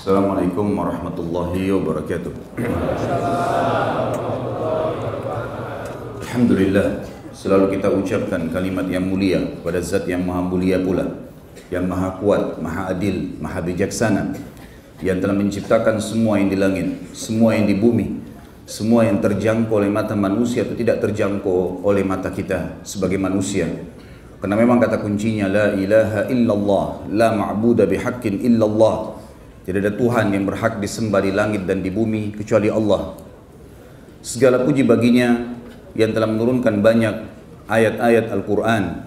Assalamualaikum warahmatullahi wabarakatuh. Alhamdulillah, selalu kita ucapkan kalimat yang mulia pada zat yang maha mulia pula, yang maha kuat, maha adil, maha bijaksana, yang telah menciptakan semua yang di langit, semua yang di bumi, semua yang terjangkau oleh mata manusia atau tidak terjangkau oleh mata kita sebagai manusia. Karena memang kata kuncinya la ilaha illallah, la ma'budu bihaqqin illallah. Tidak ada Tuhan yang berhak disembah di langit dan di bumi kecuali Allah. Segala puji baginya yang telah menurunkan banyak ayat-ayat Al-Quran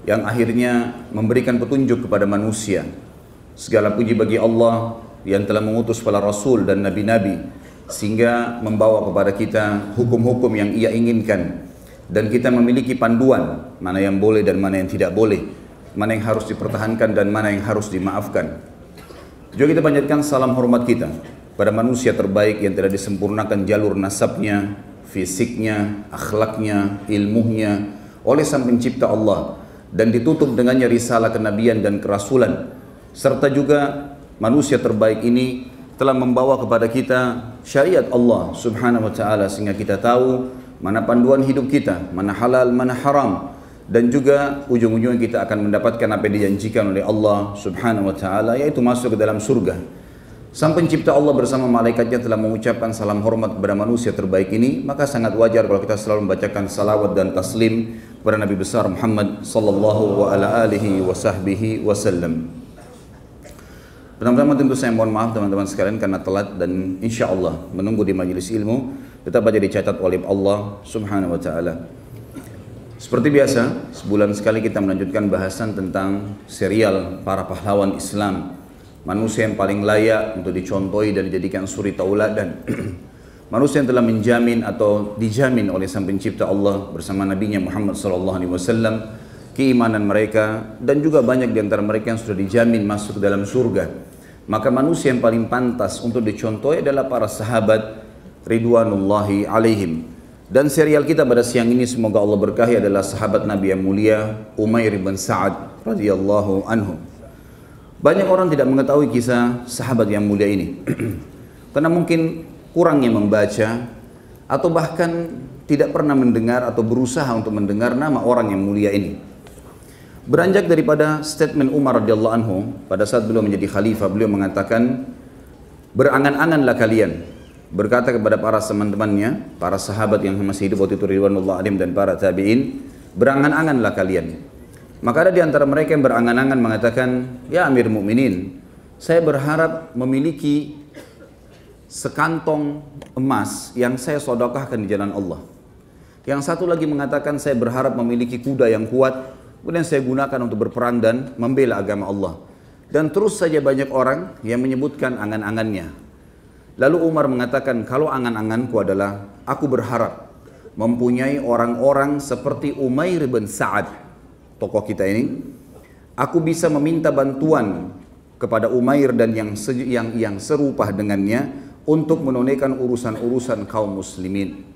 yang akhirnya memberikan petunjuk kepada manusia. Segala puji bagi Allah yang telah mengutus para Rasul dan Nabi-Nabi sehingga membawa kepada kita hukum-hukum yang Ia inginkan. Dan kita memiliki panduan mana yang boleh dan mana yang tidak boleh, mana yang harus dipertahankan dan mana yang harus dimaafkan. Juga kita panjatkan salam hormat kita pada manusia terbaik yang telah disempurnakan jalur nasabnya, fisiknya, akhlaknya, ilmunya oleh Sang Pencipta Allah dan ditutup dengannya risalah kenabian dan kerasulan. Serta juga manusia terbaik ini telah membawa kepada kita syariat Allah Subhanahu wa taala sehingga kita tahu mana panduan hidup kita, mana halal, mana haram. Dan juga ujung-ujungnya kita akan mendapatkan apa yang dijanjikan oleh Allah Subhanahu wa taala, yaitu masuk ke dalam surga. Sang Pencipta Allah bersama malaikatnya telah mengucapkan salam hormat kepada manusia terbaik ini, maka sangat wajar kalau kita selalu membacakan salawat dan taslim kepada Nabi besar Muhammad sallallahu alaihi wasallam. Pertama-tama tentu saya mohon maaf teman-teman sekalian karena telat dan insya Allah menunggu di majelis ilmu tetap aja dicatat oleh Allah Subhanahu wa taala. Seperti biasa, sebulan sekali kita melanjutkan bahasan tentang serial para pahlawan Islam, manusia yang paling layak untuk dicontohi dan dijadikan suri tauladan. Manusia yang telah menjamin atau dijamin oleh Sang Pencipta Allah bersama Nabi-Nya Muhammad SAW keimanan mereka, dan juga banyak di antara mereka yang sudah dijamin masuk ke dalam surga. Maka manusia yang paling pantas untuk dicontohi adalah para sahabat ridwanullahi alaihim. Dan serial kita pada siang ini semoga Allah berkahi adalah sahabat Nabi yang mulia Umair bin Sa'ad radhiyallahu anhu. Banyak orang tidak mengetahui kisah sahabat yang mulia ini karena mungkin kurangnya membaca atau bahkan tidak pernah mendengar atau berusaha untuk mendengar nama orang yang mulia ini. Beranjak daripada statement Umar radhiyallahu anhu pada saat beliau menjadi khalifah, beliau mengatakan, berangan-anganlah kalian, berkata kepada para teman-temannya, para sahabat yang masih hidup waktu itu ridwanullah alim dan para tabi'in, berangan-anganlah kalian. Maka ada di antara mereka yang berangan-angan mengatakan, ya Amir Mukminin, saya berharap memiliki sekantong emas yang saya sedekahkan di jalan Allah. Yang satu lagi mengatakan, saya berharap memiliki kuda yang kuat, kemudian saya gunakan untuk berperang dan membela agama Allah. Dan terus saja banyak orang yang menyebutkan angan-angannya. Lalu Umar mengatakan, kalau angan-anganku adalah aku berharap mempunyai orang-orang seperti Umair bin Sa'ad, tokoh kita ini. Aku bisa meminta bantuan kepada Umair dan yang serupa dengannya untuk menunaikan urusan-urusan kaum muslimin.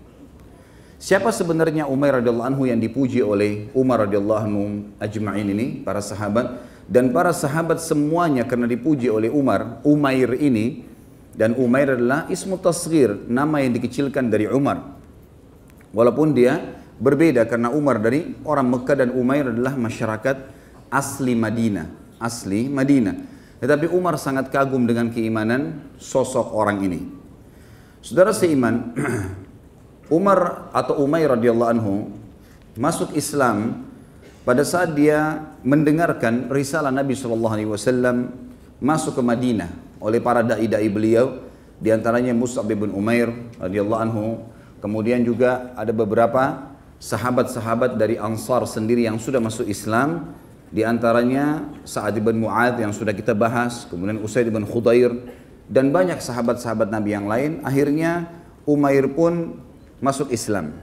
Siapa sebenarnya Umair radhiyallahu anhu yang dipuji oleh Umar radhiyallahu anhu ajma'in ini, para sahabat, dan para sahabat semuanya karena dipuji oleh Umar, Umair ini. Dan Umair adalah ismu tasghir, nama yang dikecilkan dari Umar. Walaupun dia berbeda karena Umar dari orang Mekah dan Umair adalah masyarakat asli Madinah. Asli Madinah. Tetapi Umar sangat kagum dengan keimanan sosok orang ini. Saudara seiman, Umar atau Umair radhiyallahu anhu masuk Islam pada saat dia mendengarkan risalah Nabi SAW masuk ke Madinah oleh para dai-dai beliau, di antaranya Mus'ab bin Umair radhiyallahu anhu. Kemudian juga ada beberapa sahabat-sahabat dari Ansar sendiri yang sudah masuk Islam, di antaranya Sa'ad bin Mu'adz yang sudah kita bahas, kemudian Usaid bin Khudair dan banyak sahabat-sahabat Nabi yang lain. Akhirnya Umair pun masuk Islam.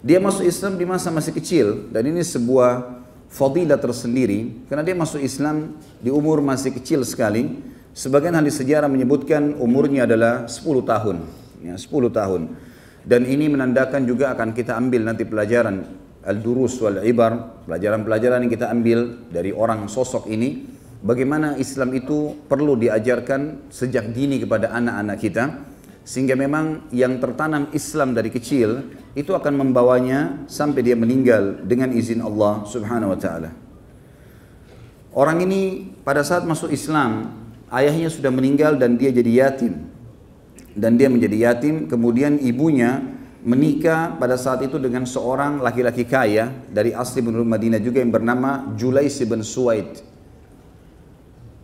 Dia masuk Islam di masa masih kecil, dan ini sebuah fadilah tersendiri karena dia masuk Islam di umur masih kecil sekali. Sebagian ahli sejarah menyebutkan umurnya adalah 10 tahun, ya, 10 tahun. Dan ini menandakan juga akan kita ambil nanti pelajaran al-durus wal-ibar, pelajaran-pelajaran yang kita ambil dari orang sosok ini bagaimana Islam itu perlu diajarkan sejak dini kepada anak-anak kita, sehingga memang yang tertanam Islam dari kecil itu akan membawanya sampai dia meninggal dengan izin Allah Subhanahu wa taala. Orang ini pada saat masuk Islam, ayahnya sudah meninggal dan dia jadi yatim. Dan dia menjadi yatim, kemudian ibunya menikah pada saat itu dengan seorang laki-laki kaya dari asli penduduk Madinah juga yang bernama Julais bin Suwaid.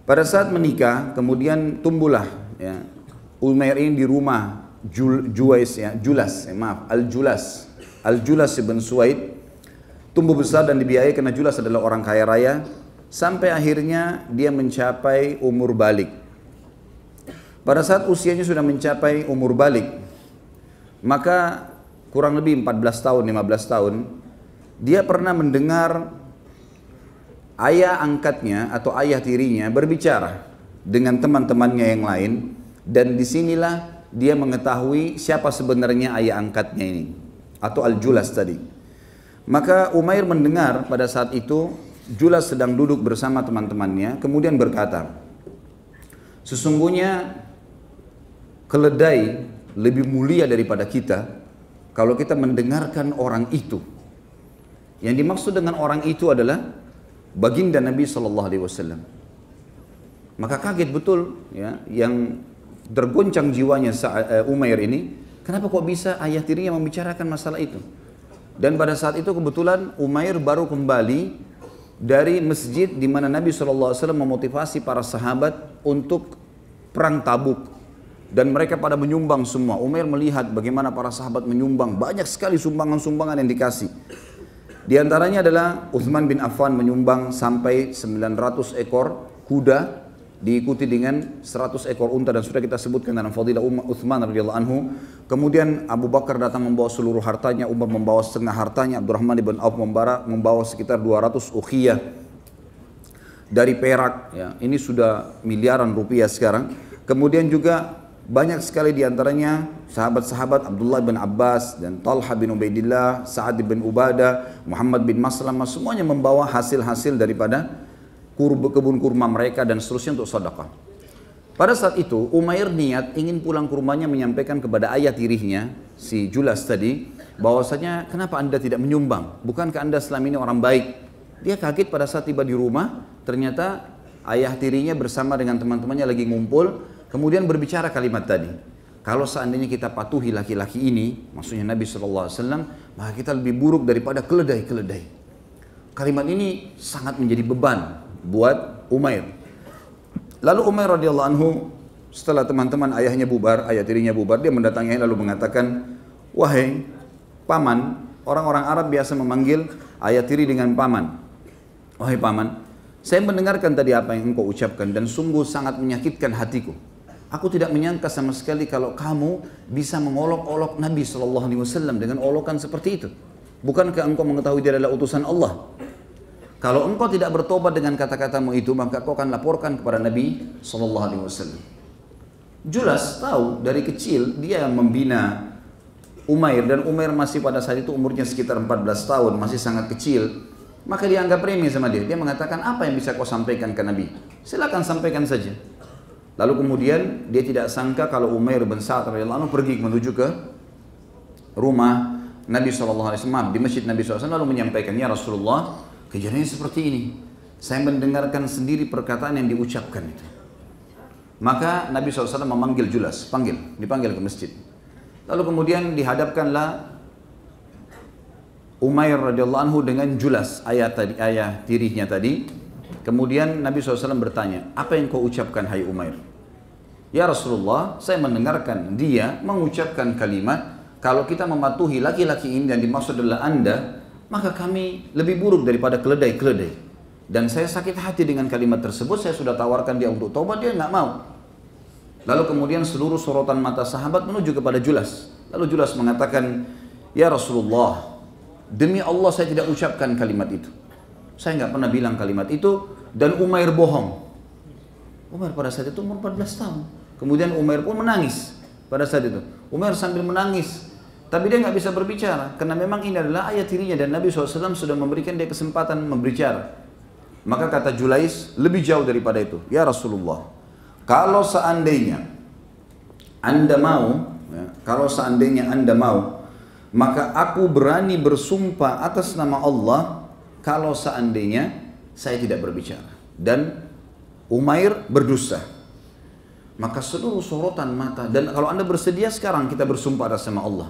Pada saat menikah, kemudian tumbuhlah ya, Umair ini di rumah Al-Julas bin Suwaid, tumbuh besar dan dibiayai karena Julas adalah orang kaya raya, sampai akhirnya dia mencapai umur balik. Pada saat usianya sudah mencapai umur balik, maka kurang lebih 14 tahun, 15 tahun, dia pernah mendengar ayah angkatnya atau ayah tirinya berbicara dengan teman-temannya yang lain, dan disinilah dia mengetahui siapa sebenarnya ayah angkatnya ini, atau Al-Julas tadi. Maka Umair mendengar pada saat itu, Julas sedang duduk bersama teman-temannya, kemudian berkata, sesungguhnya keledai lebih mulia daripada kita kalau kita mendengarkan orang itu. Yang dimaksud dengan orang itu adalah baginda Nabi SAW. Maka kaget betul ya, yang tergoncang jiwanya Umair ini, kenapa kok bisa ayah tirinya membicarakan masalah itu. Dan pada saat itu kebetulan Umair baru kembali dari masjid di mana Nabi SAW memotivasi para sahabat untuk perang Tabuk. Dan mereka pada menyumbang semua. Umair melihat bagaimana para sahabat menyumbang. Banyak sekali sumbangan-sumbangan yang dikasih. Di antaranya adalah Uthman bin Affan menyumbang sampai 900 ekor kuda, diikuti dengan 100 ekor unta, dan sudah kita sebutkan dalam fadilah Uthman radhiyallahu anhu. Kemudian Abu Bakar datang membawa seluruh hartanya, Umar membawa setengah hartanya, Abdurrahman bin Auf membawa sekitar 200 ukhiyah dari perak. Ya, ini sudah miliaran rupiah sekarang. Kemudian juga banyak sekali diantaranya sahabat-sahabat Abdullah bin Abbas dan Talha bin Ubaidillah, Sa'ad bin Ubadah, Muhammad bin Maslamah, semuanya membawa hasil-hasil daripada kebun kurma mereka dan seterusnya untuk sedekah. Pada saat itu Umair niat ingin pulang ke rumahnya menyampaikan kepada ayah tirinya, si Julas tadi, bahwasanya kenapa anda tidak menyumbang? Bukankah anda selama ini orang baik? Dia kaget pada saat tiba di rumah, ternyata ayah tirinya bersama dengan teman-temannya lagi ngumpul. Kemudian berbicara kalimat tadi, kalau seandainya kita patuhi laki-laki ini, maksudnya Nabi SAW, maka kita lebih buruk daripada keledai-keledai. Kalimat ini sangat menjadi beban buat Umair. Lalu Umair radhiyallahu anhu, setelah teman-teman ayahnya bubar, ayah tirinya bubar, dia mendatanginya lalu mengatakan, wahai paman, orang-orang Arab biasa memanggil ayah tiri dengan paman. Wahai paman, saya mendengarkan tadi apa yang engkau ucapkan dan sungguh sangat menyakitkan hatiku. Aku tidak menyangka sama sekali kalau kamu bisa mengolok-olok Nabi SAW dengan olokan seperti itu. Bukankah engkau mengetahui dia adalah utusan Allah? Kalau engkau tidak bertobat dengan kata-katamu itu, maka kau akan laporkan kepada Nabi SAW. Julas tahu dari kecil dia yang membina Umair, dan Umair masih pada saat itu umurnya sekitar 14 tahun, masih sangat kecil. Maka dia anggap remeh sama dia. Dia mengatakan, apa yang bisa kau sampaikan ke Nabi? Silakan sampaikan saja. Lalu kemudian dia tidak sangka kalau Umair bin Sa'ad radhiyallahu anhu pergi menuju ke rumah Nabi SAW, di masjid Nabi SAW, lalu menyampaikan, ya Rasulullah, kejadiannya seperti ini. Saya mendengarkan sendiri perkataan yang diucapkan itu. Maka Nabi SAW memanggil Julas, dipanggil ke masjid. Lalu kemudian dihadapkanlah Umair radhiyallahu anhu dengan Julas, ayah tirinya tadi. Kemudian Nabi SAW bertanya, apa yang kau ucapkan hai Umair? Ya Rasulullah, saya mendengarkan dia mengucapkan kalimat, kalau kita mematuhi laki-laki ini dan dimaksud adalah anda, maka kami lebih buruk daripada keledai-keledai. Dan saya sakit hati dengan kalimat tersebut, saya sudah tawarkan dia untuk taubat, dia nggak mau. Lalu kemudian seluruh sorotan mata sahabat menuju kepada Julas. Lalu Julas mengatakan, ya Rasulullah, demi Allah saya tidak ucapkan kalimat itu. Saya nggak pernah bilang kalimat itu, dan Umair bohong. Umair pada saat itu umur 14 tahun. Kemudian Umair pun menangis pada saat itu. Umair sambil menangis, tapi dia nggak bisa berbicara karena memang ini adalah ayah tirinya dan Nabi SAW sudah memberikan dia kesempatan berbicara. Maka kata Julais, lebih jauh daripada itu. Ya Rasulullah, kalau seandainya Anda mau, kalau seandainya Anda mau, maka aku berani bersumpah atas nama Allah kalau seandainya saya tidak berbicara. Dan Umair berdusta. Maka seluruh sorotan mata, dan kalau Anda bersedia sekarang kita bersumpah atas nama Allah,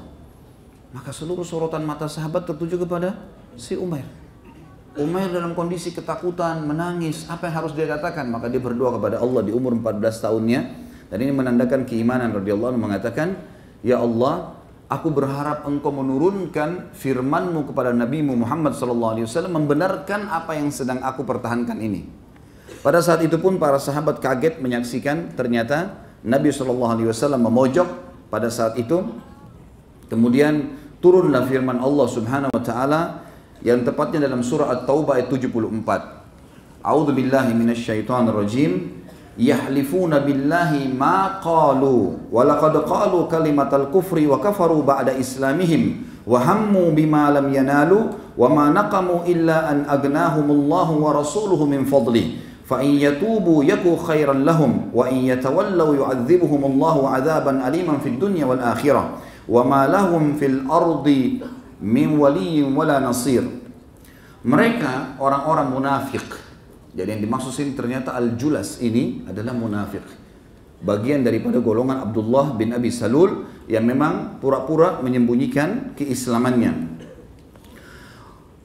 maka seluruh sorotan mata sahabat tertuju kepada si Umair. Umair dalam kondisi ketakutan, menangis, apa yang harus dia katakan? Maka dia berdoa kepada Allah di umur 14 tahunnya. Dan ini menandakan keimanan radhiyallahu anhu, mengatakan, Ya Allah, aku berharap engkau menurunkan firman-Mu kepada Nabi-Mu Muhammad SAW, membenarkan apa yang sedang aku pertahankan ini. Pada saat itu pun para sahabat kaget menyaksikan ternyata Nabi SAW memojok pada saat itu. Kemudian turunlah firman Allah Subhanahu wa taala yang tepatnya dalam surah At-Taubah ayat 74. A'udzu billahi minasyaitonir rajim. Yahlifuna billahi ma qalu wa laqad qalu kalimatal kufri wa kafaru ba'da islamihim wa hammu bima lam yanalu wa ma naqamu illa an aghnahumullahu wa rasuluhu min fadli fa in yatubu yaku khairan lahum wa in yatawallaw yu'adzibuhumullahu 'adzaban aliman fid dunya wal akhirah wa ma lahum fil ardi min waliyyin wala nasir. Mereka orang-orang munafik. Jadi yang dimaksud sini ternyata Al-Julas ini adalah munafik. Bagian daripada golongan Abdullah bin Abi Salul yang memang pura-pura menyembunyikan keislamannya.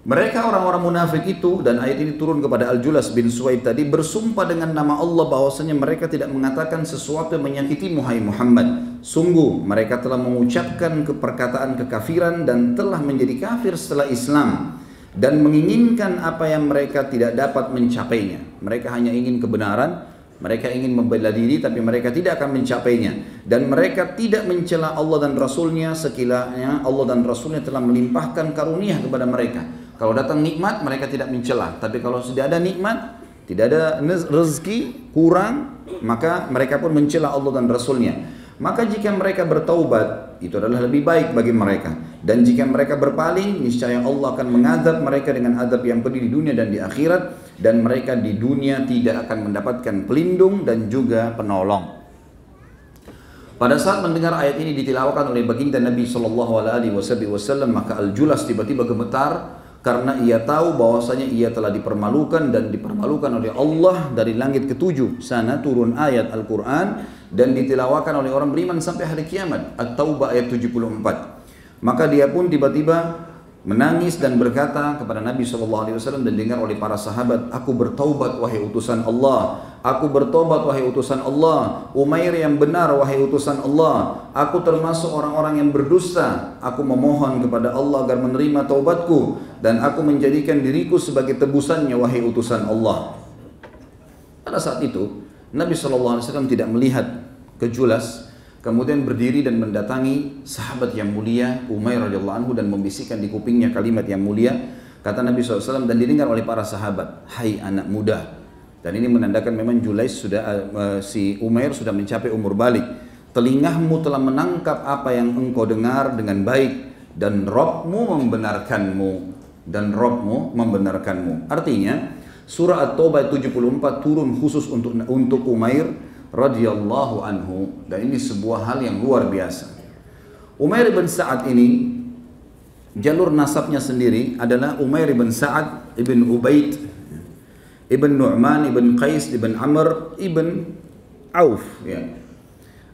Mereka orang-orang munafik itu, dan ayat ini turun kepada Al-Julas bin Suwaid tadi, bersumpah dengan nama Allah bahwasanya mereka tidak mengatakan sesuatu yang menyakiti Muhammad Muhammad. Sungguh mereka telah mengucapkan perkataan kekafiran dan telah menjadi kafir setelah Islam, dan menginginkan apa yang mereka tidak dapat mencapainya. Mereka hanya ingin kebenaran, mereka ingin membela diri, tapi mereka tidak akan mencapainya. Dan mereka tidak mencela Allah dan Rasulnya sekiranya Allah dan Rasulnya telah melimpahkan karunia kepada mereka. Kalau datang nikmat mereka tidak mencela, tapi kalau sudah ada nikmat, tidak ada rezeki, kurang, maka mereka pun mencela Allah dan Rasulnya. Maka jika mereka bertaubat, itu adalah lebih baik bagi mereka. Dan jika mereka berpaling, niscaya Allah akan mengadab mereka dengan adab yang pedih di dunia dan di akhirat. Dan mereka di dunia tidak akan mendapatkan pelindung dan juga penolong. Pada saat mendengar ayat ini ditilawakan oleh baginda Nabi SAW, maka Al-Julas tiba-tiba gemetar, karena ia tahu bahwasanya ia telah dipermalukan dan dipermalukan oleh Allah. Dari langit ketujuh sana turun ayat Al-Quran dan ditilawakan oleh orang beriman sampai hari kiamat. At-Taubah ayat 74. Maka dia pun tiba-tiba menangis dan berkata kepada Nabi SAW dan dengar oleh para sahabat, aku bertaubat wahai utusan Allah, aku bertobat wahai utusan Allah, Umair yang benar wahai utusan Allah, aku termasuk orang-orang yang berdusta, aku memohon kepada Allah agar menerima taubatku dan aku menjadikan diriku sebagai tebusannya wahai utusan Allah. Pada saat itu Nabi SAW tidak melihat ke Julas, kemudian berdiri dan mendatangi sahabat yang mulia Umair radhiyallahu anhu dan membisikkan di kupingnya kalimat yang mulia. Kata Nabi SAW dan didengar oleh para sahabat, hai anak muda. Dan ini menandakan memang Julais sudah si Umair sudah mencapai umur balik. Telingamu telah menangkap apa yang engkau dengar dengan baik dan Rabbmu membenarkanmu. Dan Rabbmu membenarkanmu. Artinya surah At-Taubah 74 turun khusus untuk Umair radhiyallahu anhu, dan ini sebuah hal yang luar biasa. Umair bin Sa'ad ini jalur nasabnya sendiri adalah Umair bin Sa'ad ibn Ubaid ibn Nu'man ibn Qais ibn Amr ibn Auf ya.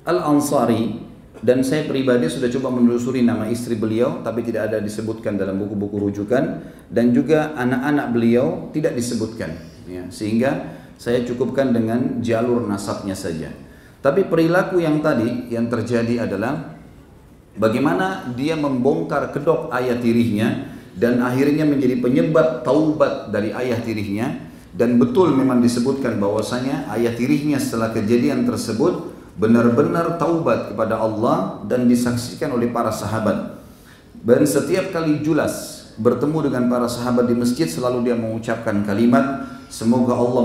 Al-Ansari. Dan saya pribadi sudah coba menelusuri nama istri beliau, tapi tidak ada disebutkan dalam buku-buku rujukan, dan juga anak-anak beliau tidak disebutkan ya. Sehingga saya cukupkan dengan jalur nasabnya saja. Tapi perilaku yang tadi yang terjadi adalah bagaimana dia membongkar kedok ayah tirinya dan akhirnya menjadi penyebab taubat dari ayah tirinya. Dan betul memang disebutkan bahwasanya ayah tirinya setelah kejadian tersebut benar-benar taubat kepada Allah dan disaksikan oleh para sahabat. Dan setiap kali Julas bertemu dengan para sahabat di masjid selalu dia mengucapkan kalimat, semoga Allah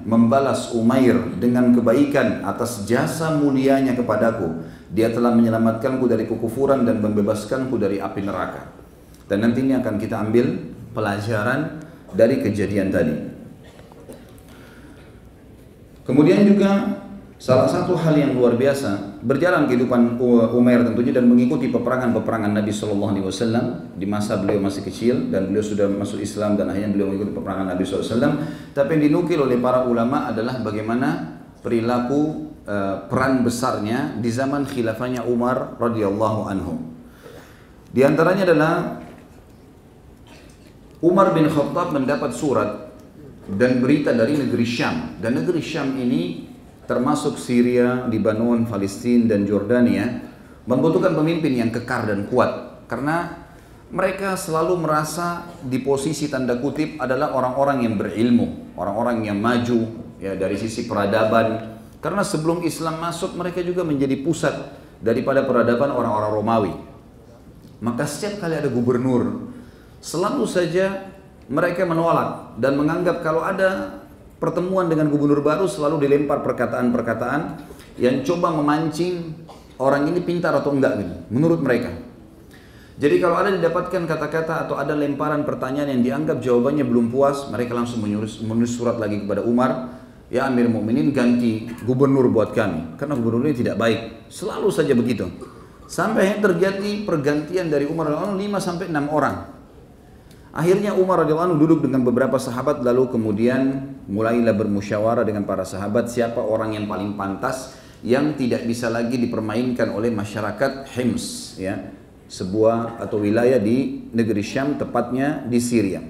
membalas Umair dengan kebaikan atas jasa mulianya kepadaku. Dia telah menyelamatkanku dari kekufuran dan membebaskanku dari api neraka. Dan nanti ini akan kita ambil pelajaran dari kejadian tadi. Kemudian juga salah satu hal yang luar biasa, berjalan kehidupan Umair tentunya dan mengikuti peperangan-peperangan Nabi SAW di masa beliau masih kecil dan beliau sudah masuk Islam dan akhirnya beliau mengikuti peperangan Nabi SAW. Tapi yang dinukil oleh para ulama adalah bagaimana perilaku peran besarnya di zaman khilafahnya Umar radhiyallahu anhu. Di antaranya adalah Umar bin Khattab mendapat surat dan berita dari negeri Syam, dan negeri Syam ini termasuk Syria, Lebanon, Palestina dan Jordania, membutuhkan pemimpin yang kekar dan kuat karena mereka selalu merasa di posisi tanda kutip adalah orang-orang yang berilmu, orang-orang yang maju ya dari sisi peradaban, karena sebelum Islam masuk mereka juga menjadi pusat daripada peradaban orang-orang Romawi. Maka setiap kali ada gubernur, selalu saja mereka menolak dan menganggap kalau ada pertemuan dengan gubernur baru selalu dilempar perkataan-perkataan yang coba memancing orang ini pintar atau enggak gitu, menurut mereka. Jadi kalau ada didapatkan kata-kata atau ada lemparan pertanyaan yang dianggap jawabannya belum puas, mereka langsung menulis surat lagi kepada Umar, ya Amir Mu'minin ganti gubernur buat kami, karena gubernur ini tidak baik. Selalu saja begitu. Sampai terjadi pergantian dari Umar radhiyallahu anhu 5-6 orang. Akhirnya Umar radhiyallahu anhu duduk dengan beberapa sahabat, lalu kemudian mulailah bermusyawarah dengan para sahabat siapa orang yang paling pantas yang tidak bisa lagi dipermainkan oleh masyarakat Hims, ya, sebuah atau wilayah di negeri Syam, tepatnya di Syria.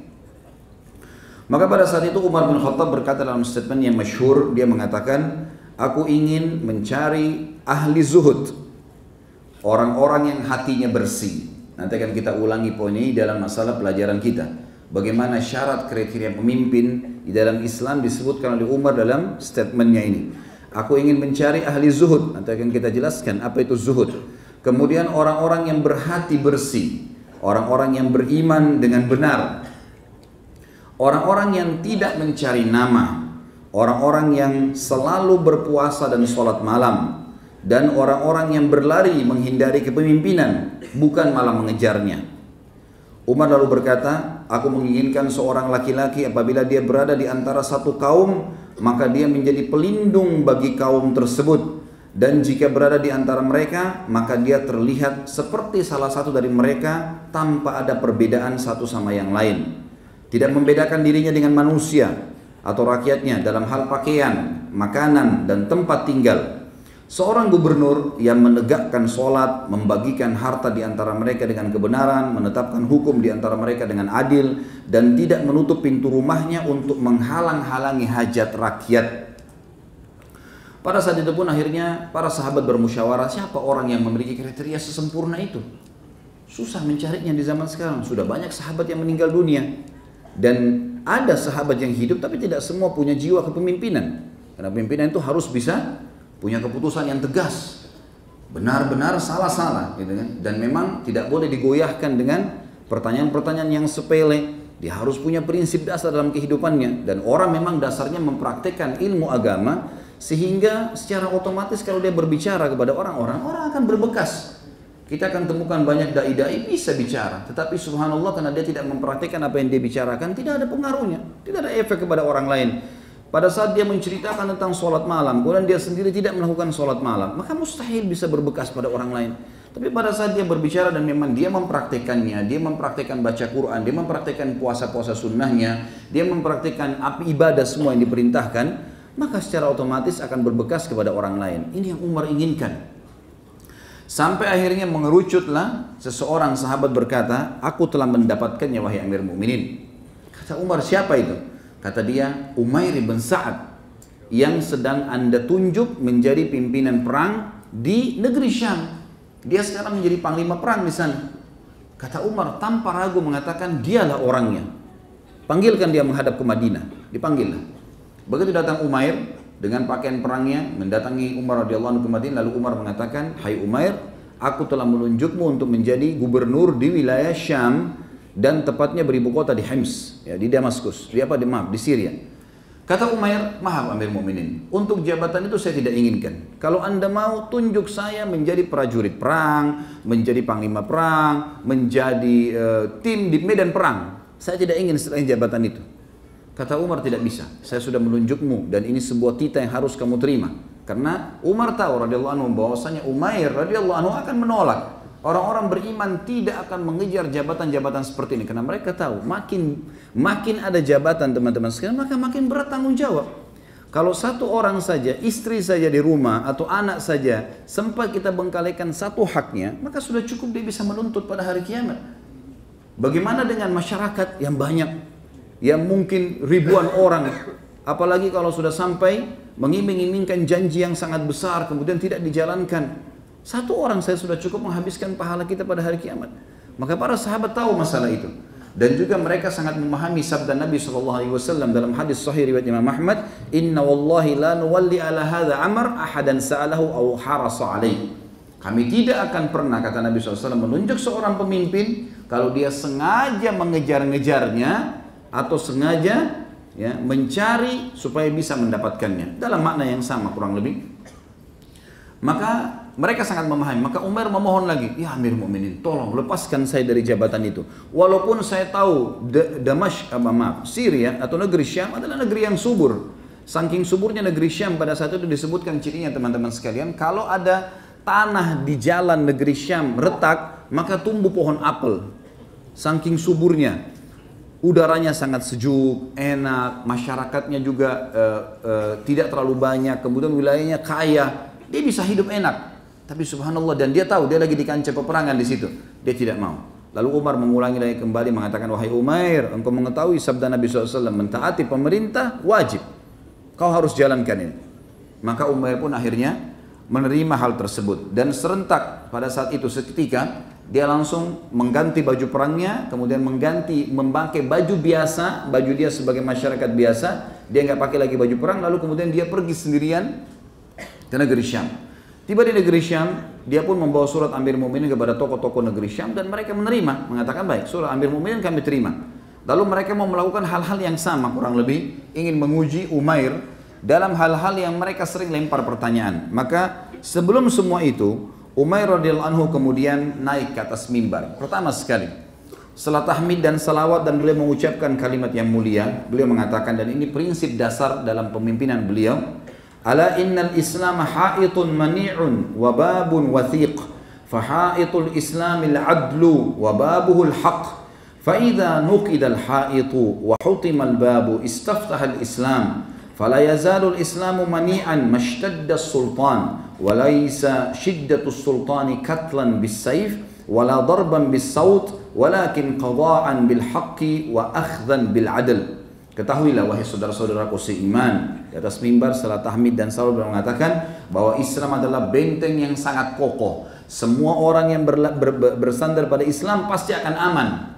Maka pada saat itu Umar bin Khattab berkata dalam statement yang masyhur, dia mengatakan, aku ingin mencari ahli zuhud, orang-orang yang hatinya bersih. Nanti akan kita ulangi poin ini dalam masalah pelajaran kita. Bagaimana syarat kriteria pemimpin di dalam Islam disebutkan oleh Umar dalam statementnya ini. Aku ingin mencari ahli zuhud. Nanti akan kita jelaskan apa itu zuhud. Kemudian orang-orang yang berhati bersih, orang-orang yang beriman dengan benar, orang-orang yang tidak mencari nama, orang-orang yang selalu berpuasa dan sholat malam, dan orang-orang yang berlari menghindari kepemimpinan, bukan malah mengejarnya. Umar lalu berkata, aku menginginkan seorang laki-laki apabila dia berada di antara satu kaum, maka dia menjadi pelindung bagi kaum tersebut. Dan jika berada di antara mereka, maka dia terlihat seperti salah satu dari mereka tanpa ada perbedaan satu sama yang lain. Tidak membedakan dirinya dengan manusia atau rakyatnya dalam hal pakaian, makanan, dan tempat tinggal. Seorang gubernur yang menegakkan sholat, membagikan harta di antara mereka dengan kebenaran, menetapkan hukum di antara mereka dengan adil, dan tidak menutup pintu rumahnya untuk menghalang-halangi hajat rakyat. Pada saat itu pun akhirnya para sahabat bermusyawarah, siapa orang yang memiliki kriteria sesempurna itu? Susah mencarinya di zaman sekarang, sudah banyak sahabat yang meninggal dunia. Dan ada sahabat yang hidup tapi tidak semua punya jiwa kepemimpinan. Karena pemimpinan itu harus bisa punya keputusan yang tegas, benar-benar salah-salah gitu kan? Dan memang tidak boleh digoyahkan dengan pertanyaan-pertanyaan yang sepele. Dia harus punya prinsip dasar dalam kehidupannya, dan orang memang dasarnya mempraktekkan ilmu agama, sehingga secara otomatis kalau dia berbicara kepada orang-orang, orang akan berbekas. Kita akan temukan banyak dai-dai bisa bicara, tetapi subhanallah karena dia tidak mempraktekkan apa yang dia bicarakan, tidak ada pengaruhnya, tidak ada efek kepada orang lain. Pada saat dia menceritakan tentang sholat malam, kemudian dia sendiri tidak melakukan sholat malam, maka mustahil bisa berbekas pada orang lain. Tapi pada saat dia berbicara dan memang dia mempraktekannya, dia mempraktekkan baca Quran, dia mempraktekkan puasa-puasa sunnahnya, dia mempraktekkan ibadah semua yang diperintahkan, maka secara otomatis akan berbekas kepada orang lain. Ini yang Umar inginkan. Sampai akhirnya mengerucutlah seseorang sahabat berkata, aku telah mendapatkannya wahai Amir Mu'minin. Kata Umar, siapa itu? Kata dia, Umair bin Sa'ad yang sedang anda tunjuk menjadi pimpinan perang di negeri Syam. Dia sekarang menjadi panglima perang di sana. Kata Umar tanpa ragu mengatakan dialah orangnya. Panggilkan dia menghadap ke Madinah. Dipanggillah. Begitu datang Umair dengan pakaian perangnya mendatangi Umar radhiyallahu anhu ke Madinah, lalu Umar mengatakan, hai Umair, aku telah menunjukmu untuk menjadi gubernur di wilayah Syam, dan tepatnya beribu kota di Hims, ya, di Damaskus, di Syria. Kata Umair, maaf Amir Mu'minin, untuk jabatan itu saya tidak inginkan. Kalau anda mau tunjuk saya menjadi prajurit perang, menjadi panglima perang, menjadi tim di medan perang, Saya tidak ingin selain jabatan itu. Kata Umar, tidak bisa. Saya sudah menunjukmu dan ini sebuah titah yang harus kamu terima. Karena Umar tahu radhiyallahu anhu bahwasanya Umair radhiyallahu anhu akan menolak. Orang-orang beriman tidak akan mengejar jabatan-jabatan seperti ini karena mereka tahu makin ada jabatan teman-teman sekalian maka makin berat tanggung jawab. Kalau satu orang saja, istri saja di rumah atau anak saja sempat kita bengkalikan satu haknya, maka sudah cukup dia bisa menuntut pada hari kiamat. Bagaimana dengan masyarakat yang banyak, yang mungkin ribuan orang, apalagi kalau sudah sampai mengiming-imingkan janji yang sangat besar kemudian tidak dijalankan. Satu orang saya sudah cukup menghabiskan pahala kita pada hari kiamat. Maka para sahabat tahu masalah itu. Dan juga mereka sangat memahami sabda Nabi SAW dalam hadis sahih riwayat Imam Ahmad, Inna wallahi la nuwalli ala hadha amr ahadan sa'alahu aw harasa alaih. Kami tidak akan pernah, kata Nabi SAW, menunjuk seorang pemimpin kalau dia sengaja mengejar-ngejarnya atau sengaja ya, mencari supaya bisa mendapatkannya. Dalam makna yang sama kurang lebih. Maka mereka sangat memahami. Maka Umar memohon lagi, ya Amir Mu'minin, tolong lepaskan saya dari jabatan itu. Walaupun saya tahu Syria atau negeri Syam adalah negeri yang subur. Saking suburnya negeri Syam pada saat itu disebutkan cirinya teman-teman sekalian, kalau ada tanah di jalan negeri Syam retak, maka tumbuh pohon apel. Saking suburnya. Udaranya sangat sejuk, enak, masyarakatnya juga tidak terlalu banyak, kemudian wilayahnya kaya, dia bisa hidup enak. Tapi subhanallah, dan dia tahu dia lagi di kancah peperangan di situ, dia tidak mau. Lalu Umar mengulangi lagi kembali mengatakan, wahai Umair, engkau mengetahui sabda Nabi SAW, mentaati pemerintah wajib, kau harus jalankan ini. Maka Umair pun akhirnya menerima hal tersebut dan serentak pada saat itu seketika dia langsung mengganti baju perangnya, kemudian memakai baju biasa, baju dia sebagai masyarakat biasa, dia nggak pakai lagi baju perang, lalu kemudian dia pergi sendirian ke negeri Syam. Tiba di negeri Syam, dia pun membawa surat Amir Mu'minin kepada tokoh-tokoh negeri Syam dan mereka menerima, mengatakan baik, surat Amir Mu'minin kami terima. Lalu mereka mau melakukan hal-hal yang sama kurang lebih, ingin menguji Umair dalam hal-hal yang mereka sering lempar pertanyaan. Maka sebelum semua itu, Umair radhiyallahu anhu kemudian naik ke atas mimbar. Pertama sekali, setelah tahmid dan salawat dan beliau mengucapkan kalimat yang mulia, beliau mengatakan, dan ini prinsip dasar dalam pemimpinan beliau, ala innal islam ha'itun mani'un wa babun wathiq, fa ha'itul islamil adlu wa babuhul haq, fa idza nuqida al ha'itu wa hutima al babu istaftaha al islam, fala yazalu al islamu mani'an mashtadda as-sultan. وليس شدة السلطان كتلا بالسيف ولا ضربا بالصوت ولكن قضاء بالحق وأخذا بالعدل. Ketahuilah wahai saudara-saudaraku seiman, di atas mimbar setelah tahmid dan salawat mengatakan bahwa Islam adalah benteng yang sangat kokoh. Semua orang yang bersandar pada Islam pasti akan aman.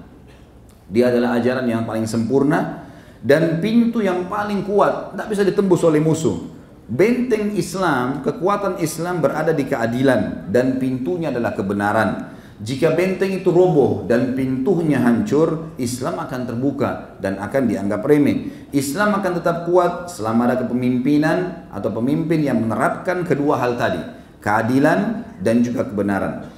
Dia adalah ajaran yang paling sempurna dan pintu yang paling kuat, tidak bisa ditembus oleh musuh. Benteng Islam, kekuatan Islam berada di keadilan dan pintunya adalah kebenaran. Jika benteng itu roboh dan pintunya hancur, Islam akan terbuka dan akan dianggap remeh. Islam akan tetap kuat selama ada kepemimpinan atau pemimpin yang menerapkan kedua hal tadi, keadilan dan juga kebenaran.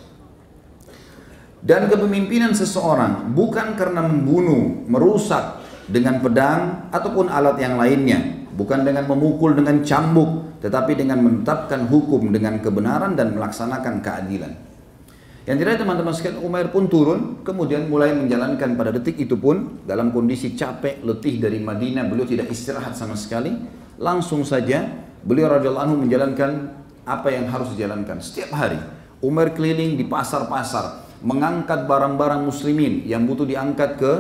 Dan kepemimpinan seseorang bukan karena membunuh, merusak dengan pedang ataupun alat yang lainnya, bukan dengan memukul dengan cambuk, tetapi dengan menetapkan hukum dengan kebenaran dan melaksanakan keadilan. Yang tidak teman-teman sekalian, Umair pun turun, kemudian mulai menjalankan pada detik itu pun dalam kondisi capek, letih dari Madinah, beliau tidak istirahat sama sekali. Langsung saja beliau radhiyallahu anhu menjalankan apa yang harus dijalankan setiap hari. Umair keliling di pasar-pasar, mengangkat barang-barang muslimin yang butuh diangkat ke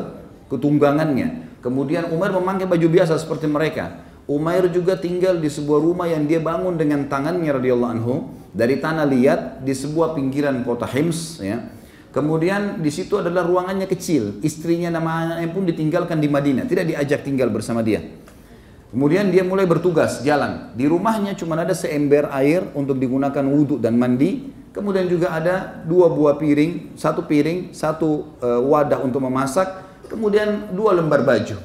tunggangannya. Kemudian Umair memakai baju biasa seperti mereka. Umair juga tinggal di sebuah rumah yang dia bangun dengan tangannya radhiyallahu anhu dari tanah liat di sebuah pinggiran kota Hims. Ya. Kemudian di situ adalah ruangannya kecil. Istrinya nama anaknya pun ditinggalkan di Madinah, tidak diajak tinggal bersama dia. Kemudian dia mulai bertugas jalan. Di rumahnya cuma ada seember air untuk digunakan wudhu dan mandi. Kemudian juga ada 2 buah piring, satu wadah untuk memasak. Kemudian 2 lembar baju.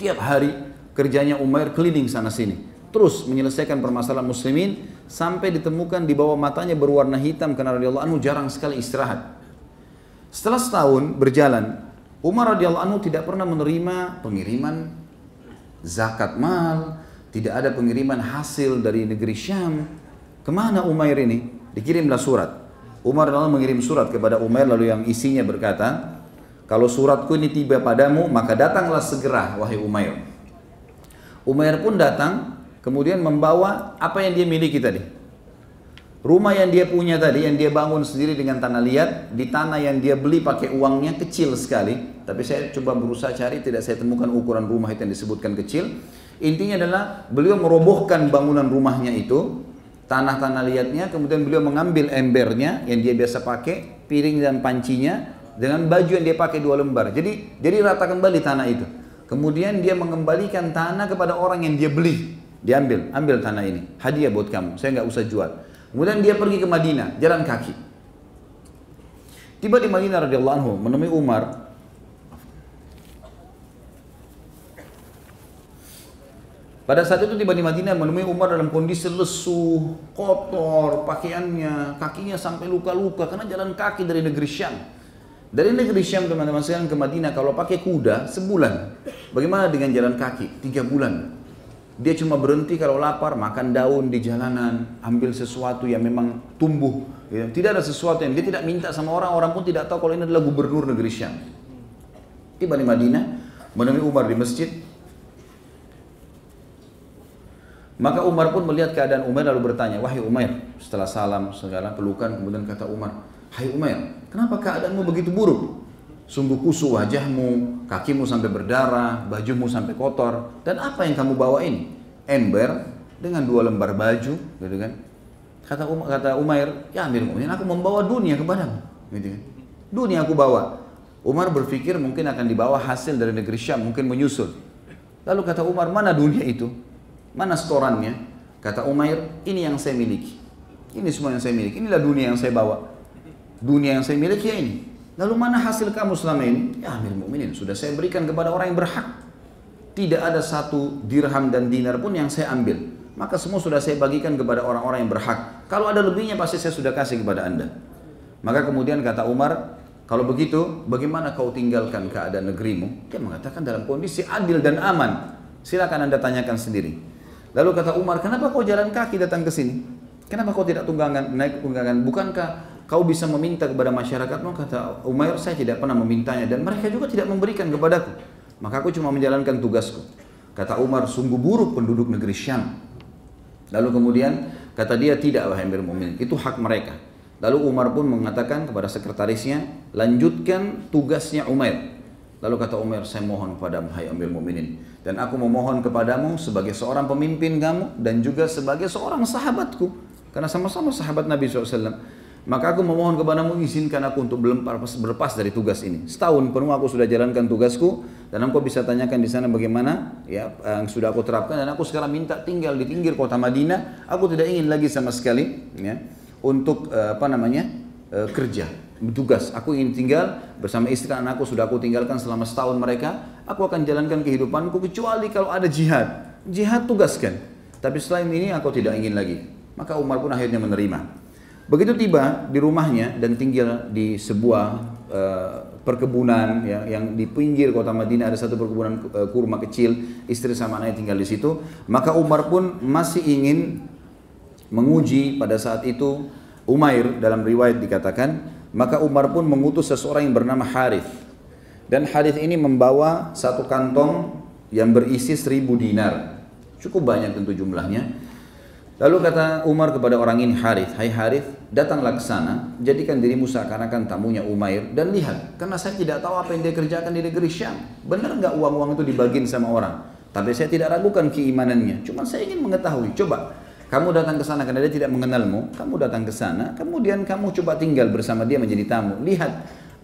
Tiap hari kerjanya Umair keliling sana sini, terus menyelesaikan permasalahan muslimin sampai ditemukan di bawah matanya berwarna hitam karena radhiyallahu anhu jarang sekali istirahat. Setelah setahun berjalan, Umar radhiyallahu anhu tidak pernah menerima pengiriman zakat mal, tidak ada pengiriman hasil dari negeri Syam. Kemana Umair ini? Dikirimlah surat. Umar radhiyallahu anhu mengirim surat kepada Umair, lalu yang isinya berkata, kalau suratku ini tiba padamu, maka datanglah segera wahai Umair. Umair pun datang, kemudian membawa apa yang dia miliki tadi. Rumah yang dia punya tadi, yang dia bangun sendiri dengan tanah liat, di tanah yang dia beli pakai uangnya kecil sekali. Tapi saya coba berusaha cari, tidak saya temukan ukuran rumah itu yang disebutkan kecil. Intinya adalah beliau merobohkan bangunan rumahnya itu, tanah-tanah liatnya, kemudian beliau mengambil embernya yang dia biasa pakai, piring dan pancinya, dengan baju yang dia pakai 2 lembar. Jadi rata kembali tanah itu. Kemudian dia mengembalikan tanah kepada orang yang dia beli. Dia ambil tanah ini, hadiah buat kamu, saya nggak usah jual. Kemudian dia pergi ke Madinah, jalan kaki. Tiba di Madinah radhiyallahu anhu, menemui Umar. Pada saat itu tiba di Madinah, menemui Umar dalam kondisi lesu, kotor, pakaiannya, kakinya sampai luka-luka karena jalan kaki dari negeri Syam. Dari negeri Syam teman-teman sekalian ke Madinah kalau pakai kuda sebulan. Bagaimana dengan jalan kaki? 3 bulan. Dia cuma berhenti kalau lapar, makan daun di jalanan, ambil sesuatu yang memang tumbuh. Ya. Tidak ada sesuatu yang dia tidak minta sama orang, orang pun tidak tahu kalau ini adalah gubernur negeri Syam. Tiba di Madinah, menemui Umar di masjid. Maka Umar pun melihat keadaan Umar lalu bertanya, wahai Umar, setelah salam, segala pelukan, kemudian kata Umar, hai Umar, kenapa keadaanmu begitu buruk? Sungguh kusuk wajahmu, kakimu sampai berdarah, bajumu sampai kotor. Dan apa yang kamu bawa ini? Ember dengan 2 lembar baju, gitu kan? Kata Umair, ya Amirul Mukminin, aku membawa dunia kepadamu, gitu kan? Dunia aku bawa. Umar berpikir mungkin akan dibawa hasil dari negeri Syam, mungkin menyusul. Lalu kata Umar, mana dunia itu? Mana setorannya? Kata Umair, ini yang saya miliki. Ini semua yang saya miliki. Inilah dunia yang saya bawa. Dunia yang saya miliki ya ini. Lalu mana hasil kamu selama ini? Ya Amirul Mukminin, sudah saya berikan kepada orang yang berhak. Tidak ada 1 dirham dan dinar pun yang saya ambil. Maka semua sudah saya bagikan kepada orang-orang yang berhak. Kalau ada lebihnya pasti saya sudah kasih kepada anda. Maka kemudian kata Umar, kalau begitu bagaimana kau tinggalkan keadaan negerimu? Dia mengatakan dalam kondisi adil dan aman. Silakan anda tanyakan sendiri. Lalu kata Umar, kenapa kau jalan kaki datang ke sini? Kenapa kau tidak naik tunggangan? Bukankah kau bisa meminta kepada masyarakatmu? Kata Umair, saya tidak pernah memintanya dan mereka juga tidak memberikan kepadaku. Maka aku cuma menjalankan tugasku. Kata Umar, sungguh buruk penduduk negeri Syam. Lalu kemudian kata dia, tidak wahai Amirul Mukminin, itu hak mereka. Lalu Umar pun mengatakan kepada sekretarisnya, lanjutkan tugasnya Umair. Lalu kata Umair, saya mohon kepadamu hai Amirul Mukminin, dan aku memohon kepadamu sebagai seorang pemimpin kamu dan juga sebagai seorang sahabatku, karena sama-sama sahabat Nabi SAW. Maka aku memohon kepadamu, izinkan aku untuk berlepas dari tugas ini. Setahun penuh aku sudah jalankan tugasku, dan engkau bisa tanyakan di sana bagaimana ya yang sudah aku terapkan. Dan aku sekarang minta tinggal di pinggir kota Madinah. Aku tidak ingin lagi sama sekali ya untuk kerja, bertugas. Aku ingin tinggal bersama istri dan anakku, sudah aku tinggalkan selama setahun mereka. Aku akan jalankan kehidupanku kecuali kalau ada jihad. Jihad tugaskan. Tapi selain ini aku tidak ingin lagi. Maka Umar pun akhirnya menerima. Begitu tiba di rumahnya dan tinggal di sebuah perkebunan ya, yang di pinggir kota Madinah ada satu perkebunan kurma kecil, istri sama anaknya tinggal di situ. Maka Umar pun masih ingin menguji pada saat itu Umair, dalam riwayat dikatakan, maka Umar pun mengutus seseorang yang bernama Harith. Dan Harith ini membawa 1 kantong yang berisi 1000 dinar. Cukup banyak tentu jumlahnya. Lalu kata Umar kepada orang ini, Harith, hai Harith, datanglah ke sana, jadikan dirimu seakan-akan tamunya Umair dan lihat, karena saya tidak tahu apa yang dia kerjakan di negeri Syam. Benar nggak uang-uang itu dibagiin sama orang? Tapi saya tidak ragukan keimanannya. Cuma saya ingin mengetahui. Coba kamu datang ke sana karena dia tidak mengenalmu, kamu datang ke sana, kemudian kamu coba tinggal bersama dia menjadi tamu. Lihat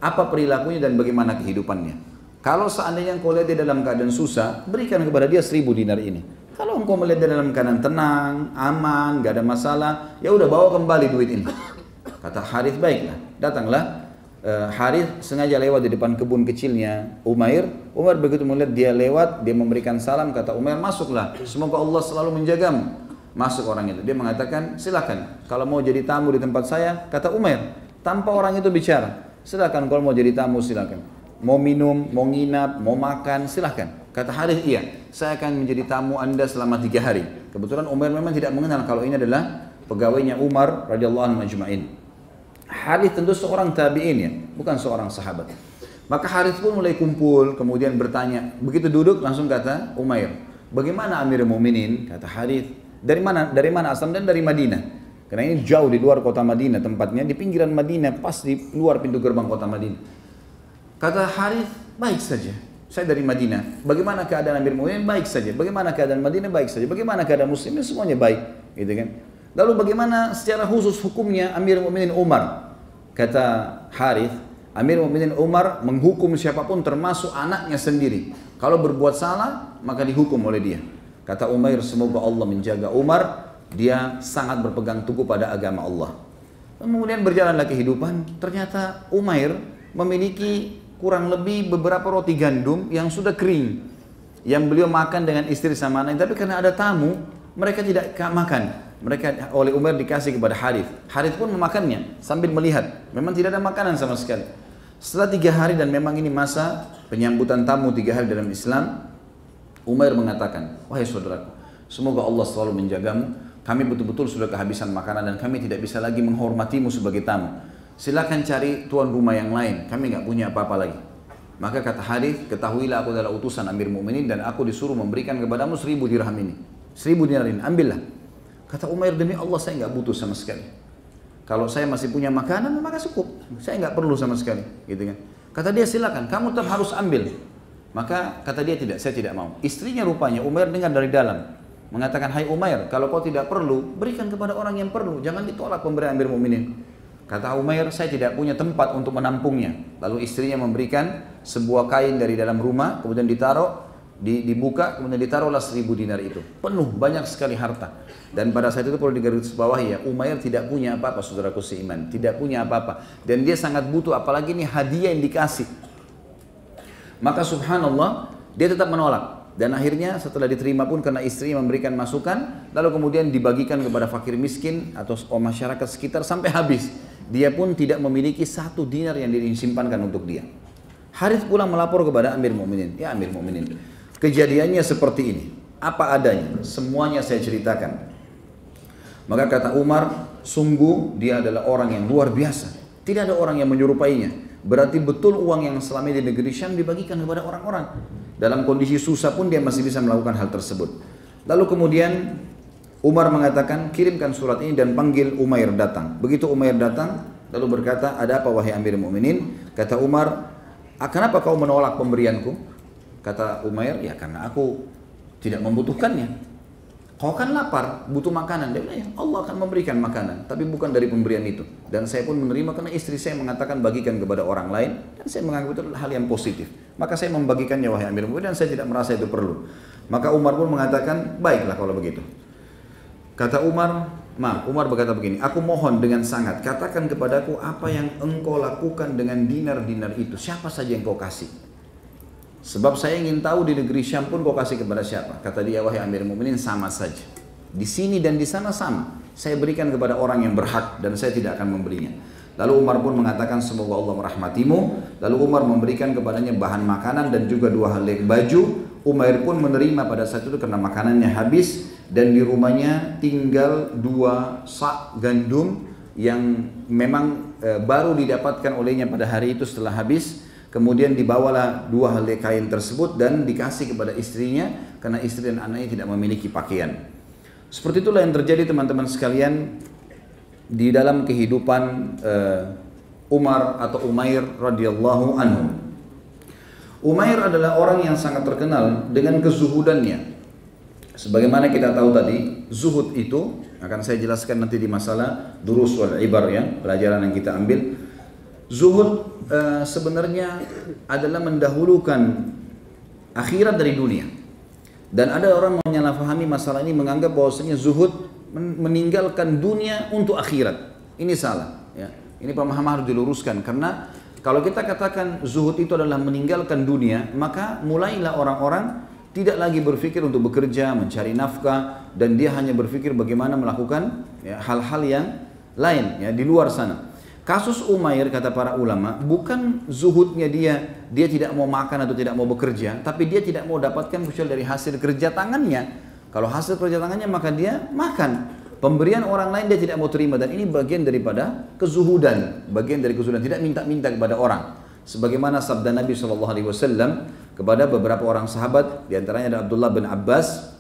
apa perilakunya dan bagaimana kehidupannya. Kalau seandainya engkau lihat dia dalam keadaan susah, berikan kepada dia 1000 dinar ini. Kalau engkau melihat dia dalam keadaan tenang, aman, gak ada masalah, ya udah bawa kembali duit ini. Kata Harith, baiklah. Datanglah Harith sengaja lewat di depan kebun kecilnya Umair. Umar begitu melihat dia lewat, dia memberikan salam, kata Umair, masuklah. Semoga Allah selalu menjagamu. Masuk orang itu. Dia mengatakan, silakan. Kalau mau jadi tamu di tempat saya, kata Umair, tanpa orang itu bicara. Silakan kalau mau jadi tamu, silakan. mau minum, mau nginap, mau makan, silahkan. Kata Harith, iya, saya akan menjadi tamu Anda selama 3 hari. Kebetulan Umair memang tidak mengenal kalau ini adalah pegawainya Umar radhiyallahu anhu majma'in. Harith tentu seorang tabi'in ya, bukan seorang sahabat. Maka Harith pun mulai kumpul, kemudian bertanya. Begitu duduk langsung kata Umair, bagaimana Amirul Mukminin? Kata Harith, dari mana? Dari mana asal? Dan dari Madinah. Karena ini jauh di luar kota Madinah tempatnya, di pinggiran Madinah, pas di luar pintu gerbang kota Madinah. Kata Harith, baik saja. Saya dari Madinah. Bagaimana keadaan Amirul Mukminin? Baik saja. Bagaimana keadaan Madinah? Baik saja. Bagaimana keadaan Muslimin? Semuanya baik, gitu kan? Lalu bagaimana secara khusus hukumnya Amirul Mukminin Umar? Kata Harith, Amirul Mukminin Umar menghukum siapapun termasuk anaknya sendiri. Kalau berbuat salah, maka dihukum oleh dia. Kata Umair, semoga Allah menjaga Umar, dia sangat berpegang teguh pada agama Allah. Kemudian berjalanlah kehidupan, ternyata Umair memiliki kurang lebih beberapa roti gandum yang sudah kering. Yang beliau makan dengan istri sama anak, tapi karena ada tamu, mereka tidak makan. Mereka oleh Umair dikasih kepada Harith. Harith pun memakannya sambil melihat. Memang tidak ada makanan sama sekali. Setelah 3 hari dan memang ini masa penyambutan tamu 3 hari dalam Islam, Umair mengatakan, wahai saudaraku, semoga Allah selalu menjagamu. Kami betul-betul sudah kehabisan makanan dan kami tidak bisa lagi menghormatimu sebagai tamu. Silakan cari tuan rumah yang lain. Kami nggak punya apa-apa lagi. Maka kata Harith, ketahuilah aku adalah utusan Amir Mukminin dan aku disuruh memberikan kepadamu 1000 dirham ini. 1000 dinar ini, ambillah. Kata Umair, demi Allah saya nggak butuh sama sekali. Kalau saya masih punya makanan, maka cukup. Saya nggak perlu sama sekali, gitu kan? Kata dia, silakan, kamu tetap harus ambil. Maka kata dia, tidak, saya tidak mau. Istrinya rupanya Umair dengar dari dalam, mengatakan, hai Umair, kalau kau tidak perlu, berikan kepada orang yang perlu. Jangan ditolak pemberian Amir Mukminin. Kata Umair, saya tidak punya tempat untuk menampungnya. Lalu istrinya memberikan sebuah kain dari dalam rumah, kemudian ditaruh, dibuka, kemudian ditaruhlah 1000 dinar itu. Penuh, banyak sekali harta. Dan pada saat itu perlu digarisbawahi ya, Umair tidak punya apa-apa, saudaraku seiman. Tidak punya apa-apa. Dan dia sangat butuh, apalagi ini hadiah yang dikasih. Maka subhanallah, dia tetap menolak. Dan akhirnya setelah diterima pun karena istrinya memberikan masukan, lalu kemudian dibagikan kepada fakir miskin atau masyarakat sekitar sampai habis. Dia pun tidak memiliki 1 dinar yang disimpankan untuk dia. Harith pulang melapor kepada Amir Mukminin. Ya Amir Mukminin, kejadiannya seperti ini. Apa adanya, semuanya saya ceritakan. Maka kata Umar, sungguh dia adalah orang yang luar biasa. Tidak ada orang yang menyerupainya. Berarti betul uang yang selama di negeri Syam dibagikan kepada orang-orang. Dalam kondisi susah pun dia masih bisa melakukan hal tersebut. Lalu kemudian Umar mengatakan, kirimkan surat ini dan panggil Umair datang. Begitu Umair datang, lalu berkata, ada apa wahai Amir Mukminin? Kata Umar, kenapa kau menolak pemberianku? Kata Umair, ya karena aku tidak membutuhkannya. Kau kan lapar, butuh makanan. Dia bilang, ya Allah akan memberikan makanan, tapi bukan dari pemberian itu. Dan saya pun menerima karena istri saya mengatakan bagikan kepada orang lain, dan saya menganggap itu adalah hal yang positif. Maka saya membagikannya wahai Amir Mukminin dan saya tidak merasa itu perlu. Maka Umar pun mengatakan, baiklah kalau begitu. Kata Umar, Umar berkata begini, aku mohon dengan sangat, katakan kepadaku apa yang engkau lakukan dengan dinar-dinar itu. Siapa saja yang kau kasih. Sebab saya ingin tahu di negeri Syam pun kau kasih kepada siapa. Kata dia, wahai Amir Mukminin, sama saja. Di sini dan di sana sama. Saya berikan kepada orang yang berhak dan saya tidak akan memberinya. Lalu Umar pun mengatakan, semoga Allah merahmatimu. Lalu Umar memberikan kepadanya bahan makanan dan juga 2 helai baju. Umair pun menerima pada saat itu karena makanannya habis. Dan di rumahnya tinggal 2 sak gandum yang memang baru didapatkan olehnya pada hari itu setelah habis. Kemudian dibawalah 2 helai kain tersebut dan dikasih kepada istrinya karena istri dan anaknya tidak memiliki pakaian. Seperti itulah yang terjadi teman-teman sekalian di dalam kehidupan Umar atau Umair radhiyallahu anhu. Umair adalah orang yang sangat terkenal dengan kezuhudannya. Sebagaimana kita tahu tadi, zuhud itu akan saya jelaskan nanti di masalah durus wal ibar ya, pelajaran yang kita ambil. Zuhud sebenarnya adalah mendahulukan akhirat dari dunia. Dan ada orang menyalahfahami masalah ini, menganggap bahwasanya zuhud meninggalkan dunia untuk akhirat. Ini salah. Ya. Ini pemahaman harus diluruskan karena kalau kita katakan zuhud itu adalah meninggalkan dunia, maka mulailah orang-orang tidak lagi berpikir untuk bekerja, mencari nafkah, dan dia hanya berpikir bagaimana melakukan hal-hal yang lain ya di luar sana. Kasus Umair kata para ulama bukan zuhudnya dia tidak mau makan atau tidak mau bekerja, tapi dia tidak mau dapatkan kecuali dari hasil kerja tangannya. Kalau hasil kerja tangannya maka dia makan. Pemberian orang lain dia tidak mau terima, dan ini bagian daripada kezuhudan, bagian dari kezuhudan, tidak minta-minta kepada orang. Sebagaimana sabda Nabi SAW kepada beberapa orang sahabat, diantaranya ada Abdullah bin Abbas,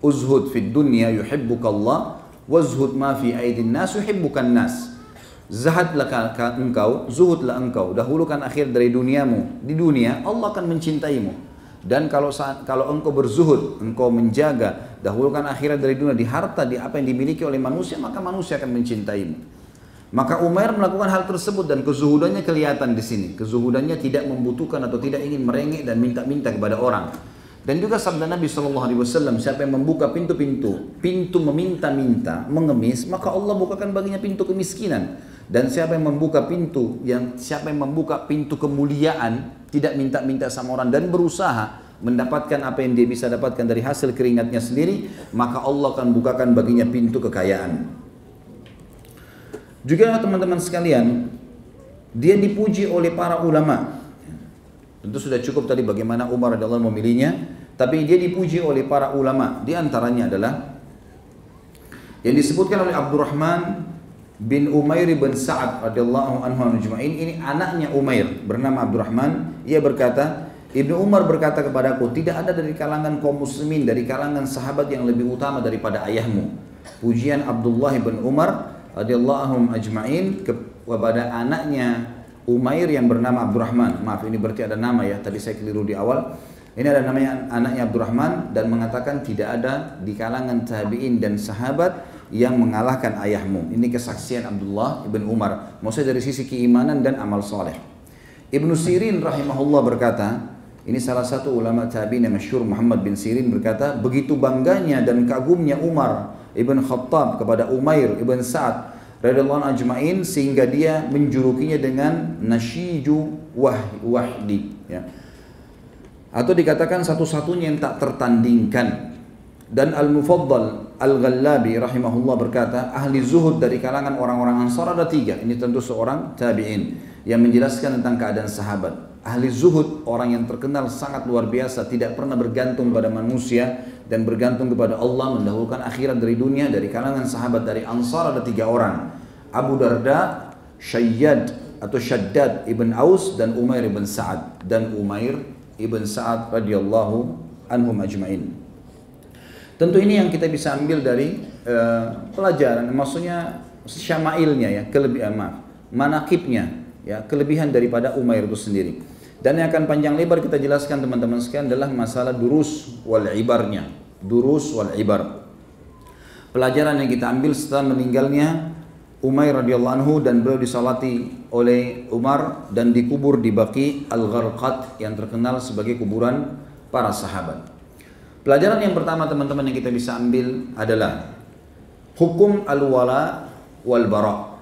uzhud fid dunya yuhibbukallah, wazhud ma fi aidin nas yuhibbukan nas. Zahadlah engkau, zuhudlah engkau, dahulukan akhir dari duniamu. Di dunia Allah akan mencintaimu. Dan kalau engkau berzuhud, engkau menjaga, dahulukan akhirat dari dunia, di harta, di apa yang dimiliki oleh manusia, maka manusia akan mencintaimu. Maka Umair melakukan hal tersebut, dan kezuhudannya kelihatan di sini. Kezuhudannya tidak membutuhkan atau tidak ingin merengek dan minta-minta kepada orang. Dan juga sabda Nabi SAW, siapa yang membuka pintu meminta-minta, mengemis, maka Allah bukakan baginya pintu kemiskinan. Dan siapa yang membuka pintu kemuliaan, tidak minta-minta sama orang dan berusaha mendapatkan apa yang dia bisa dapatkan dari hasil keringatnya sendiri, maka Allah akan bukakan baginya pintu kekayaan. Juga teman-teman sekalian, dia dipuji oleh para ulama. Tentu sudah cukup tadi bagaimana Umar radhiyallahu anhu memilihnya, tapi dia dipuji oleh para ulama. Di antaranya adalah yang disebutkan oleh Abdurrahman bin Umair bin Sa'ad radhiyallahu anhu ajma'in. Ini anaknya Umair bernama Abdurrahman. Ia berkata, Ibnu Umar berkata kepadaku, tidak ada dari kalangan kaum muslimin, dari kalangan sahabat yang lebih utama daripada ayahmu. Pujian Abdullah bin Umar radhiyallahu anhum ajma'in kepada anaknya Umair yang bernama Abdurrahman. Maaf, ini berarti ada nama ya, tadi saya keliru di awal. Ini ada namanya anaknya Abdurrahman, dan mengatakan tidak ada di kalangan tabi'in dan sahabat yang mengalahkan ayahmu. Ini kesaksian Abdullah ibn Umar, maksudnya dari sisi keimanan dan amal soleh. Ibnu Sirin rahimahullah berkata, ini salah satu ulama tabi'in yang masyhur, Muhammad bin Sirin berkata, begitu bangganya dan kagumnya Umar ibn Khattab kepada Umair ibn Sa'ad radhiyallahu anhu ajma'in, sehingga dia menjulukinya dengan nasyiju wahdi, ya. Atau dikatakan satu-satunya yang tak tertandingkan. Dan Al-Mufaddal Al-Ghallabi rahimahullah berkata, ahli zuhud dari kalangan orang-orang Ansar ada tiga. Ini tentu seorang tabi'in yang menjelaskan tentang keadaan sahabat. Ahli zuhud, orang yang terkenal sangat luar biasa, tidak pernah bergantung pada manusia dan bergantung kepada Allah, mendahulukan akhirat dari dunia. Dari kalangan sahabat dari Ansar ada tiga orang, Abu Darda, Shaddad ibn Aus, dan Umair ibn Sa'ad. Dan Umair ibn Sa'ad radhiyallahu anhum ajma'in. Tentu ini yang kita bisa ambil dari pelajaran, maksudnya syama'ilnya ya, manaqibnya ya, kelebihan daripada Umair itu sendiri. Dan yang akan panjang lebar kita jelaskan teman-teman sekalian adalah masalah durus wal ibarnya. Durus wal ibar. Pelajaran yang kita ambil setelah meninggalnya Umair radhiyallahu anhu, dan beliau disalati oleh Umar dan dikubur di Baqi Al-Gharqad yang terkenal sebagai kuburan para sahabat. Pelajaran yang pertama teman-teman yang kita bisa ambil adalah hukum al-wala wal bara.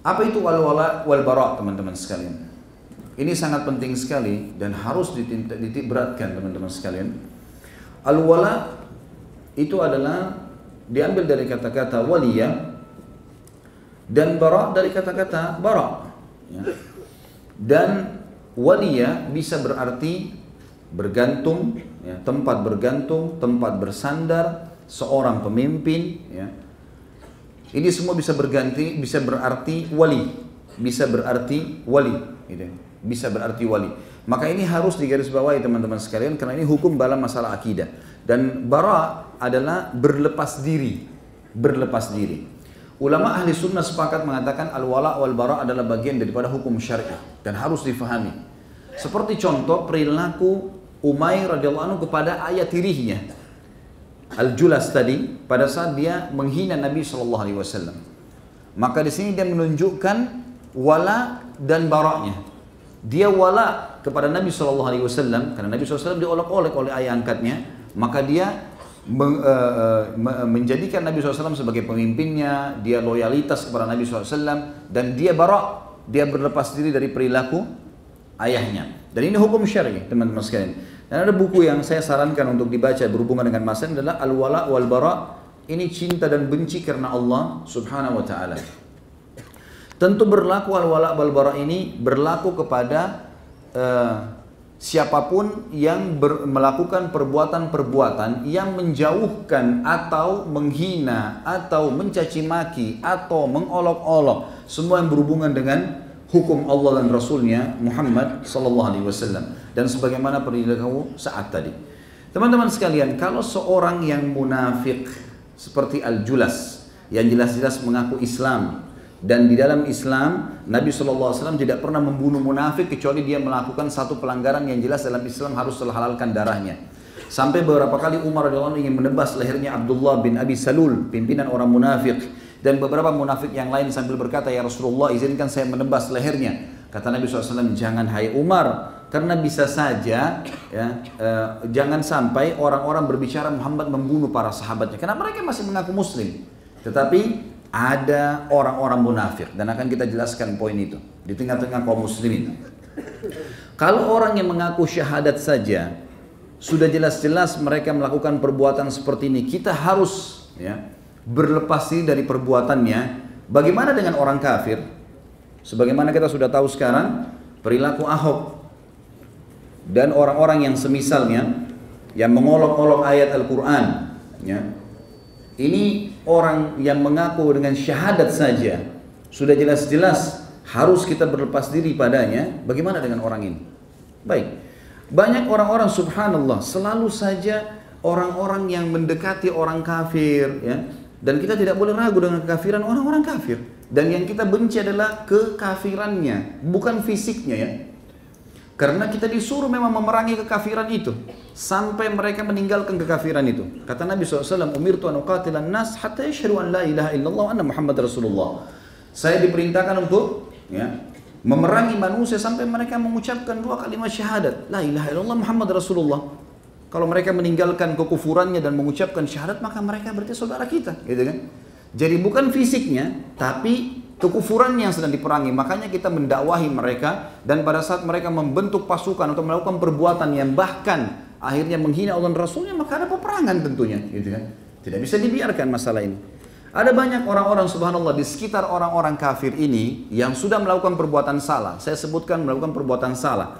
Apa itu al-wala wal bara teman-teman sekalian? Ini sangat penting sekali dan harus dititik beratkan teman-teman sekalian. Al-wala itu adalah diambil dari kata-kata waliya, dan bara dari kata-kata bara, ya. Dan waliya bisa berarti bergantung, ya, tempat bergantung, tempat bersandar, seorang pemimpin, ya. Ini semua bisa berganti, bisa berarti wali, bisa berarti wali, gitu. Bisa berarti wali. Maka ini harus digarisbawahi teman-teman sekalian, karena ini hukum dalam masalah akidah. Dan bara adalah berlepas diri, berlepas diri. Ulama ahli sunnah sepakat mengatakan al-wala wal bara adalah bagian daripada hukum syar'i dan harus difahami. Seperti contoh perilaku Umair radhiyallahu anhu kepada ayah tirinya Al-Julas tadi pada saat dia menghina Nabi SAW. Maka di sini dia menunjukkan wala dan baraknya. Dia wala kepada Nabi SAW karena Nabi SAW diolok-olok oleh ayah angkatnya, maka dia menjadikan Nabi SAW sebagai pemimpinnya, dia loyalitas kepada Nabi SAW, dan dia barak, dia berlepas diri dari perilaku ayahnya. Dan ini hukum syar'i teman-teman sekalian. Dan ada buku yang saya sarankan untuk dibaca berhubungan dengan masalah adalah Al-Wala wal Bara Ini cinta dan benci karena Allah Subhanahu wa taala. Tentu berlaku al-wala' wal bara' ini berlaku kepada siapapun yang melakukan perbuatan-perbuatan yang menjauhkan atau menghina atau mencaci maki atau mengolok-olok semua yang berhubungan dengan hukum Allah dan Rasulnya Muhammad sallallahu alaihi wasallam, dan sebagaimana perilaku saat tadi. Teman-teman sekalian, kalau seorang yang munafik seperti Al-Julas yang jelas-jelas mengaku Islam, dan di dalam Islam Nabi SAW tidak pernah membunuh munafik kecuali dia melakukan satu pelanggaran yang jelas dalam Islam harus terhalalkan darahnya. Sampai beberapa kali Umar radhiyallahu anhu ingin menebas lehernya Abdullah bin Abi Salul, pimpinan orang munafik, dan beberapa munafik yang lain sambil berkata, ya Rasulullah, izinkan saya menebas lehernya. Kata Nabi SAW, jangan hai Umar, karena bisa saja ya, jangan sampai orang-orang berbicara Muhammad membunuh para sahabatnya, karena mereka masih mengaku muslim. Tetapi ada orang-orang munafik, dan akan kita jelaskan poin itu di tengah-tengah kaum muslimin. Kalau orang yang mengaku syahadat saja sudah jelas-jelas mereka melakukan perbuatan seperti ini, kita harus ya, berlepas diri dari perbuatannya. Bagaimana dengan orang kafir? Sebagaimana kita sudah tahu sekarang perilaku Ahok dan orang-orang yang semisalnya yang mengolok-olok ayat Al-Quran ya. Ini orang yang mengaku dengan syahadat saja sudah jelas-jelas harus kita berlepas diri padanya. Bagaimana dengan orang ini? Baik, banyak orang-orang subhanallah selalu saja orang-orang yang mendekati orang kafir ya, dan kita tidak boleh ragu dengan kekafiran orang-orang kafir, dan yang kita benci adalah kekafirannya, bukan fisiknya ya. Karena kita disuruh memang memerangi kekafiran itu sampai mereka meninggalkan kekafiran itu. Kata Nabi SAW, umirtu an uqatilan nas hatta yashhadu an la ilaha illallah wa anna Muhammad Rasulullah. Saya diperintahkan untuk ya, memerangi manusia sampai mereka mengucapkan dua kalimat syahadat, la ilaha illallah Muhammad Rasulullah. Kalau mereka meninggalkan kekufurannya dan mengucapkan syahadat, maka mereka berarti saudara kita, gitu kan? Jadi bukan fisiknya, tapi kekufuran yang sedang diperangi. Makanya kita mendakwahi mereka, dan pada saat mereka membentuk pasukan untuk melakukan perbuatan yang bahkan akhirnya menghina Allah dan Rasulnya, maka ada peperangan tentunya, gitu kan? Tidak bisa dibiarkan masalah ini. Ada banyak orang-orang subhanallah di sekitar orang-orang kafir ini yang sudah melakukan perbuatan salah. Saya sebutkan melakukan perbuatan salah.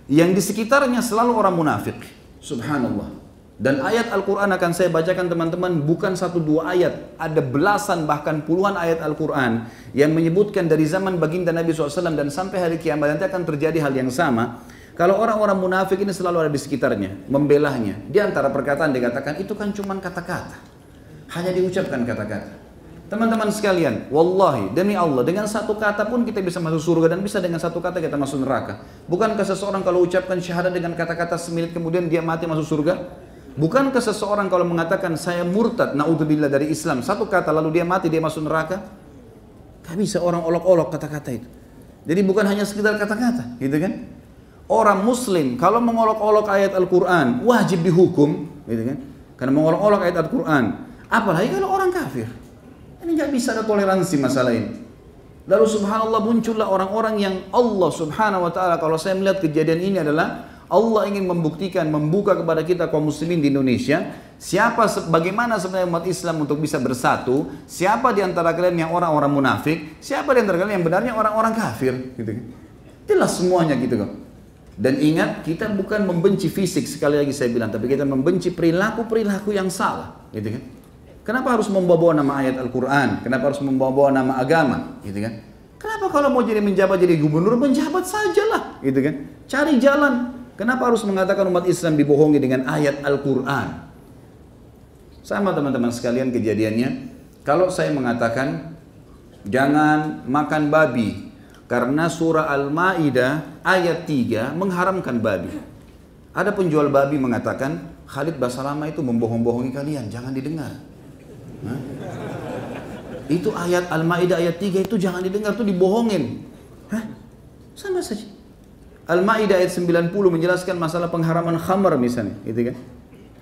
Yang di sekitarnya selalu orang munafik. Subhanallah. Dan ayat Al-Quran akan saya bacakan teman-teman, bukan satu dua ayat, ada belasan bahkan puluhan ayat Al-Quran yang menyebutkan dari zaman baginda Nabi SAW dan sampai hari kiamat nanti akan terjadi hal yang sama. Kalau orang-orang munafik ini selalu ada di sekitarnya, membelahnya. Di antara perkataan dikatakan, itu kan cuma kata-kata, hanya diucapkan kata-kata. Teman-teman sekalian, wallahi demi Allah, dengan satu kata pun kita bisa masuk surga, dan bisa dengan satu kata kita masuk neraka. Bukankah seseorang kalau ucapkan syahadat dengan kata-kata semenit kemudian dia mati masuk surga? Bukankah seseorang kalau mengatakan saya murtad, naudzubillah dari Islam, satu kata lalu dia mati, dia masuk neraka? Tak bisa orang olok-olok kata-kata itu. Jadi bukan hanya sekedar kata-kata, gitu kan? Orang muslim kalau mengolok-olok ayat Al-Quran wajib dihukum, gitu kan? Karena mengolok-olok ayat Al-Quran. Apalagi kalau orang kafir. Ini nggak bisa ada toleransi masalah ini. Lalu subhanallah muncullah orang-orang yang Allah subhanahu wa ta'ala, kalau saya melihat kejadian ini adalah Allah ingin membuktikan, membuka kepada kita kaum muslimin di Indonesia, bagaimana sebenarnya umat Islam untuk bisa bersatu, siapa di antara kalian yang orang-orang munafik, siapa di antara kalian yang benarnya orang-orang kafir, gitu kan. Jelas semuanya gitu kok. Dan ingat, kita bukan membenci fisik, sekali lagi saya bilang, tapi kita membenci perilaku-perilaku yang salah, gitu kan. Kenapa harus membawa nama ayat Al-Quran? Kenapa harus membawa nama agama, gitu kan? Kenapa kalau mau jadi menjabat jadi gubernur, menjabat sajalah, gitu kan. Cari jalan. Kenapa harus mengatakan umat Islam dibohongi dengan ayat Al-Quran? Sama teman-teman sekalian kejadiannya. Kalau saya mengatakan jangan makan babi karena surah Al-Ma'idah ayat 3 mengharamkan babi. Ada penjual babi mengatakan Khalid Basalamah itu membohong-bohongi kalian, jangan didengar. Hah? Itu ayat Al-Ma'idah ayat 3 itu jangan didengar, itu dibohongin. Hah? Sama saja. Al-Ma'idah ayat 90 menjelaskan masalah pengharaman khamar misalnya, gitu kan.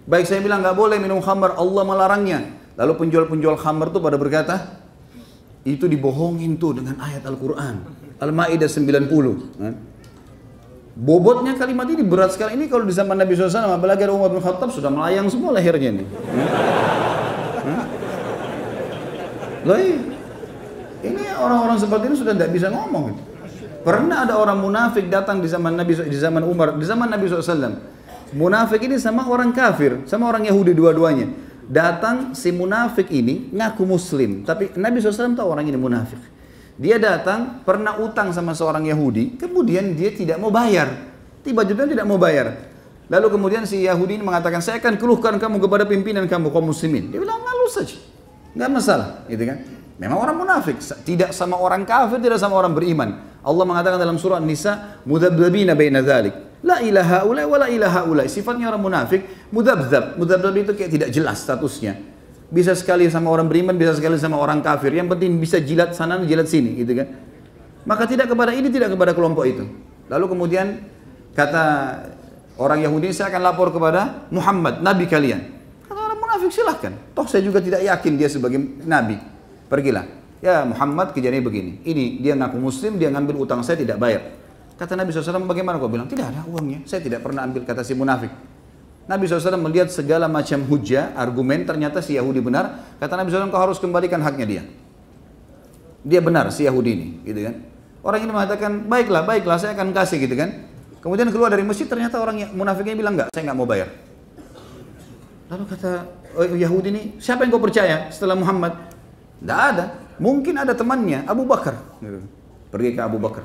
Baik, saya bilang nggak boleh minum khamar, Allah melarangnya. Lalu penjual-penjual khamar itu pada berkata, itu dibohongin tuh dengan ayat Al-Quran. Al-Ma'idah 90. Bobotnya kalimat ini berat sekali. Ini kalau di zaman Nabi SAW, apalagi ada Umar bin Khattab, sudah melayang semua lehernya nih. Loh, ini orang-orang seperti ini sudah tidak bisa ngomong. Pernah ada orang munafik datang di zaman Nabi, di zaman Umar, di zaman Nabi SAW. Munafik ini sama orang kafir, sama orang Yahudi dua-duanya. Datang si munafik ini ngaku muslim, tapi Nabi SAW tahu orang ini munafik. Dia datang pernah utang sama seorang Yahudi, kemudian dia tidak mau bayar. Tiba-tiba tidak mau bayar. Lalu kemudian si Yahudi ini mengatakan, saya akan keluhkan kamu kepada pimpinan kamu kaum muslimin. Dia bilang, lalu saja, nggak masalah, gitu kan? Memang orang munafik, tidak sama orang kafir, tidak sama orang beriman. Allah mengatakan dalam surah An-Nisa, mudabdabina baina dzalik. La ilaha ula wa la ilaha ula. Sifatnya orang munafik, mudabdab. Mudabdab itu kayak tidak jelas statusnya. Bisa sekali sama orang beriman, bisa sekali sama orang kafir. Yang penting bisa jilat sana, jilat sini, gitu kan? Maka tidak kepada ini, tidak kepada kelompok itu. Lalu kemudian kata orang Yahudi, saya akan lapor kepada Muhammad, nabi kalian. Kata orang munafik, silahkan. Toh saya juga tidak yakin dia sebagai nabi. Pergilah. Ya Muhammad, kejadiannya begini. Ini dia ngaku muslim, dia ngambil utang saya tidak bayar. Kata Nabi SAW, bagaimana kau bilang? Tidak ada uangnya, saya tidak pernah ambil, kata si munafik. Nabi SAW melihat segala macam hujah, argumen, ternyata si Yahudi benar. Kata Nabi SAW, kau harus kembalikan haknya dia. Dia benar, si Yahudi ini, gitu kan. Orang ini mengatakan, baiklah, baiklah, saya akan kasih, gitu kan. Kemudian keluar dari masjid, ternyata orang munafiknya bilang, enggak, saya enggak mau bayar. Lalu kata Yahudi ini, siapa yang kau percaya setelah Muhammad? Tidak ada. Mungkin ada temannya, Abu Bakar. Pergi ke Abu Bakar.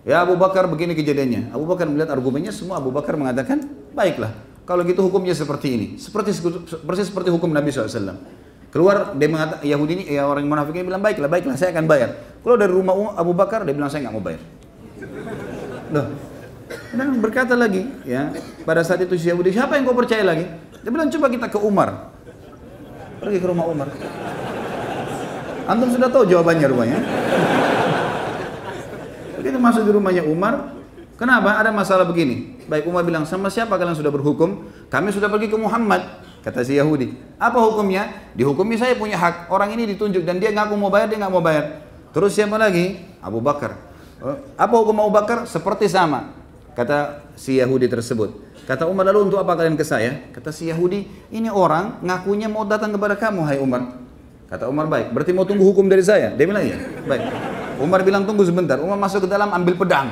Ya Abu Bakar, begini kejadiannya. Abu Bakar melihat argumennya, semua Abu Bakar mengatakan, baiklah, kalau gitu hukumnya seperti ini. Persis seperti hukum Nabi SAW. Keluar, dia mengatakan, Yahudi ini, ya orang munafik ini bilang, baiklah, baiklah, saya akan bayar. Keluar dari rumah Abu Bakar, dia bilang, saya nggak mau bayar. Loh. Dan berkata lagi, ya, pada saat itu si Yahudi, siapa yang kau percaya lagi? Dia bilang, coba kita ke Umar. Pergi ke rumah Umar. Antum sudah tahu jawabannya rumahnya. Begitu masuk di rumahnya Umar, kenapa? Ada masalah begini. Baik, Umar bilang, sama siapa kalian sudah berhukum? Kami sudah pergi ke Muhammad. Kata si Yahudi, apa hukumnya? Dihukumi saya punya hak. Orang ini ditunjuk dan dia ngaku mau bayar, dia nggak mau bayar. Terus siapa lagi? Abu Bakar. Apa hukum Abu Bakar? Seperti sama. Kata si Yahudi tersebut. Kata Umar, lalu untuk apa kalian ke saya? Kata si Yahudi, ini orang ngakunya mau datang kepada kamu, hai Umar. Kata Umar, baik, berarti mau tunggu hukum dari saya? Dia bilang, iya, baik. Umar bilang, tunggu sebentar. Umar masuk ke dalam, ambil pedang.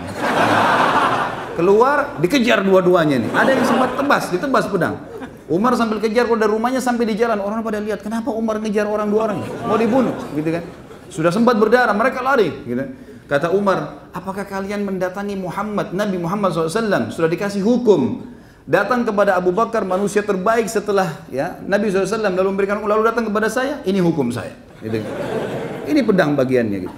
Keluar, dikejar dua-duanya nih. Ada yang sempat ditebas pedang. Umar sambil kejar dari rumahnya sampai di jalan. Orang pada lihat, kenapa Umar ngejar orang dua orang? Mau dibunuh, gitu kan. Sudah sempat berdarah, mereka lari. Gitu. Kata Umar, apakah kalian mendatangi Muhammad, Nabi Muhammad SAW? Sudah dikasih hukum. Datang kepada Abu Bakar, manusia terbaik setelah ya Nabi SAW, lalu memberikan, lalu datang kepada saya, ini hukum saya. Gitu. Ini pedang bagiannya. Gitu.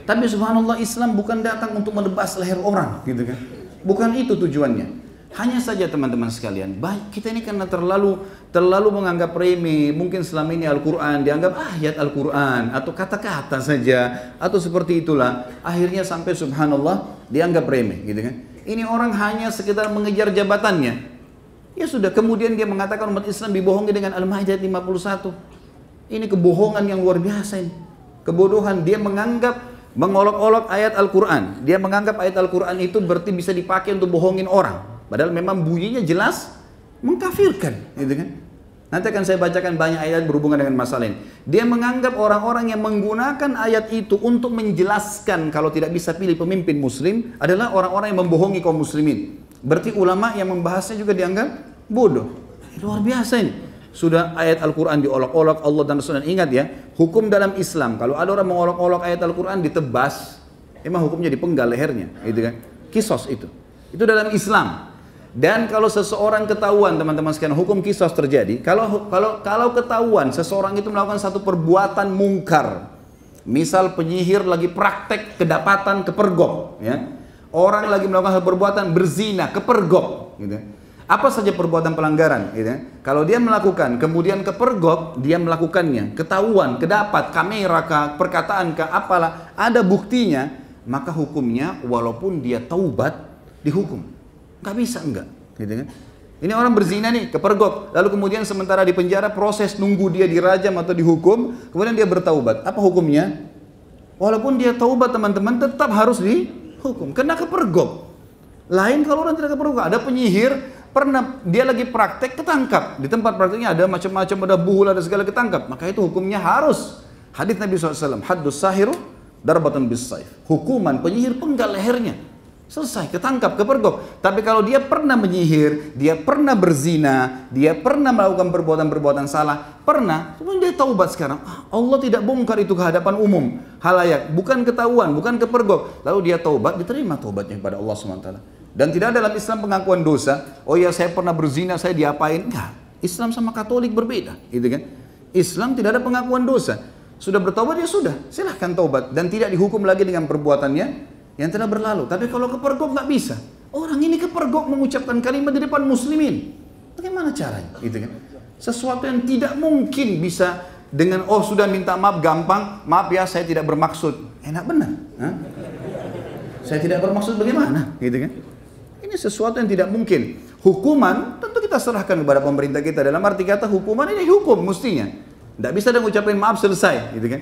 Tapi subhanallah, Islam bukan datang untuk menebas leher orang, gitu kan? Bukan itu tujuannya. Hanya saja teman-teman sekalian, baik kita ini karena terlalu menganggap remeh, mungkin selama ini Al-Quran dianggap ayat Al-Quran atau kata-kata saja atau seperti itulah, akhirnya sampai subhanallah dianggap remeh, gitu kan? Ini orang hanya sekedar mengejar jabatannya. Ya sudah, kemudian dia mengatakan umat Islam dibohongi dengan Al-Maidah 51. Ini kebohongan yang luar biasa ini. Kebodohan, dia mengolok-olok ayat Al-Quran. Dia menganggap ayat Al-Quran itu berarti bisa dipakai untuk bohongin orang. Padahal memang bunyinya jelas mengkafirkan, gitu kan? Nanti akan saya bacakan banyak ayat berhubungan dengan masalah ini. Dia menganggap orang-orang yang menggunakan ayat itu untuk menjelaskan kalau tidak bisa pilih pemimpin muslim adalah orang-orang yang membohongi kaum muslimin. Berarti ulama yang membahasnya juga dianggap bodoh. Luar biasa ini. Sudah ayat Al-Quran diolok-olok Allah dan Rasulullah. Ingat ya, hukum dalam Islam kalau ada orang mengolok-olok ayat Al-Quran ditebas, emang hukumnya dipenggal lehernya, gitu kan? Kisos itu. Itu dalam Islam. Dan kalau seseorang ketahuan, teman-teman sekalian, hukum kisos terjadi. Kalau ketahuan seseorang itu melakukan satu perbuatan mungkar, misal penyihir lagi praktek kedapatan kepergok, ya. Orang lagi melakukan satu perbuatan berzina kepergok, gitu. Apa saja perbuatan pelanggaran, gitu. Kalau dia melakukan, kemudian kepergok, dia melakukannya, ketahuan, kedapat, kamera kah, perkataan kah, apalah, ada buktinya, maka hukumnya walaupun dia taubat dihukum. Nggak bisa enggak, gitu kan? Ini orang berzina nih, kepergok, lalu kemudian sementara di penjara proses nunggu dia dirajam atau dihukum, kemudian dia bertaubat. Apa hukumnya? Walaupun dia taubat teman-teman, tetap harus dihukum, kena kepergok. Lain kalau orang tidak kepergok, ada penyihir pernah dia lagi praktek ketangkap. Di tempat prakteknya ada macam-macam, ada buhul, ada segala ketangkap. Maka itu hukumnya harus. Hadis Nabi SAW, haddus sahiru darbatan bis saif. Hukuman penyihir penggal lehernya. Selesai, ketangkap, kepergok. Tapi kalau dia pernah menyihir, dia pernah berzina, dia pernah melakukan perbuatan-perbuatan salah, pernah, kemudian dia taubat sekarang. Allah tidak bongkar itu ke hadapan umum, halayak, bukan ketahuan, bukan kepergok. Lalu dia taubat, diterima taubatnya kepada Allah SWT. Dan tidak ada dalam Islam pengakuan dosa. Oh ya, saya pernah berzina, saya diapain? Enggak. Islam sama Katolik berbeda, gitu kan? Islam tidak ada pengakuan dosa. Sudah bertobat ya sudah, silahkan taubat dan tidak dihukum lagi dengan perbuatannya yang telah berlalu. Tapi kalau kepergok nggak bisa. Orang ini kepergok mengucapkan kalimat di depan muslimin. Bagaimana caranya? Gitu kan? Sesuatu yang tidak mungkin bisa dengan oh sudah minta maaf gampang, maaf ya saya tidak bermaksud. Enak benar. Hah? Saya tidak bermaksud bagaimana? Gitu kan? Ini sesuatu yang tidak mungkin. Hukuman tentu kita serahkan kepada pemerintah kita. Dalam arti kata hukuman ini hukum mestinya. Tidak bisa dia ngucapin maaf selesai. Gitu kan?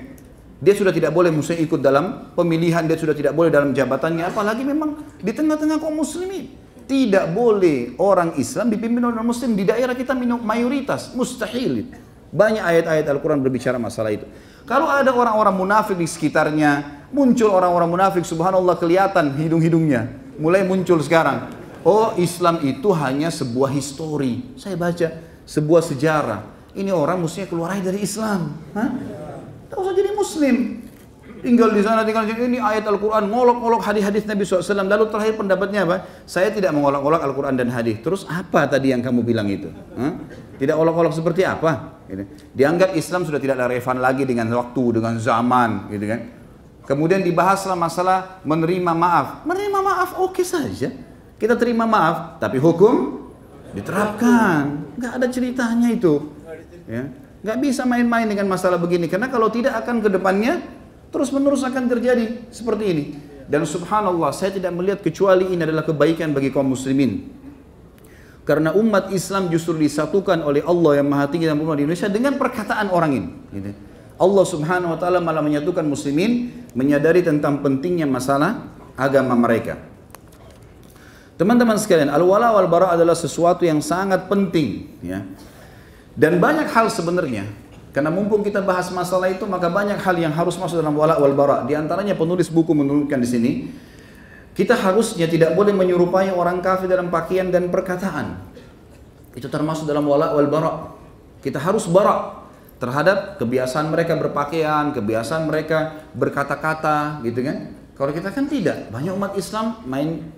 Dia sudah tidak boleh musuh ikut dalam pemilihan, dia sudah tidak boleh dalam jabatannya, apalagi memang di tengah-tengah kaum muslimin. Tidak boleh orang Islam dipimpin oleh muslim di daerah kita mayoritas, mustahil. Banyak ayat-ayat Al-Quran berbicara masalah itu. Kalau ada orang-orang munafik di sekitarnya, muncul orang-orang munafik, subhanallah kelihatan hidung-hidungnya. Mulai muncul sekarang. Oh Islam itu hanya sebuah histori. Saya baca sebuah sejarah. Ini orang mestinya keluar dari Islam. Hah? Tak usah jadi muslim. Tinggal di sana, tinggal di sini. Ini ayat Al-Quran, ngolok-ngolok hadis-hadis Nabi SAW. Lalu terakhir pendapatnya apa? Saya tidak mengolok-olok Al-Quran dan hadis. Terus apa tadi yang kamu bilang itu? Hah? Tidak olok-olok seperti apa? Gitu. Dianggap Islam sudah tidak relevan lagi dengan waktu, dengan zaman. Gitu kan? Kemudian dibahaslah masalah menerima maaf. Menerima maaf oke saja. Kita terima maaf, tapi hukum diterapkan. Nggak ada ceritanya itu. Ya. Nggak bisa main-main dengan masalah begini, karena kalau tidak akan ke depannya terus-menerus akan terjadi seperti ini. Dan subhanallah, saya tidak melihat kecuali ini adalah kebaikan bagi kaum muslimin. Karena umat Islam justru disatukan oleh Allah yang Maha Tinggi dan Mulia di Indonesia dengan perkataan orang ini. Gitu. Allah subhanahu wa ta'ala malah menyatukan muslimin, menyadari tentang pentingnya masalah agama mereka. Teman-teman sekalian, al-wala wal bara adalah sesuatu yang sangat penting, ya. Dan banyak hal sebenarnya, karena mumpung kita bahas masalah itu, maka banyak hal yang harus masuk dalam wala wal bara. Di antaranya penulis buku menurutkan di sini, kita harusnya tidak boleh menyerupai orang kafir dalam pakaian dan perkataan. Itu termasuk dalam wala wal bara. Kita harus bara terhadap kebiasaan mereka berpakaian, kebiasaan mereka berkata-kata, gitu kan? Kalau kita kan tidak. Banyak umat Islam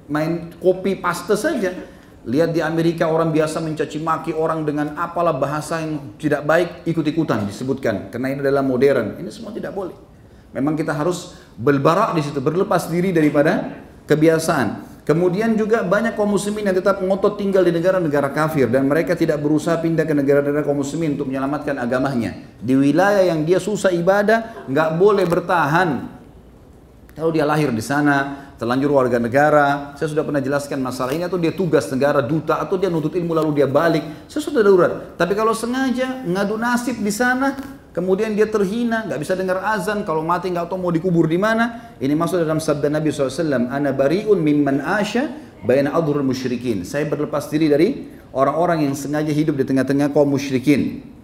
main copy paste saja. Lihat di Amerika orang biasa mencaci maki orang dengan apalah bahasa yang tidak baik, ikut-ikutan disebutkan. Karena ini adalah modern. Ini semua tidak boleh. Memang kita harus berbarak di situ, berlepas diri daripada kebiasaan. Kemudian juga banyak kaum muslimin yang tetap ngotot tinggal di negara-negara kafir dan mereka tidak berusaha pindah ke negara-negara kaum muslimin untuk menyelamatkan agamanya. Di wilayah yang dia susah ibadah, nggak boleh bertahan. Kalau dia lahir di sana, terlanjur warga negara, saya sudah pernah jelaskan masalah ini, atau dia tugas negara, duta, atau dia nuntut ilmu lalu dia balik, sesuatu darurat. Tapi kalau sengaja ngadu nasib di sana, kemudian dia terhina, nggak bisa dengar azan, kalau mati nggak tahu mau dikubur di mana. Ini masuk dalam sabda Nabi SAW, Ana bari'un mimman asya baina adhurul musyrikin. Saya berlepas diri dari orang-orang yang sengaja hidup di tengah-tengah kaum musyrikin.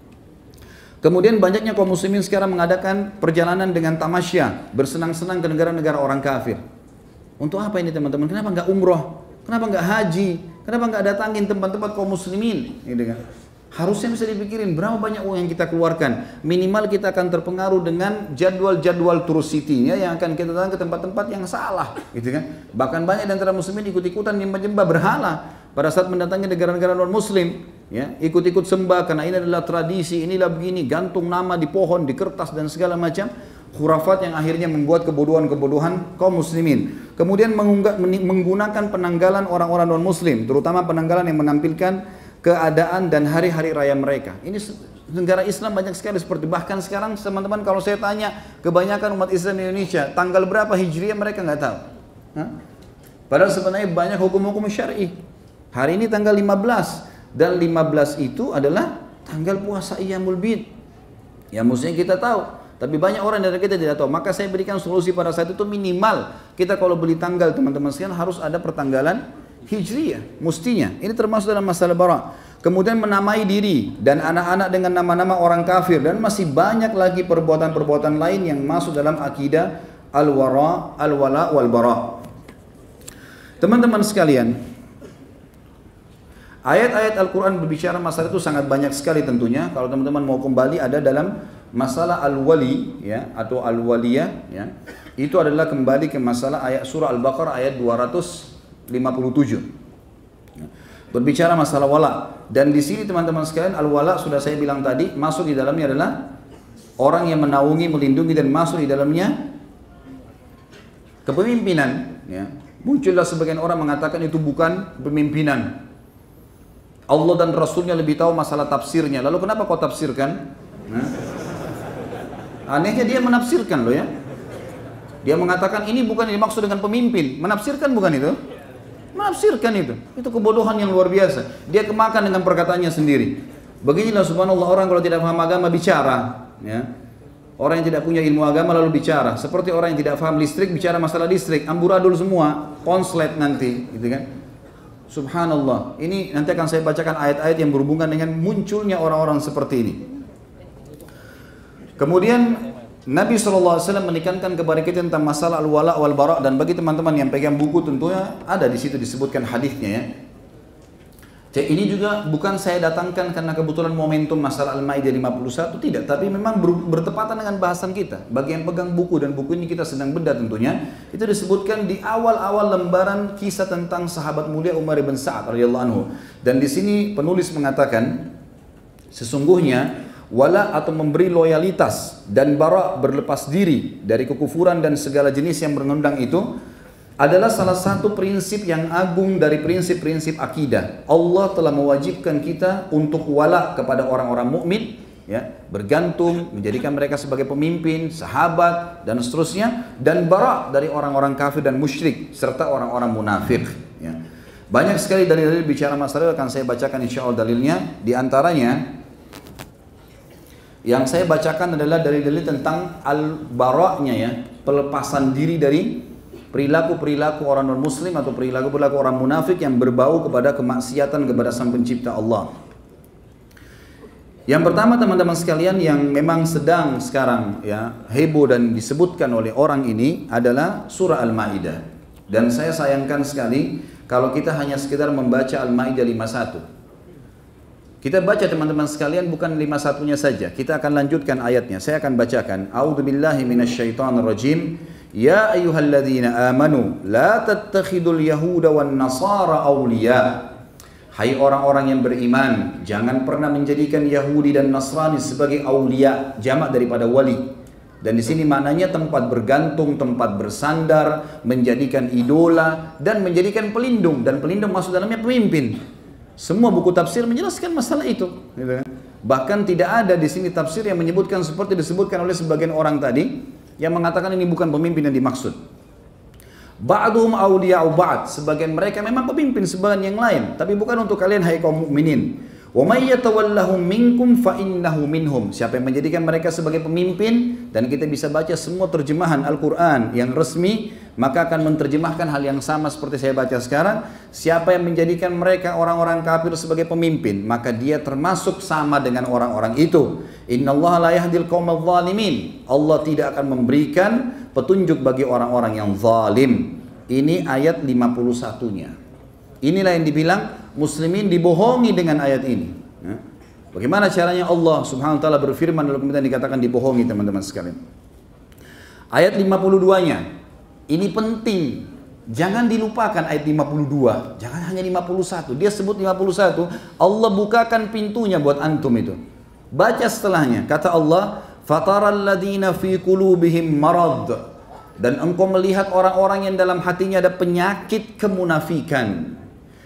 Kemudian banyaknya kaum muslimin sekarang mengadakan perjalanan dengan tamasya, bersenang-senang ke negara-negara orang kafir. Untuk apa ini teman-teman? Kenapa nggak umroh? Kenapa nggak haji? Kenapa nggak datangin tempat-tempat kaum muslimin? Gitu kan? Harusnya bisa dipikirin berapa banyak uang yang kita keluarkan. Minimal kita akan terpengaruh dengan jadwal-jadwal tour city-nya yang akan kita datang ke tempat-tempat yang salah. Gitu kan? Bahkan banyak di antara muslimin ikut-ikutan menyembah berhala pada saat mendatangi negara-negara non-muslim. Ya, ikut-ikut sembah karena ini adalah tradisi, inilah begini, gantung nama di pohon, di kertas dan segala macam khurafat yang akhirnya membuat kebodohan-kebodohan kaum muslimin. Kemudian menggunakan penanggalan orang-orang non-muslim, terutama penanggalan yang menampilkan keadaan dan hari-hari raya mereka. Ini negara Islam banyak sekali seperti, bahkan sekarang teman-teman kalau saya tanya kebanyakan umat Islam di Indonesia tanggal berapa Hijriah mereka nggak tahu. Padahal sebenarnya banyak hukum-hukum syar'i. Hari ini tanggal 15. Dan 15 itu adalah tanggal puasa Iyamul Bid. Ya mestinya kita tahu. Tapi banyak orang dari kita tidak tahu. Maka saya berikan solusi pada saat itu minimal. Kita kalau beli tanggal teman-teman sekalian harus ada pertanggalan Hijriyah, mestinya. Ini termasuk dalam masalah bara. Kemudian menamai diri dan anak-anak dengan nama-nama orang kafir, dan masih banyak lagi perbuatan-perbuatan lain yang masuk dalam akidah al-wala wal bara. Teman-teman sekalian, ayat-ayat Al-Quran berbicara masalah itu sangat banyak sekali tentunya. Kalau teman-teman mau kembali, ada dalam masalah al-wali ya, atau al-waliyah ya. Itu adalah kembali ke masalah ayat surah Al-Baqarah ayat 257. Berbicara masalah wala. Dan di sini teman-teman sekalian, al-wala sudah saya bilang tadi, masuk di dalamnya adalah orang yang menaungi, melindungi, dan masuk di dalamnya kepemimpinan ya. Muncullah sebagian orang mengatakan itu bukan pemimpinan. Allah dan Rasulnya lebih tahu masalah tafsirnya. Lalu kenapa kau tafsirkan? Anehnya dia menafsirkan loh ya. Dia mengatakan ini bukan yang dimaksud dengan pemimpin. Menafsirkan bukan itu? Menafsirkan itu. Itu kebodohan yang luar biasa. Dia kemakan dengan perkataannya sendiri. Beginilah subhanallah orang kalau tidak paham agama bicara. Ya. Orang yang tidak punya ilmu agama lalu bicara. Seperti orang yang tidak paham listrik bicara masalah listrik. Amburadul semua. Konslet nanti. Gitu kan. Subhanallah. Ini nanti akan saya bacakan ayat-ayat yang berhubungan dengan munculnya orang-orang seperti ini. Kemudian Nabi SAW menekankan kepada kita tentang masalah al-wala wal bara, dan bagi teman-teman yang pegang buku tentunya ada di situ disebutkan hadisnya ya. Jadi ini juga bukan saya datangkan karena kebetulan momentum masalah Al-Maidah 51, tidak, tapi memang bertepatan dengan bahasan kita. Bagi yang pegang buku, dan buku ini kita sedang bedah tentunya, itu disebutkan di awal-awal lembaran kisah tentang sahabat mulia Umar bin Sa'ad radhiyallahu anhu. Dan di sini penulis mengatakan sesungguhnya wala atau memberi loyalitas dan bara, berlepas diri dari kekufuran dan segala jenis yang berundang itu adalah salah satu prinsip yang agung dari prinsip-prinsip akidah. Allah telah mewajibkan kita untuk wala kepada orang-orang mukmin, ya, bergantung, menjadikan mereka sebagai pemimpin, sahabat, dan seterusnya, dan bara dari orang-orang kafir dan musyrik serta orang-orang munafik. Ya. Banyak sekali dalil-dalil bicara masalah, akan saya bacakan insya Allah dalilnya. Di antaranya yang saya bacakan adalah dalil-dalil tentang al-bara-nya ya, pelepasan diri dari perilaku-perilaku orang non-muslim atau perilaku-perilaku orang munafik yang berbau kepada kemaksiatan kepada Sang Pencipta Allah. Yang pertama teman-teman sekalian yang memang sedang sekarang ya heboh dan disebutkan oleh orang ini adalah surah Al-Maidah. Dan saya sayangkan sekali kalau kita hanya sekedar membaca Al-Maidah 51. Kita baca teman-teman sekalian bukan 51-nya saja. Kita akan lanjutkan ayatnya. Saya akan bacakan. A'udzubillahi minasyaitonirrajim. Ya ayyuhalladzina amanu la tattakhidul yahuda wan nasara awliya. Hai orang-orang yang beriman, jangan pernah menjadikan Yahudi dan Nasrani sebagai awliya, jamak daripada wali. Dan di sini maknanya tempat bergantung, tempat bersandar, menjadikan idola dan menjadikan pelindung, dan pelindung masuk dalamnya pemimpin. Semua buku tafsir menjelaskan masalah itu. Bahkan tidak ada di sini tafsir yang menyebutkan seperti disebutkan oleh sebagian orang tadi, yang mengatakan ini bukan pemimpin yang dimaksud. Ba'duhum awliya'u ba'd, sebagian mereka memang pemimpin sebagian yang lain, tapi bukan untuk kalian hai kaum mukminin. Wa may yatawallahum minkum fa innahu minhum. Siapa yang menjadikan mereka sebagai pemimpin, dan kita bisa baca semua terjemahan Al-Qur'an yang resmi, maka akan menerjemahkan hal yang sama seperti saya baca sekarang. Siapa yang menjadikan mereka orang-orang kafir sebagai pemimpin, maka dia termasuk sama dengan orang-orang itu. Innallaha la yahdil qaumadh dhalimin. Allah tidak akan memberikan petunjuk bagi orang-orang yang zalim. Ini ayat 51-nya. Inilah yang dibilang muslimin dibohongi dengan ayat ini. Bagaimana caranya Allah subhanahu wa ta'ala berfirman lalu kemudian dikatakan dibohongi teman-teman sekalian. Ayat 52-nya. Ini penting. Jangan dilupakan ayat 52. Jangan hanya 51. Dia sebut 51. Allah bukakan pintunya buat antum itu. Baca setelahnya. Kata Allah, "Fataral ladzina fi qulubihim marad." Dan engkau melihat orang-orang yang dalam hatinya ada penyakit kemunafikan.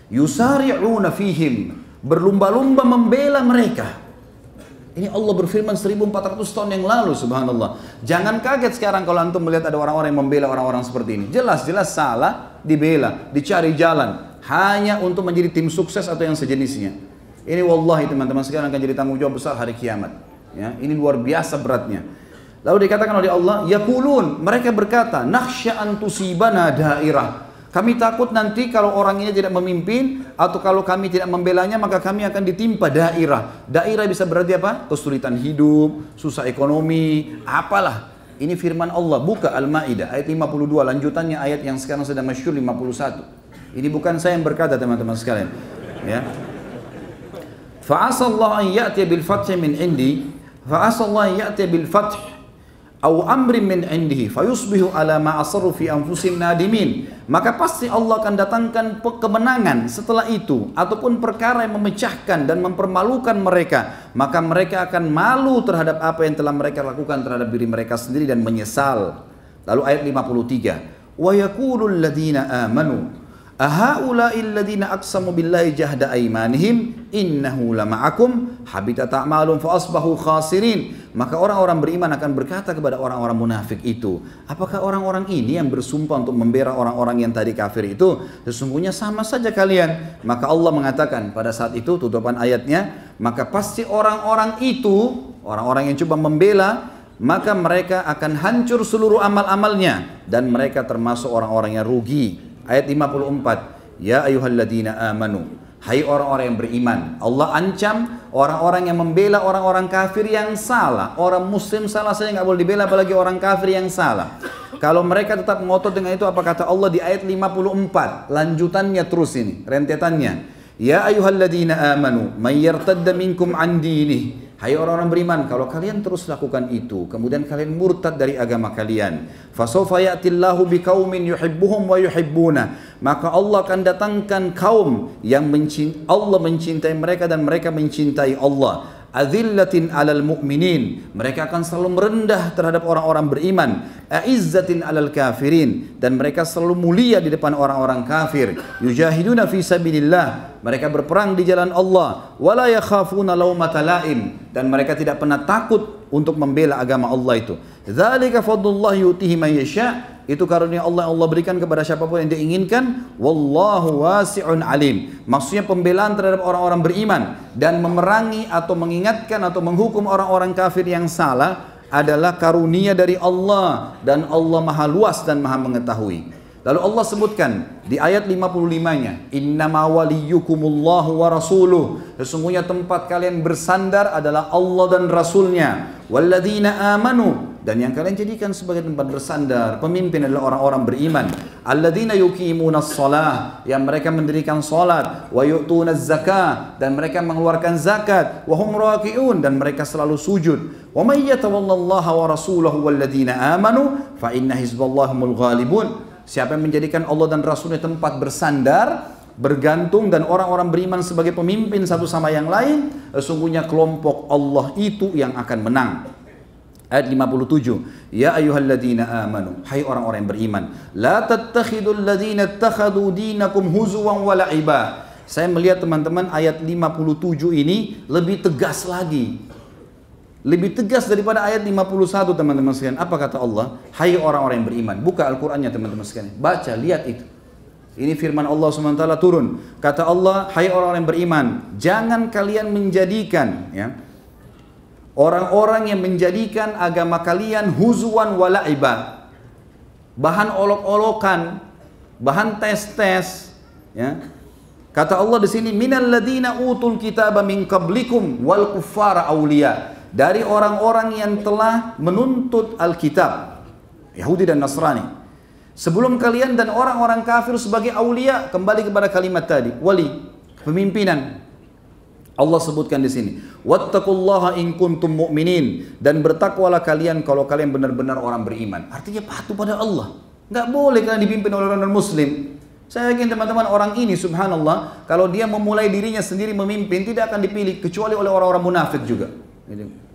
Yusari'una fihim, berlumba-lumba membela mereka. Ini Allah berfirman 1400 tahun yang lalu, subhanallah. Jangan kaget sekarang kalau antum melihat ada orang-orang yang membela orang-orang seperti ini. Jelas-jelas salah, dibela, dicari jalan hanya untuk menjadi tim sukses atau yang sejenisnya. Ini wallahi teman-teman sekalian akan jadi tanggung jawab besar hari kiamat. Ya, ini luar biasa beratnya. Lalu dikatakan oleh Allah, yaqulun, mereka berkata, nakhsha an tusibana dairah. Kami takut nanti kalau orang ini tidak memimpin atau kalau kami tidak membelanya maka kami akan ditimpa dairah. Dairah bisa berarti apa? Kesulitan hidup, susah ekonomi, apalah. Ini firman Allah, buka Al-Maidah ayat 52, lanjutannya ayat yang sekarang sedang masyhur 51. Ini bukan saya yang berkata teman-teman sekalian. Ya. Fa'asallahu an ya'tiya bil fathi min indi, fa'asallahu an ya'tiya bil fathi au amrin min indihi fayusbihu ala ma asarru fi anfusihim nadimin. Maka pasti Allah akan datangkan kemenangan setelah itu ataupun perkara yang memecahkan dan mempermalukan mereka, maka mereka akan malu terhadap apa yang telah mereka lakukan terhadap diri mereka sendiri dan menyesal. Lalu ayat 53, wa yaqulul ladzina amanu ahaula'il ladzina aqsamu billahi jahda aymanihim innahu lama'akum habitat a'malun fa asbahu khasirin. Maka orang-orang beriman akan berkata kepada orang-orang munafik itu, apakah orang-orang ini yang bersumpah untuk membela orang-orang yang tadi kafir itu? Sesungguhnya sama saja kalian. Maka Allah mengatakan pada saat itu, tutupan ayatnya, maka pasti orang-orang itu, orang-orang yang coba membela, maka mereka akan hancur seluruh amal-amalnya dan mereka termasuk orang-orang yang rugi. Ayat 54, ya ayyuhalladzina amanu, hai orang-orang yang beriman. Allah ancam orang-orang yang membela orang-orang kafir yang salah. Orang muslim salah saja nggak boleh dibela, apalagi orang kafir yang salah. Kalau mereka tetap ngotot dengan itu, apa kata Allah di ayat 54, lanjutannya terus ini, rentetannya, ya ayyuhalladzina amanu may yartadda minkum an dinih. Hai orang-orang beriman, kalau kalian terus lakukan itu, kemudian kalian murtad dari agama kalian, fasawfa ya'tillahu biqaumin yuhibbuhum wa yuhibbuna, maka Allah akan datangkan kaum yang Allah mencintai mereka dan mereka mencintai Allah. Azillatin alal mu'minin, mereka akan selalu merendah terhadap orang-orang beriman. Aizzatin alal kafirin, dan mereka selalu mulia di depan orang-orang kafir. Yujahiduna fi sabilillah, mereka berperang di jalan Allah. Wala yakhafuna laumata laim, dan mereka tidak pernah takut untuk membela agama Allah itu. Dzalika fadlullah yu'tihi man yasha', itu karunia Allah yang Allah berikan kepada siapapun yang dia inginkan. Wallahu wasi'un alim. Maksudnya pembelaan terhadap orang-orang beriman dan memerangi atau mengingatkan atau menghukum orang-orang kafir yang salah adalah karunia dari Allah, dan Allah maha luas dan maha mengetahui. Lalu Allah sebutkan di ayat 55-nya, innama waliyukumullahu wa rasuluh, sesungguhnya tempat kalian bersandar adalah Allah dan Rasulnya. Walladzina amanu, dan yang kalian jadikan sebagai tempat bersandar, pemimpin adalah orang-orang beriman. Alladzina yuqimunas shalah, yang mereka mendirikan salat, wa yu'tunaz zakah, dan mereka mengeluarkan zakat, wa hum raki'un, dan mereka selalu sujud. Wa may yatawallallaha wa rasulahu walladzina amanu fa inna hizballahumul ghalibun. Siapa yang menjadikan Allah dan Rasulnya tempat bersandar, bergantung, dan orang-orang beriman sebagai pemimpin satu sama yang lain, sesungguhnya kelompok Allah itu yang akan menang. Ayat 57, ya ayyuhalladzina amanu, hai orang-orang yang beriman, la tattakhidul ladzina ittakhadhu dinakum huzuwan wa la'iba. Saya melihat teman-teman ayat 57 ini lebih tegas lagi. Lebih tegas daripada ayat 51 teman-teman sekalian. Apa kata Allah? Hai orang-orang yang beriman. Buka Al-Qur'annya teman-teman sekalian. Baca, lihat itu. Ini firman Allah SWT turun. Kata Allah, hai orang-orang yang beriman, jangan kalian menjadikan, ya, orang-orang yang menjadikan agama kalian huzuan wa la'iba, bahan olok-olokan, bahan tes-tes, ya. Kata Allah di sini, minal ladina utul kitaba min qablikum wal kuffara awliya, dari orang-orang yang telah menuntut Alkitab, Yahudi dan Nasrani, sebelum kalian, dan orang-orang kafir sebagai aulia. Kembali kepada kalimat tadi, wali, pemimpinan. Allah sebutkan di sini, wattaqullaha in kuntum mu'minin, dan bertakwalah kalian kalau kalian benar-benar orang beriman. Artinya patuh pada Allah. Nggak boleh kalian dipimpin oleh orang non-muslim. Saya yakin teman-teman, orang ini subhanallah, kalau dia memulai dirinya sendiri memimpin, tidak akan dipilih kecuali oleh orang-orang munafik juga.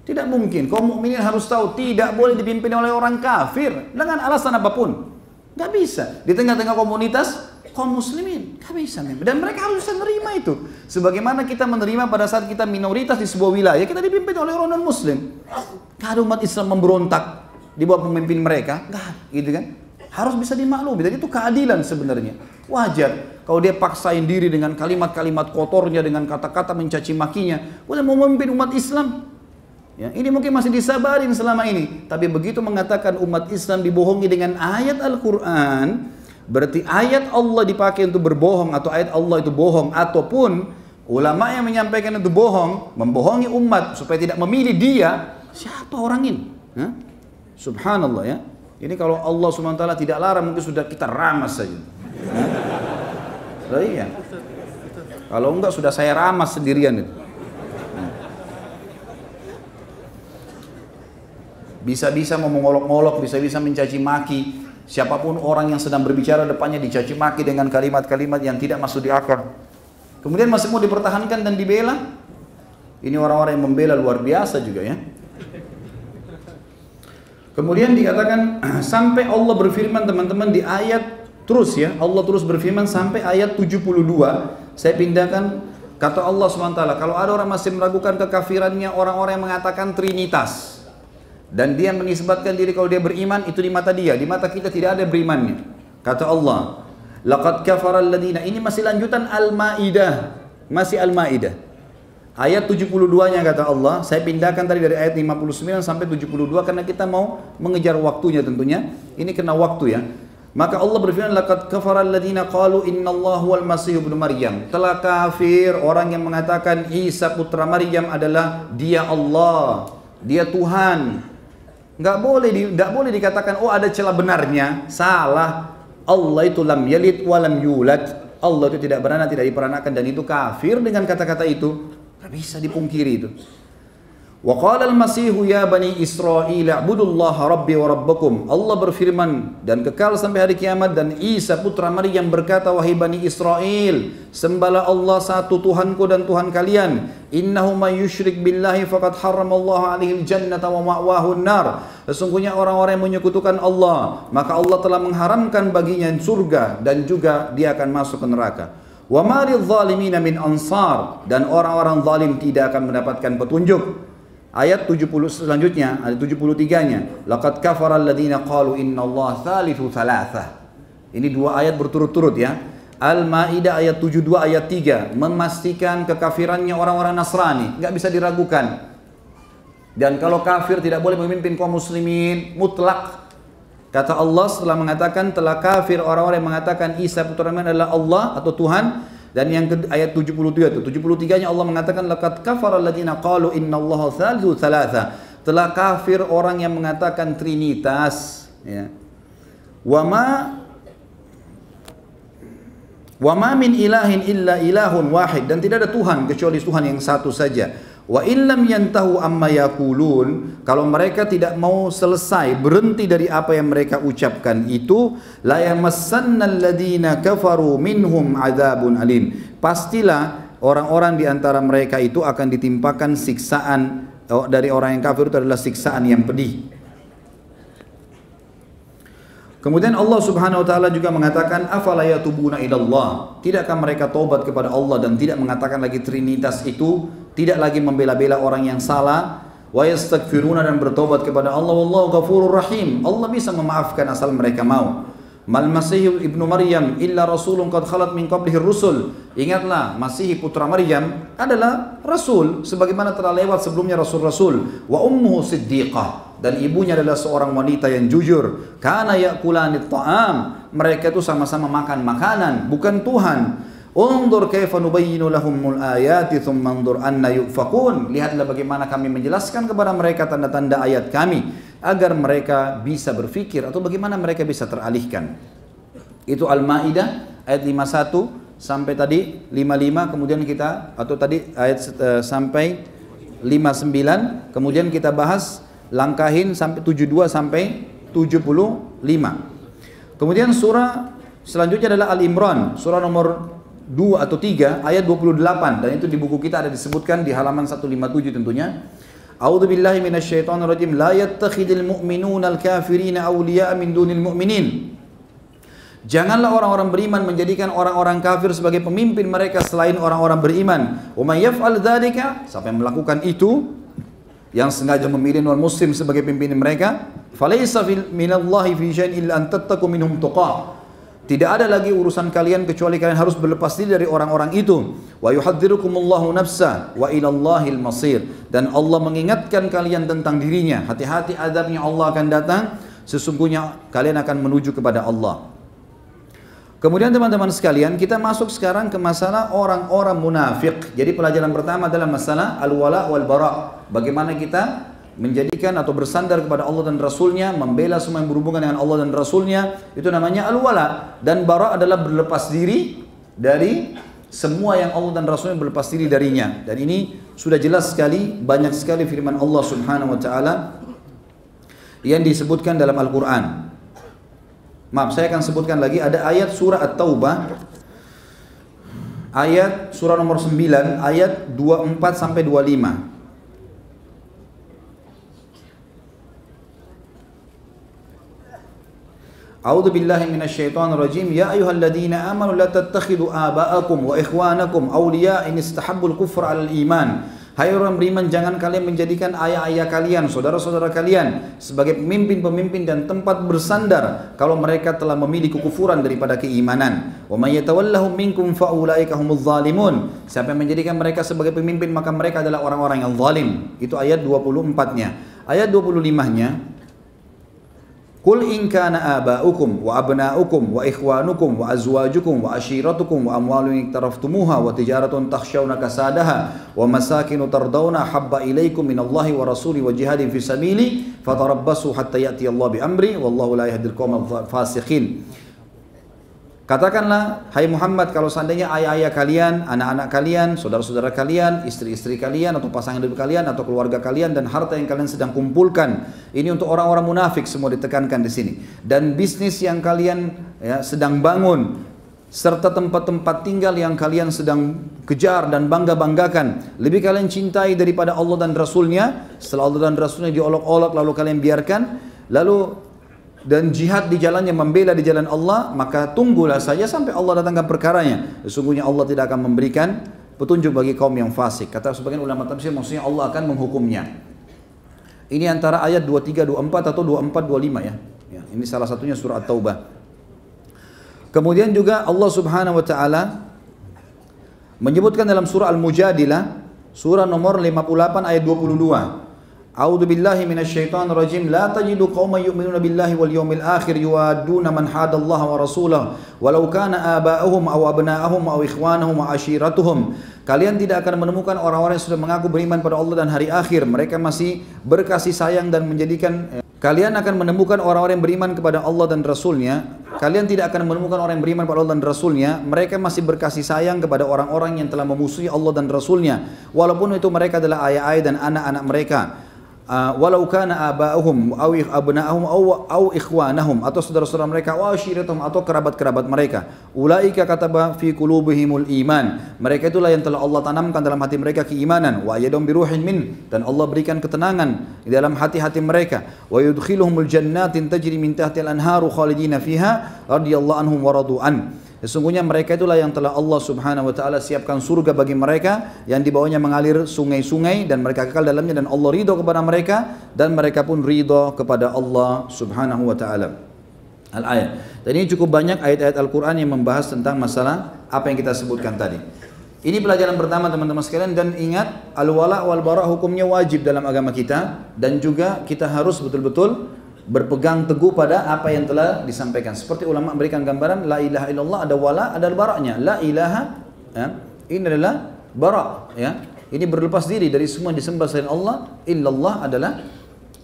Tidak mungkin. Kaum mukminin harus tahu tidak boleh dipimpin oleh orang kafir dengan alasan apapun. Gak bisa. Di tengah-tengah komunitas kaum muslimin, gak bisa. Dan mereka harus bisa menerima itu. Sebagaimana kita menerima pada saat kita minoritas di sebuah wilayah, kita dipimpin oleh orang non muslim. Gak ada umat Islam memberontak di bawah pemimpin mereka, gak, gitu kan? Harus bisa dimaklumi. Dan itu keadilan sebenarnya. Wajar kalau dia paksain diri dengan kalimat-kalimat kotornya, dengan kata-kata mencaci makinya, udah mau memimpin umat Islam. Ya, ini mungkin masih disabarin selama ini, tapi begitu mengatakan umat Islam dibohongi dengan ayat Al-Quran, Berarti ayat Allah dipakai untuk berbohong atau ayat Allah itu bohong, ataupun ulama yang menyampaikan itu bohong, membohongi umat supaya tidak memilih dia, siapa orang ini? Hah? Subhanallah ya. Ini kalau Allah SWT tidak larang mungkin sudah kita ramas saja. Nah, iya. Kalau enggak sudah saya ramas sendirian itu. Bisa-bisa mau mengolok-olok, bisa-bisa mencaci maki. Siapapun orang yang sedang berbicara depannya dicaci maki dengan kalimat-kalimat yang tidak masuk di akal. Kemudian masih mau dipertahankan dan dibela. Ini orang-orang yang membela luar biasa juga ya. Kemudian dikatakan sampai Allah berfirman teman-teman di ayat terus ya. Allah terus berfirman sampai ayat 72. Saya pindahkan kata Allah SWT. Kalau ada orang masih meragukan kekafirannya orang-orang yang mengatakan Trinitas. Dan dia menisbatkan diri kalau dia beriman itu di mata dia, di mata kita tidak ada berimannya. Kata Allah, laqad kafara alladziina, ini masih lanjutan Al-Maidah, masih Al-Maidah. Ayat 72-nya kata Allah, saya pindahkan tadi dari ayat 59 sampai 72 karena kita mau mengejar waktunya tentunya. Ini kena waktu ya. Maka Allah berfirman, laqad kafara alladziina qalu innallaha huwal masih ibnu Maryam. Telah kafir orang yang mengatakan Isa putra Maryam adalah dia Allah, dia Tuhan. Nggak boleh dikatakan oh ada celah benarnya. Salah. Allah itu lam yalid wa lam yulad. Allah itu tidak beranak, tidak diperanakan, dan itu kafir dengan kata-kata itu. Nggak bisa dipungkiri itu. Wa qala al-masihu ya bani Israil a'budullaha rabbi wa rabbakum. Allah berfirman dan kekal sampai hari kiamat, dan Isa putra Maryam berkata, wahai bani Israel, sembahlah Allah satu Tuhanku dan Tuhan kalian. Innahu may yusyrik billahi faqad harramallahu alaihi al-jannata wa ma'wahu an-nar. Sesungguhnya orang-orang yang menyekutukan Allah, maka Allah telah mengharamkan baginya surga dan juga dia akan masuk ke neraka. Wa ma lidh-dhalimina min ansar, dan orang-orang zalim tidak akan mendapatkan petunjuk. Ayat 70 selanjutnya, ayat 73-nya, laqad kafara alladziina qalu innallaha tsalitsu tsalatsah. Ini dua ayat berturut-turut ya. Al-Maidah ayat 72 ayat 3 memastikan kekafirannya orang-orang Nasrani, enggak bisa diragukan. Dan kalau kafir tidak boleh memimpin kaum muslimin mutlak. Kata Allah setelah mengatakan telah kafir orang-orang yang mengatakan Isa putra Maryam adalah Allah atau Tuhan. Dan yang ayat 73 itu, 73-nya Allah mengatakan laqad kafara alladziina qalu innallaha tsalitsu tsalatsa. Telah kafir orang yang mengatakan Trinitas ya. Wa ma min ilahin illa ilahun wahid, dan tidak ada Tuhan kecuali Tuhan yang satu saja. Wa illam yantahu amma yaqulun, kalau mereka tidak mau selesai berhenti dari apa yang mereka ucapkan itu, la yamassannal ladzina kafaru minhum adzabun alim. Pastilah orang-orang di antara mereka itu akan ditimpakan siksaan dari orang yang kafir, itu adalah siksaan yang pedih. Kemudian Allah Subhanahu wa taala juga mengatakan afala yatubuna ilallah, tidakkah mereka taubat kepada Allah dan tidak mengatakan lagi Trinitas itu, tidak lagi membela-bela orang yang salah, wa yastaghfiruna, dan bertobat kepada Allah, wallahu ghafurur rahim. Allah bisa memaafkan asal mereka mau. Mal Masih ibnu Maryam illa rasulun qad khalat min qablihi rusul. Ingatlah, Masih putra Maryam adalah rasul sebagaimana telah lewat sebelumnya rasul-rasul. Wa ummuhu siddiqah, dan ibunya adalah seorang wanita yang jujur. Kana yakulanit ta'am, mereka itu sama-sama makan makanan, bukan Tuhan. Undur kaifa nubayyinu lahumul ayati thumma undur anna yufakun. Lihatlah bagaimana kami menjelaskan kepada mereka tanda-tanda ayat kami agar mereka bisa berfikir, atau bagaimana mereka bisa teralihkan. Itu Al-Maidah ayat 51 sampai tadi 55, kemudian kita atau tadi ayat sampai 59, kemudian kita bahas langkahin sampai 72 sampai 75. Kemudian surah selanjutnya adalah Al-Imran, surah nomor 2 atau 3 ayat 28, dan itu di buku kita ada disebutkan di halaman 157 tentunya. A'udzu billahi minasyaitonir rajim. La yattakhidul mu'minuna al-kafirina awliya'a min dunil mu'minin. Janganlah orang-orang beriman menjadikan orang-orang kafir sebagai pemimpin mereka selain orang-orang beriman. Wa may yaf'al dzalika, siapa yang melakukan itu, yang sengaja memilih non-muslim sebagai pimpinan mereka, falaysa minallahi fi syai'in illa an tattaqu minhum tuqah. Tidak ada lagi urusan kalian kecuali kalian harus berlepas diri dari orang-orang itu. Wa yuhadzirukumullahu nafsa wa ilallahil masir. Dan Allah mengingatkan kalian tentang dirinya. Hati-hati azabnya Allah akan datang. Sesungguhnya kalian akan menuju kepada Allah. Kemudian teman-teman sekalian, kita masuk sekarang ke masalah orang-orang munafik. Jadi pelajaran pertama adalah masalah al-wala wal bara. Bagaimana kita menjadikan atau bersandar kepada Allah dan Rasulnya, membela semua yang berhubungan dengan Allah dan Rasulnya, itu namanya al-wala. Dan bara adalah berlepas diri dari semua yang Allah dan Rasulnya berlepas diri darinya. Dan ini sudah jelas sekali, banyak sekali firman Allah Subhanahu wa taala yang disebutkan dalam Al-Quran. Maaf, saya akan sebutkan lagi, ada ayat surah At-Taubah, ayat surah nomor 9, ayat 24 sampai 25. A'udzu billahi minasyaitonir rajim. Ya ayyuhalladzina amanu la tattakhidhu aba'akum wa ikhwanakum awliya in istahabbul kufra 'alal iman. Hai orang beriman, jangan kalian menjadikan ayah-ayah kalian, saudara-saudara kalian sebagai pemimpin-pemimpin dan tempat bersandar kalau mereka telah memilih kekufuran daripada keimanan. Wa may yatawallahum minkum fa ulaika humudz zalimun. Siapa yang menjadikan mereka sebagai pemimpin, maka mereka adalah orang-orang yang zalim. Itu ayat 24-nya. Ayat 25-nya, Qul in kana aba'ukum wa abna'ukum wa ikhwanukum wa azwajukum wa ashiratukum wa amwalun iktaraftumuha wa tijaratun takhshawna kasadaha wa masakinu tardawna habba ilaikum minallahi wa rasuli wa jihadin fi sabili fatarabbasu hatta ya'ti Allah bi amri wallahu la yahdil qaumal fasiqin. Katakanlah, hai Muhammad, kalau seandainya ayah-ayah kalian, anak-anak kalian, saudara-saudara kalian, istri-istri kalian, atau pasangan hidup kalian, atau keluarga kalian, dan harta yang kalian sedang kumpulkan, ini untuk orang-orang munafik semua ditekankan di sini. Dan bisnis yang kalian sedang bangun, serta tempat-tempat tinggal yang kalian sedang kejar dan bangga-banggakan, lebih kalian cintai daripada Allah dan Rasulnya. Setelah Allah dan Rasulnya diolok-olok lalu kalian biarkan, dan jihad di jalannya, membela di jalan Allah, maka tunggulah saja sampai Allah datangkan perkaranya. Sesungguhnya Allah tidak akan memberikan petunjuk bagi kaum yang fasik. Kata sebagian ulama tafsir, maksudnya Allah akan menghukumnya. Ini antara ayat 23, 24 atau 24, 25 ya. Ini salah satunya surah At-Taubah. Kemudian juga Allah Subhanahu wa taala menyebutkan dalam surah Al-Mujadilah, surah nomor 58 ayat 22. A'udzu billahi minasyaitonir rajim. La tajidu qauman yu'minuna billahi wal yawmil akhir yuwadduna man hadallaha wa rasulahu walau kana aba'uhum aw abna'ahum aw ikhwanuhum wa ashiratuhum. Kalian tidak akan menemukan orang-orang yang sudah mengaku beriman pada Allah dan hari akhir, mereka masih berkasih sayang dan menjadikan. Kalian akan menemukan orang-orang yang beriman kepada Allah dan Rasulnya. Kalian tidak akan menemukan orang yang beriman kepada Allah dan Rasulnya, mereka masih berkasih sayang kepada orang-orang yang telah memusuhi Allah dan Rasulnya, walaupun itu mereka adalah ayah-ayah dan anak-anak mereka. Walau kana aba'uhum aw abna'ahum aw ikhwanahum, atau saudara-saudara mereka, wa ashiratuhum, atau kerabat-kerabat mereka. Ulaika kataba fi qulubihimul iman, mereka itulah yang telah Allah tanamkan dalam hati mereka keimanan. Wa ayyadahum biruhin min, dan Allah berikan ketenangan di dalam hati-hati mereka. Wa yudkhiluhumul jannatin tajri min tahtiha al-anharu khalidina fiha radhiyallahu anhum wa radu an. Sesungguhnya mereka itulah yang telah Allah Subhanahu wa taala siapkan surga bagi mereka yang di bawahnya mengalir sungai-sungai dan mereka kekal dalamnya, dan Allah ridho kepada mereka dan mereka pun ridho kepada Allah Subhanahu wa taala. Al-ayat. Dan ini cukup banyak ayat-ayat Al-Qur'an yang membahas tentang masalah apa yang kita sebutkan tadi. Ini pelajaran pertama teman-teman sekalian, dan ingat al-wala wal bara hukumnya wajib dalam agama kita, dan juga kita harus betul-betul berpegang teguh pada apa yang telah disampaikan. Seperti ulama memberikan gambaran, la ilaha illallah ada wala, ada baraknya. La ilaha, ini adalah barak, ya. Ini berlepas diri dari semua disembah selain Allah. Illallah adalah,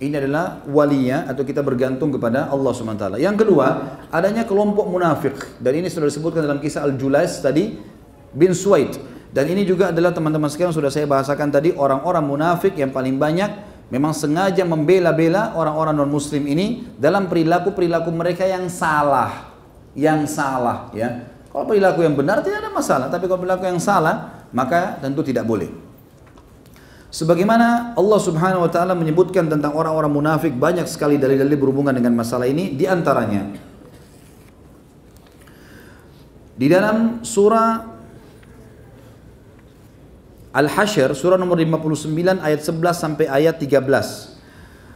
ini adalah walinya, atau kita bergantung kepada Allah SWT. Yang kedua, adanya kelompok munafik, dan ini sudah disebutkan dalam kisah Al-Julais tadi bin Suwaid. Dan ini juga adalah teman-teman sekalian sudah saya bahasakan tadi, orang-orang munafik yang paling banyak memang sengaja membela-bela orang-orang non-muslim ini dalam perilaku-perilaku mereka yang salah. Yang salah, ya. Kalau perilaku yang benar tidak ada masalah, tapi kalau perilaku yang salah, maka tentu tidak boleh. Sebagaimana Allah Subhanahu wa taala menyebutkan tentang orang-orang munafik, banyak sekali dalil-dalil berhubungan dengan masalah ini. Di antaranya di dalam surah Al-Hasyr, surah nomor 59 ayat 11 sampai ayat 13.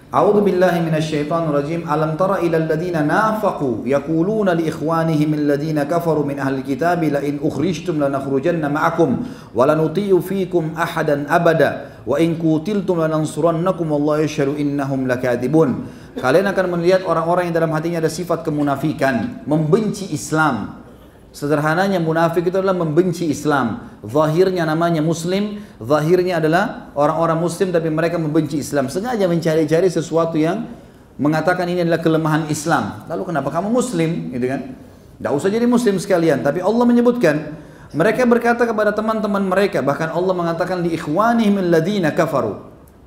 A'udzu billahi minasyaitonir rajim. Alam tara ilal ladzina nafaqu yaquluna li ikhwanihim alladhina kafaru min ahli kitabi la in ukhrijtum lanakhrujanna ma'akum wa lanuti'u fikum ahadan abada wa in qutiltum lanansurannakum wallahu yashhadu innahum lakadzibun. Kalian akan melihat orang-orang yang dalam hatinya ada sifat kemunafikan, membenci Islam. Sederhananya munafik itu adalah membenci Islam. Zahirnya namanya muslim, zahirnya adalah orang-orang muslim tapi mereka membenci Islam. Sengaja mencari-cari sesuatu yang mengatakan ini adalah kelemahan Islam. Lalu kenapa kamu muslim? Gitu kan? Tidak usah jadi muslim sekalian. Tapi Allah menyebutkan, mereka berkata kepada teman-teman mereka, bahkan Allah mengatakan li ikhwanihim alladhina kafaru,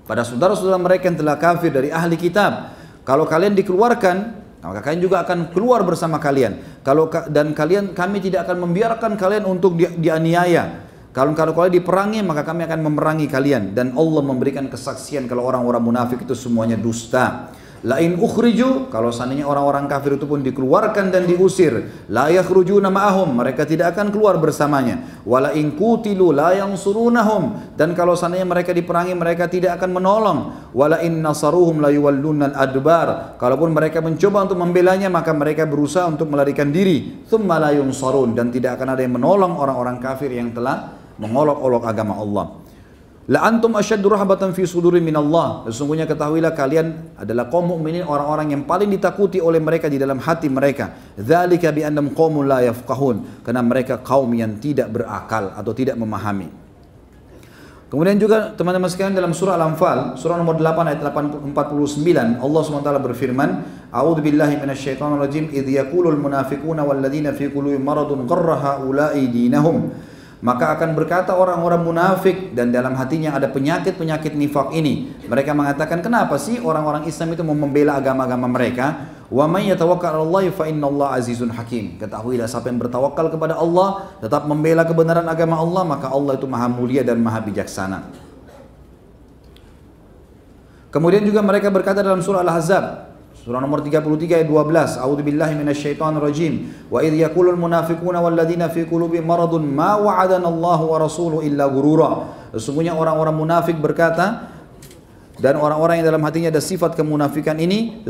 pada saudara-saudara mereka yang telah kafir dari ahli kitab, kalau kalian dikeluarkan, maka kalian juga akan keluar bersama kalian. Dan kami tidak akan membiarkan kalian untuk dianiaya. Kalau kalian diperangi, maka kami akan memerangi kalian. Dan Allah memberikan kesaksian kalau orang-orang munafik itu semuanya dusta. La in ukhriju, kalau seandainya orang-orang kafir itu pun dikeluarkan dan diusir, la yakhrujuna ma'ahum, mereka tidak akan keluar bersamanya. Wala in qutilu la yansurunahum, dan kalau seandainya mereka diperangi, mereka tidak akan menolong. Wala in nasaruhum la yuwallunal adbar, kalaupun mereka mencoba untuk membelanya, maka mereka berusaha untuk melarikan diri. Tsumma la yunsarun, dan tidak akan ada yang menolong orang-orang kafir yang telah mengolok-olok agama Allah. La antum asyaddu rahbatan fi suduri minallah. Sesungguhnya ketahuilah kalian adalah kaum mukminin, orang-orang yang paling ditakuti oleh mereka di dalam hati mereka. Dzalika bi annahum qaumun la yafqahun, karena mereka kaum yang tidak berakal atau tidak memahami. Kemudian juga teman-teman sekalian, dalam surah Al-Anfal, surah nomor 8 ayat 49, Allah SWT berfirman, A'udzu billahi minasyaitonir rajim, idz yaqulul munafiquna wal ladzina fi qulubihim maradun gharra haula'i dinahum. Maka akan berkata orang-orang munafik dan dalam hatinya ada penyakit-penyakit nifak ini. Mereka mengatakan, kenapa sih orang-orang Islam itu mau membela agama-agama mereka? Wa may yatawakkal 'alallahi fa innallaha azizun hakim. Ketahuilah siapa yang bertawakal kepada Allah, tetap membela kebenaran agama Allah, maka Allah itu maha mulia dan maha bijaksana. Kemudian juga mereka berkata dalam surah Al-Ahzab, surah nomor 33 ayat 12, A'udzu billahi minasyaitonir rajim. Wa idz yaqulul munafiquna wal ladzina fi qulubihim maradun ma wa'adana Allahu wa rasuluhu illa ghurura. Sesungguhnya orang-orang munafik berkata, dan orang-orang yang dalam hatinya ada sifat kemunafikan ini,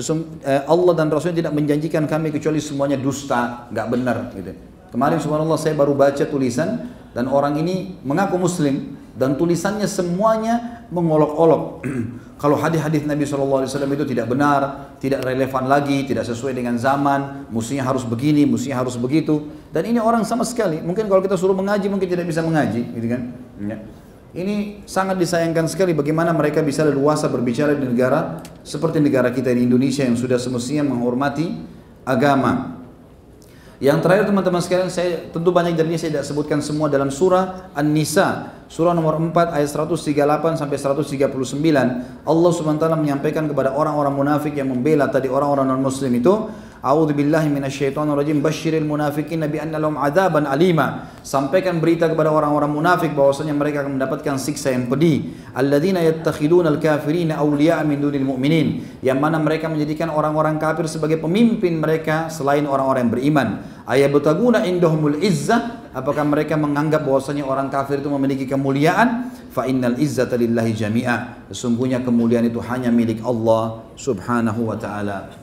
Allah dan Rasulnya tidak menjanjikan kami kecuali semuanya dusta, enggak benar gitu. Kemarin subhanallah saya baru baca tulisan dan orang ini mengaku muslim dan tulisannya semuanya mengolok-olok. Kalau hadis-hadis Nabi SAW itu tidak benar, tidak relevan lagi, tidak sesuai dengan zaman, mestinya harus begini, mestinya harus begitu. Dan ini orang sama sekali, mungkin kalau kita suruh mengaji mungkin tidak bisa mengaji, gitu kan? Ya. Ini sangat disayangkan sekali bagaimana mereka bisa leluasa berbicara di negara seperti negara kita di Indonesia yang sudah semestinya menghormati agama. Yang terakhir teman-teman sekalian, saya tentu banyak dari ini saya tidak sebutkan semua, dalam surah An-Nisa, surah nomor 4 ayat 138 sampai 139, Allah SWT menyampaikan kepada orang-orang munafik yang membela tadi orang-orang non-muslim itu, A'udzu billahi minasyaitonir rajim, basyiril munafiqina bi anna lahum adzaban alima. Sampaikan berita kepada orang-orang munafik bahwasanya mereka akan mendapatkan siksa yang pedih. Alladzina yattakhiduna al-kafirina awliya'a min dunil mu'minin, yang mana mereka menjadikan orang-orang kafir sebagai pemimpin mereka selain orang-orang yang beriman. Ayabtaguna indahumul izzah, apakah mereka menganggap bahwasanya orang kafir itu memiliki kemuliaan? Fa innal izzata lillahi jami'a, sesungguhnya kemuliaan itu hanya milik Allah Subhanahu wa taala.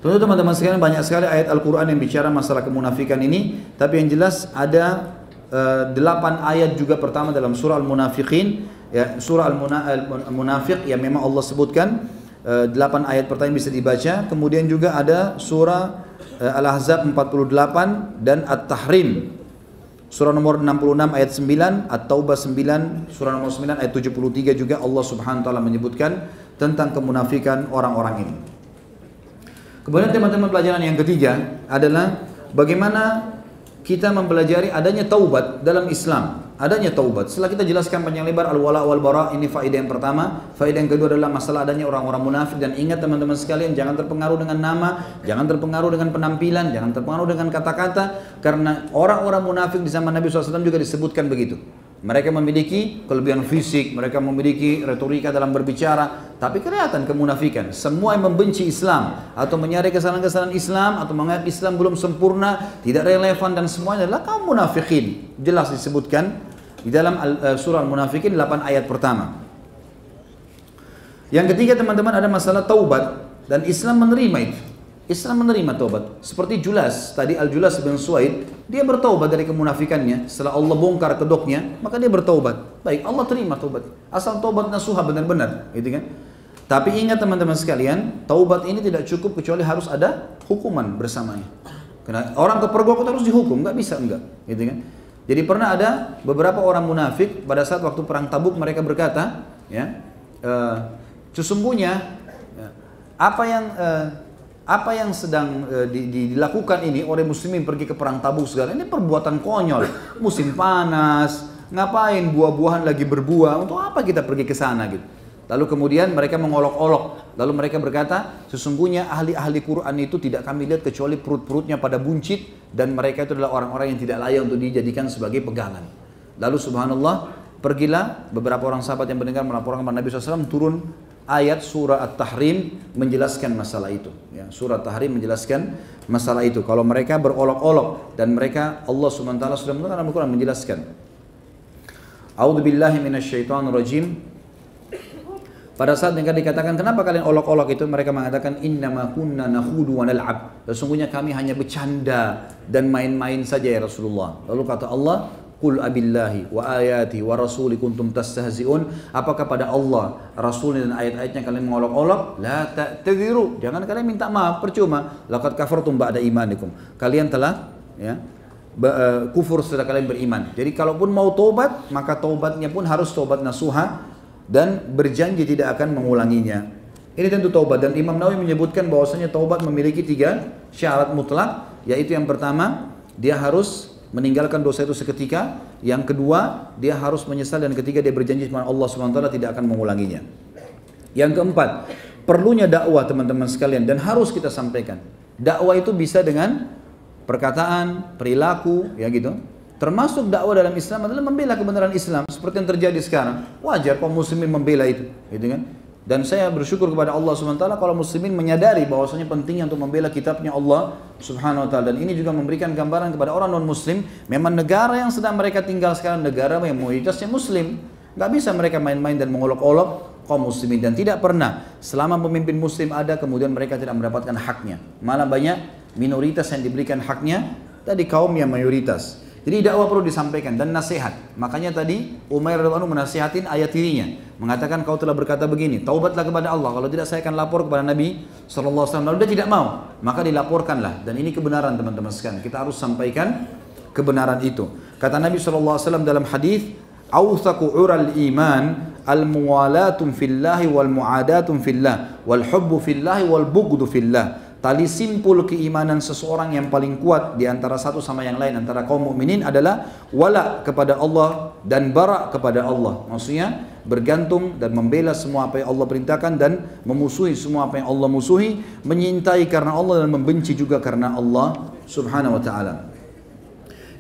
Tentu teman-teman sekalian, banyak sekali ayat Al-Quran yang bicara masalah kemunafikan ini, tapi yang jelas ada 8 ayat juga pertama dalam surah Al-Munafiqin, ya, surah Al-Munafiq yang memang Allah sebutkan 8 ayat pertama bisa dibaca. Kemudian juga ada surah Al-Ahzab 48 dan At-Tahrim, surah nomor 66 ayat 9, At-Taubah 9, surah nomor 9 ayat 73 juga Allah Subhanahu wa taala menyebutkan tentang kemunafikan orang-orang ini. Kemudian teman-teman, pelajaran yang ketiga adalah bagaimana kita mempelajari adanya taubat dalam Islam. Adanya taubat. Setelah kita jelaskan panjang lebar al-wala wal bara, ini faedah yang pertama. Faedah yang kedua adalah masalah adanya orang-orang munafik. Dan ingat teman-teman sekalian, jangan terpengaruh dengan nama, jangan terpengaruh dengan penampilan, jangan terpengaruh dengan kata-kata, karena orang-orang munafik di zaman Nabi SAW juga disebutkan begitu. Mereka memiliki kelebihan fisik, mereka memiliki retorika dalam berbicara, tapi kelihatan kemunafikan. Semua yang membenci Islam atau menyari kesalahan-kesalahan Islam atau menganggap Islam belum sempurna, tidak relevan, dan semuanya adalah kaum munafikin. Jelas disebutkan di dalam surah Al-Munafikin 8 ayat pertama. Yang ketiga teman-teman, ada masalah taubat, dan Islam menerima itu. Islam menerima taubat. Seperti Julas, tadi Al-Julas bin Suwaid, dia bertaubat dari kemunafikannya. Setelah Allah bongkar kedoknya, maka dia bertaubat. Baik, Allah terima taubat. Asal taubat nasuha benar-benar, gitu kan? Tapi ingat teman-teman sekalian, taubat ini tidak cukup kecuali harus ada hukuman bersamanya. Karena orang kepergok itu harus dihukum, nggak bisa enggak, gitu kan? Jadi pernah ada beberapa orang munafik pada saat waktu perang Tabuk mereka berkata, ya, sesungguhnya apa yang sedang dilakukan ini oleh muslimin pergi ke perang Tabuk segala ini perbuatan konyol, musim panas, ngapain buah-buahan lagi berbuah, untuk apa kita pergi ke sana gitu. Lalu kemudian mereka mengolok-olok. Lalu mereka berkata, sesungguhnya ahli-ahli Quran itu tidak kami lihat kecuali perut-perutnya pada buncit. Dan mereka itu adalah orang-orang yang tidak layak untuk dijadikan sebagai pegangan. Lalu subhanallah, pergilah beberapa orang sahabat yang mendengar melaporkan kepada Nabi SAW, turun ayat surah At-Tahrim menjelaskan masalah itu. Ya, surah At-Tahrim menjelaskan masalah itu. Kalau mereka berolok-olok dan mereka, Allah SWT sudah menerangkan dalam Al-Quran menjelaskan. A'udzubillahi minasyaitonirrajim. Pada saat mereka dikatakan, kenapa kalian olok-olok itu? Mereka mengatakan, innama kunna nakhudu wa nal'ab. Sesungguhnya kami hanya bercanda dan main-main saja ya Rasulullah. Lalu kata Allah, qul abillahi wa ayati wa rasuli kuntum tastahzi'un. Apakah pada Allah, Rasulnya dan ayat-ayatnya kalian mengolok-olok? La ta'tadiru. Jangan kalian minta maaf, percuma. Laqad kafartum ba'da imanikum. Kalian telah kufur setelah kalian beriman. Jadi kalaupun mau taubat, maka taubatnya pun harus taubat nasuha dan berjanji tidak akan mengulanginya. Ini tentu taubat, dan Imam Nawawi menyebutkan bahwasanya taubat memiliki 3 syarat mutlak, yaitu yang pertama, dia harus meninggalkan dosa itu seketika, yang kedua, dia harus menyesal, dan ketiga, dia berjanji kepada Allah SWT tidak akan mengulanginya. Yang keempat, perlunya dakwah teman-teman sekalian, dan harus kita sampaikan. Dakwah itu bisa dengan perkataan, perilaku, ya gitu. Termasuk dakwah dalam Islam adalah membela kebenaran Islam seperti yang terjadi sekarang. Wajar kaum muslimin membela itu, gitu kan? Dan saya bersyukur kepada Allah SWT kalau muslimin menyadari bahwasanya pentingnya untuk membela kitabnya Allah Subhanahu wa taala. Dan ini juga memberikan gambaran kepada orang non muslim, memang negara yang sedang mereka tinggal sekarang negara yang mayoritasnya muslim. Gak bisa mereka main-main dan mengolok-olok kaum muslimin, dan tidak pernah selama pemimpin muslim ada kemudian mereka tidak mendapatkan haknya. Malah banyak minoritas yang diberikan haknya dari kaum yang mayoritas. Jadi dakwah perlu disampaikan dan nasihat. Makanya tadi Umair radhiyallahu anhu menasihatin ayat dirinya, mengatakan kau telah berkata begini, taubatlah kepada Allah, kalau tidak saya akan lapor kepada Nabi SAW. Lalu dia tidak mau, maka dilaporkanlah. Dan ini kebenaran teman-teman sekalian, kita harus sampaikan kebenaran itu. Kata Nabi SAW dalam hadis, awthaqu ural iman al-muwalatum fillahi wal mu'adatum fillah wal hubbu fillahi wal bughdu fillah. Tali simpul keimanan seseorang yang paling kuat di antara satu sama yang lain, antara kaum mukminin adalah wala kepada Allah dan bara kepada Allah. Maksudnya bergantung dan membela semua apa yang Allah perintahkan dan memusuhi semua apa yang Allah musuhi, menyintai karena Allah dan membenci juga karena Allah Subhanahu wa taala.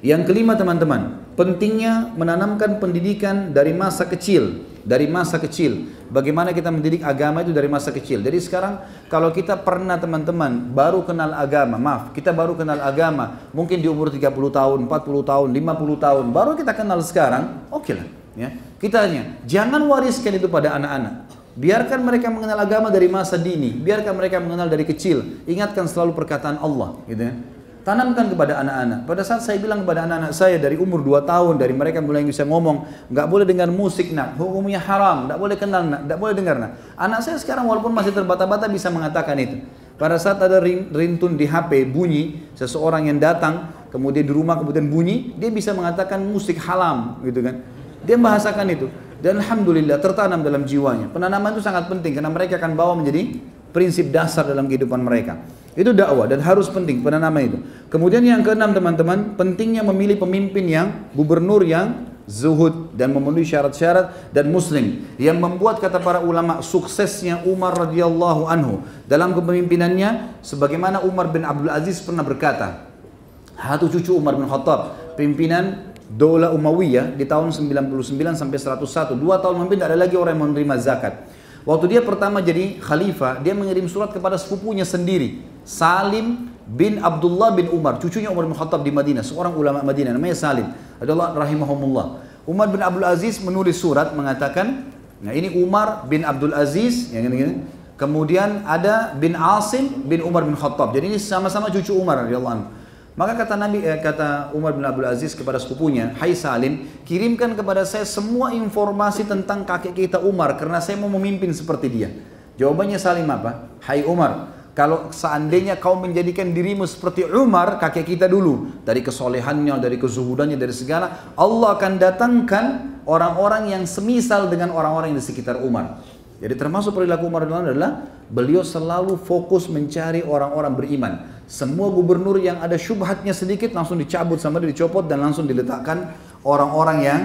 Yang kelima teman-teman, pentingnya menanamkan pendidikan dari masa kecil. Dari masa kecil, bagaimana kita mendidik agama itu dari masa kecil. Jadi sekarang kalau kita pernah teman-teman baru kenal agama, kita baru kenal agama mungkin di umur 30 tahun, 40 tahun, 50 tahun, baru kita kenal sekarang, oke lah ya. Kita jangan wariskan itu pada anak-anak. Biarkan mereka mengenal agama dari masa dini, biarkan mereka mengenal dari kecil. Ingatkan selalu perkataan Allah, gitu ya. Tanamkan kepada anak-anak. Pada saat saya bilang kepada anak-anak saya dari umur 2 tahun, dari mereka mulai bisa ngomong, nggak boleh dengar musik nak, hukumnya haram, nggak boleh kenal nak, nggak boleh dengar nak. Anak saya sekarang walaupun masih terbata-bata bisa mengatakan itu. Pada saat ada ringtone di HP bunyi, seseorang yang datang, kemudian di rumah kemudian bunyi, dia bisa mengatakan musik haram, gitu kan. Dia membahasakan itu. Dan alhamdulillah tertanam dalam jiwanya. Penanaman itu sangat penting karena mereka akan bawa menjadi prinsip dasar dalam kehidupan mereka. Itu dakwah dan harus penting penanaman itu. Kemudian yang keenam teman-teman, pentingnya memilih pemimpin yang gubernur yang zuhud dan memenuhi syarat-syarat dan muslim. Yang membuat kata para ulama suksesnya Umar radhiyallahu anhu dalam kepemimpinannya, sebagaimana Umar bin Abdul Aziz pernah berkata, satu cucu Umar bin Khattab, pimpinan Daulah Umayyah di tahun 99 sampai 101, 2 tahun memimpin, tidak ada lagi orang yang menerima zakat. Waktu dia pertama jadi khalifah, dia mengirim surat kepada sepupunya sendiri, Salim bin Abdullah bin Umar, cucunya Umar bin Khattab di Madinah, seorang ulama Madinah namanya Salim, adalah rahimahumullah. Umar bin Abdul Aziz menulis surat mengatakan, nah ini Umar bin Abdul Aziz, yang ini, kemudian ada bin Asim bin Umar bin Khattab. Jadi ini sama-sama cucu Umar radhiyallahu anhu. Maka kata Umar bin Abdul Aziz kepada sepupunya, hai Salim, kirimkan kepada saya semua informasi tentang kakek kita Umar, karena saya mau memimpin seperti dia. Jawabannya Salim apa? Hai Umar, kalau seandainya kau menjadikan dirimu seperti Umar, kakek kita dulu, dari kesolehannya, dari kezuhudannya, dari segala, Allah akan datangkan orang-orang yang semisal dengan orang-orang yang di sekitar Umar. Jadi termasuk perilaku Umar adalah beliau selalu fokus mencari orang-orang beriman. Semua gubernur yang ada syubhatnya sedikit langsung dicabut sama dia, dicopot dan langsung diletakkan orang-orang yang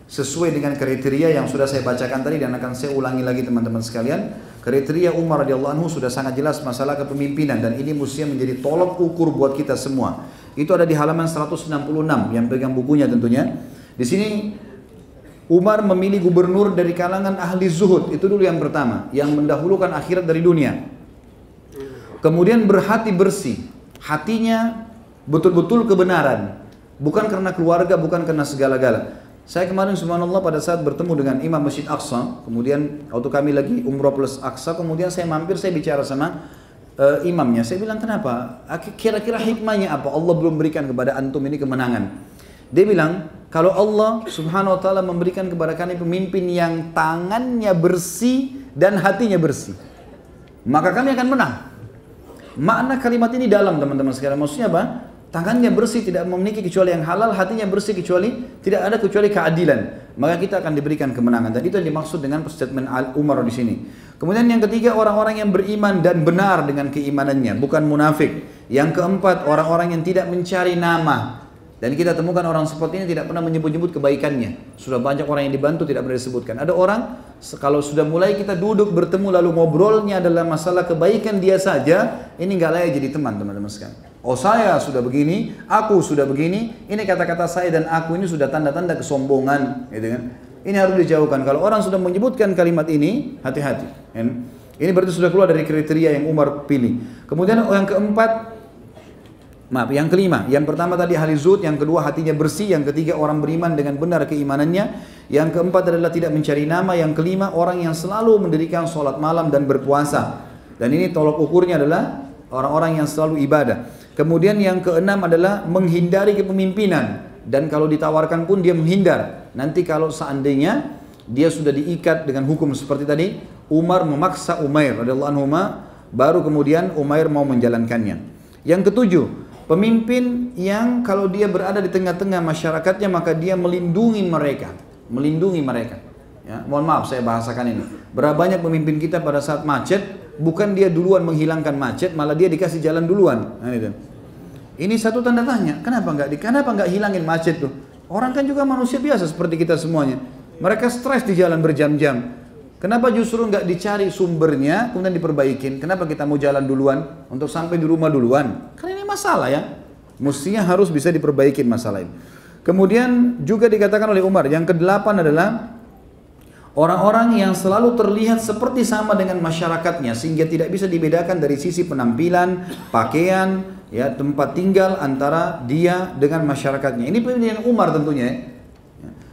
sesuai dengan kriteria yang sudah saya bacakan tadi dan akan saya ulangi lagi teman-teman sekalian. Kriteria Umar radhiyallahu anhu sudah sangat jelas masalah kepemimpinan dan ini mestinya menjadi tolok ukur buat kita semua. Itu ada di halaman 166 yang pegang bukunya tentunya. Di sini Umar memilih gubernur dari kalangan ahli zuhud, itu dulu yang pertama, yang mendahulukan akhirat dari dunia. Kemudian berhati bersih, hatinya betul-betul kebenaran, bukan karena keluarga, bukan karena segala-gala. Saya kemarin subhanallah pada saat bertemu dengan Imam Masjid Aqsa, kemudian waktu kami lagi umroh plus Aqsa, kemudian saya mampir, saya bicara sama imamnya, saya bilang kenapa? Kira-kira hikmahnya apa? Allah belum berikan kepada antum ini kemenangan. Dia bilang, kalau Allah subhanahu wa ta'ala memberikan kepada kami pemimpin yang tangannya bersih dan hatinya bersih, maka kami akan menang. Makna kalimat ini dalam teman-teman sekalian, maksudnya apa? Tangannya bersih, tidak memiliki kecuali yang halal, hatinya bersih kecuali tidak ada kecuali keadilan, maka kita akan diberikan kemenangan. Dan itu yang dimaksud dengan statement Umar di sini. Kemudian yang ketiga, orang-orang yang beriman dan benar dengan keimanannya, bukan munafik. Yang keempat, orang-orang yang tidak mencari nama. Dan kita temukan orang seperti ini tidak pernah menyebut-nyebut kebaikannya. Sudah banyak orang yang dibantu tidak pernah disebutkan. Ada orang kalau sudah mulai kita duduk bertemu lalu ngobrolnya adalah masalah kebaikan dia saja, ini nggak layak jadi teman teman-teman sekalian. Oh saya sudah begini, aku sudah begini, ini kata-kata saya dan aku ini sudah tanda-tanda kesombongan, gitu kan? Ini harus dijauhkan. Kalau orang sudah menyebutkan kalimat ini, hati-hati. Ini berarti sudah keluar dari kriteria yang Umar pilih. Kemudian yang keempat, yang kelima, yang pertama tadi ahli zuhud, yang kedua hatinya bersih, yang ketiga orang beriman dengan benar keimanannya, yang keempat adalah tidak mencari nama, yang kelima orang yang selalu mendirikan sholat malam dan berpuasa. Dan ini tolok ukurnya adalah orang-orang yang selalu ibadah. Kemudian yang keenam adalah menghindari kepemimpinan, dan kalau ditawarkan pun dia menghindar. Nanti kalau seandainya dia sudah diikat dengan hukum seperti tadi, Umar memaksa Umair radhiyallahu anhu, baru kemudian Umair mau menjalankannya. Yang ketujuh, pemimpin yang kalau dia berada di tengah-tengah masyarakatnya maka dia melindungi mereka, Ya, mohon maaf saya bahasakan ini. Berapa banyak pemimpin kita pada saat macet, bukan dia duluan menghilangkan macet, malah dia dikasih jalan duluan. Nah, itu. Ini satu tanda tanya. Kenapa nggak hilangin macet tuh? Orang kan juga manusia biasa seperti kita semuanya. Mereka stres di jalan berjam-jam. Kenapa justru nggak dicari sumbernya kemudian diperbaikin? Kenapa kita mau jalan duluan untuk sampai di rumah duluan? Karena ini masalah ya. Mestinya harus bisa diperbaikin masalah ini. Kemudian juga dikatakan oleh Umar, yang kedelapan adalah orang-orang yang selalu terlihat seperti sama dengan masyarakatnya sehingga tidak bisa dibedakan dari sisi penampilan, pakaian, ya, tempat tinggal antara dia dengan masyarakatnya. Ini pemilihan Umar tentunya.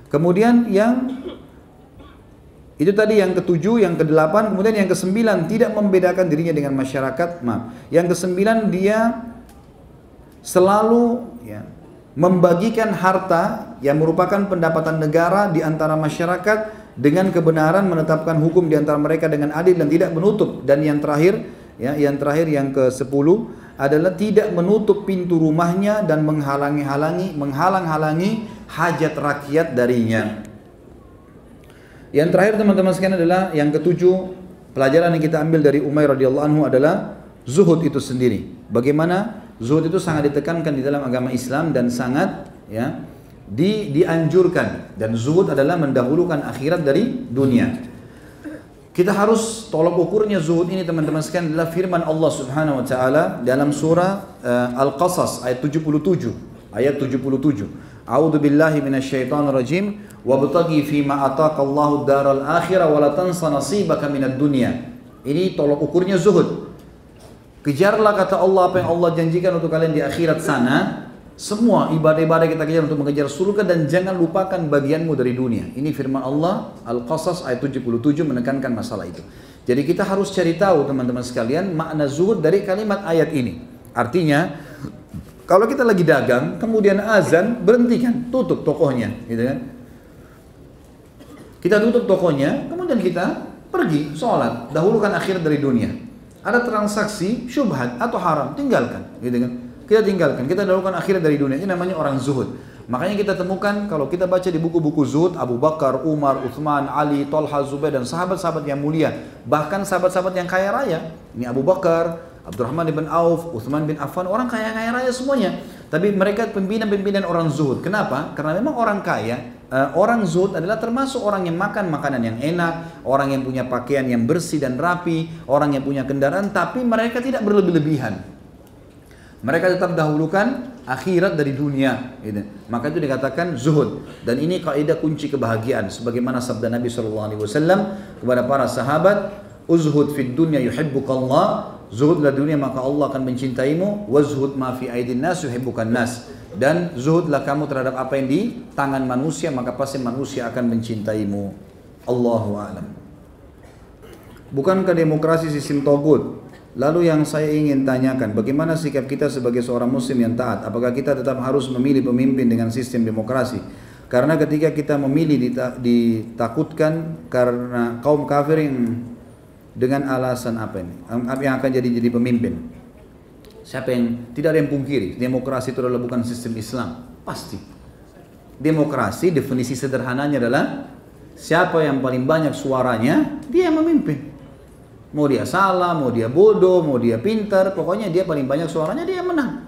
Kemudian itu tadi yang ketujuh, yang kedelapan, kemudian yang kesembilan tidak membedakan dirinya dengan masyarakat. Yang kesembilan dia selalu membagikan harta yang merupakan pendapatan negara di antara masyarakat dengan kebenaran, menetapkan hukum di antara mereka dengan adil dan tidak menutup. Dan yang terakhir, yang ke-10 adalah tidak menutup pintu rumahnya dan menghalang-halangi hajat rakyat darinya. Yang terakhir teman-teman sekalian adalah yang ke-7, pelajaran yang kita ambil dari Umair radhiyallahu anhu adalah zuhud itu sendiri. Bagaimana zuhud itu sangat ditekankan di dalam agama Islam dan sangat dianjurkan, dan zuhud adalah mendahulukan akhirat dari dunia. Kita harus tolak ukurnya zuhud ini teman-teman sekalian adalah firman Allah Subhanahu wa taala dalam surah Al-Qasas ayat 77. A'udzu billahi minasyaitonir rajim wabtaghi fima ataqallahu daral akhirah wa la tansa nasibaka minad dunya. Ini tolak ukurnya zuhud. Kejarlah kata Allah apa yang Allah janjikan untuk kalian di akhirat sana. Semua ibadah-ibadah kita kejar untuk mengejar surga dan jangan lupakan bagianmu dari dunia. Ini firman Allah Al-Qasas ayat 77 menekankan masalah itu. Jadi kita harus cari tahu teman-teman sekalian makna zuhud dari kalimat ayat ini. Artinya kalau kita lagi dagang kemudian azan berhentikan, tutup tokonya, gitu kan? Kita tutup tokonya, kemudian kita pergi sholat, dahulukan akhirat dari dunia. Ada transaksi syubhat atau haram, tinggalkan, gitu kan? Kita tinggalkan, kita lakukan akhirat dari dunia. Ini namanya orang zuhud. Makanya kita temukan kalau kita baca di buku-buku zuhud, Abu Bakar, Umar, Uthman, Ali, Tolha, Zubair dan sahabat-sahabat yang mulia, bahkan sahabat-sahabat yang kaya raya. Ini Abu Bakar, Abdurrahman bin Auf, Uthman bin Affan, orang kaya-kaya raya semuanya. Tapi mereka pimpinan-pimpinan orang zuhud. Kenapa? Karena memang orang kaya, orang zuhud adalah termasuk orang yang makan makanan yang enak, orang yang punya pakaian yang bersih dan rapi, orang yang punya kendaraan, tapi mereka tidak berlebih-lebihan. Mereka tetap dahulukan akhirat dari dunia. Gitu. Maka itu dikatakan zuhud. Dan ini kaidah kunci kebahagiaan. Sebagaimana sabda Nabi SAW kepada para sahabat, uzhud fid dunya yuhibbukallah. Zuhudlah dunia maka Allah akan mencintaimu. Wazhud ma fi aidin nas yuhibbukan nas. Dan zuhudlah kamu terhadap apa yang di tangan manusia, maka pasti manusia akan mencintaimu. Allahu a'lam. Bukankah demokrasi sistem togut? Lalu yang saya ingin tanyakan, bagaimana sikap kita sebagai seorang muslim yang taat? Apakah kita tetap harus memilih pemimpin dengan sistem demokrasi? Karena ketika kita memilih ditakutkan karena kaum kafir yang dengan alasan apa ini? Yang akan jadi pemimpin? Siapa yang tidak ada yang pungkiri? Demokrasi itu adalah bukan sistem Islam, pasti. Demokrasi definisi sederhananya adalah siapa yang paling banyak suaranya dia yang memimpin. Mau dia salah, mau dia bodoh, mau dia pintar, pokoknya dia paling banyak suaranya dia yang menang.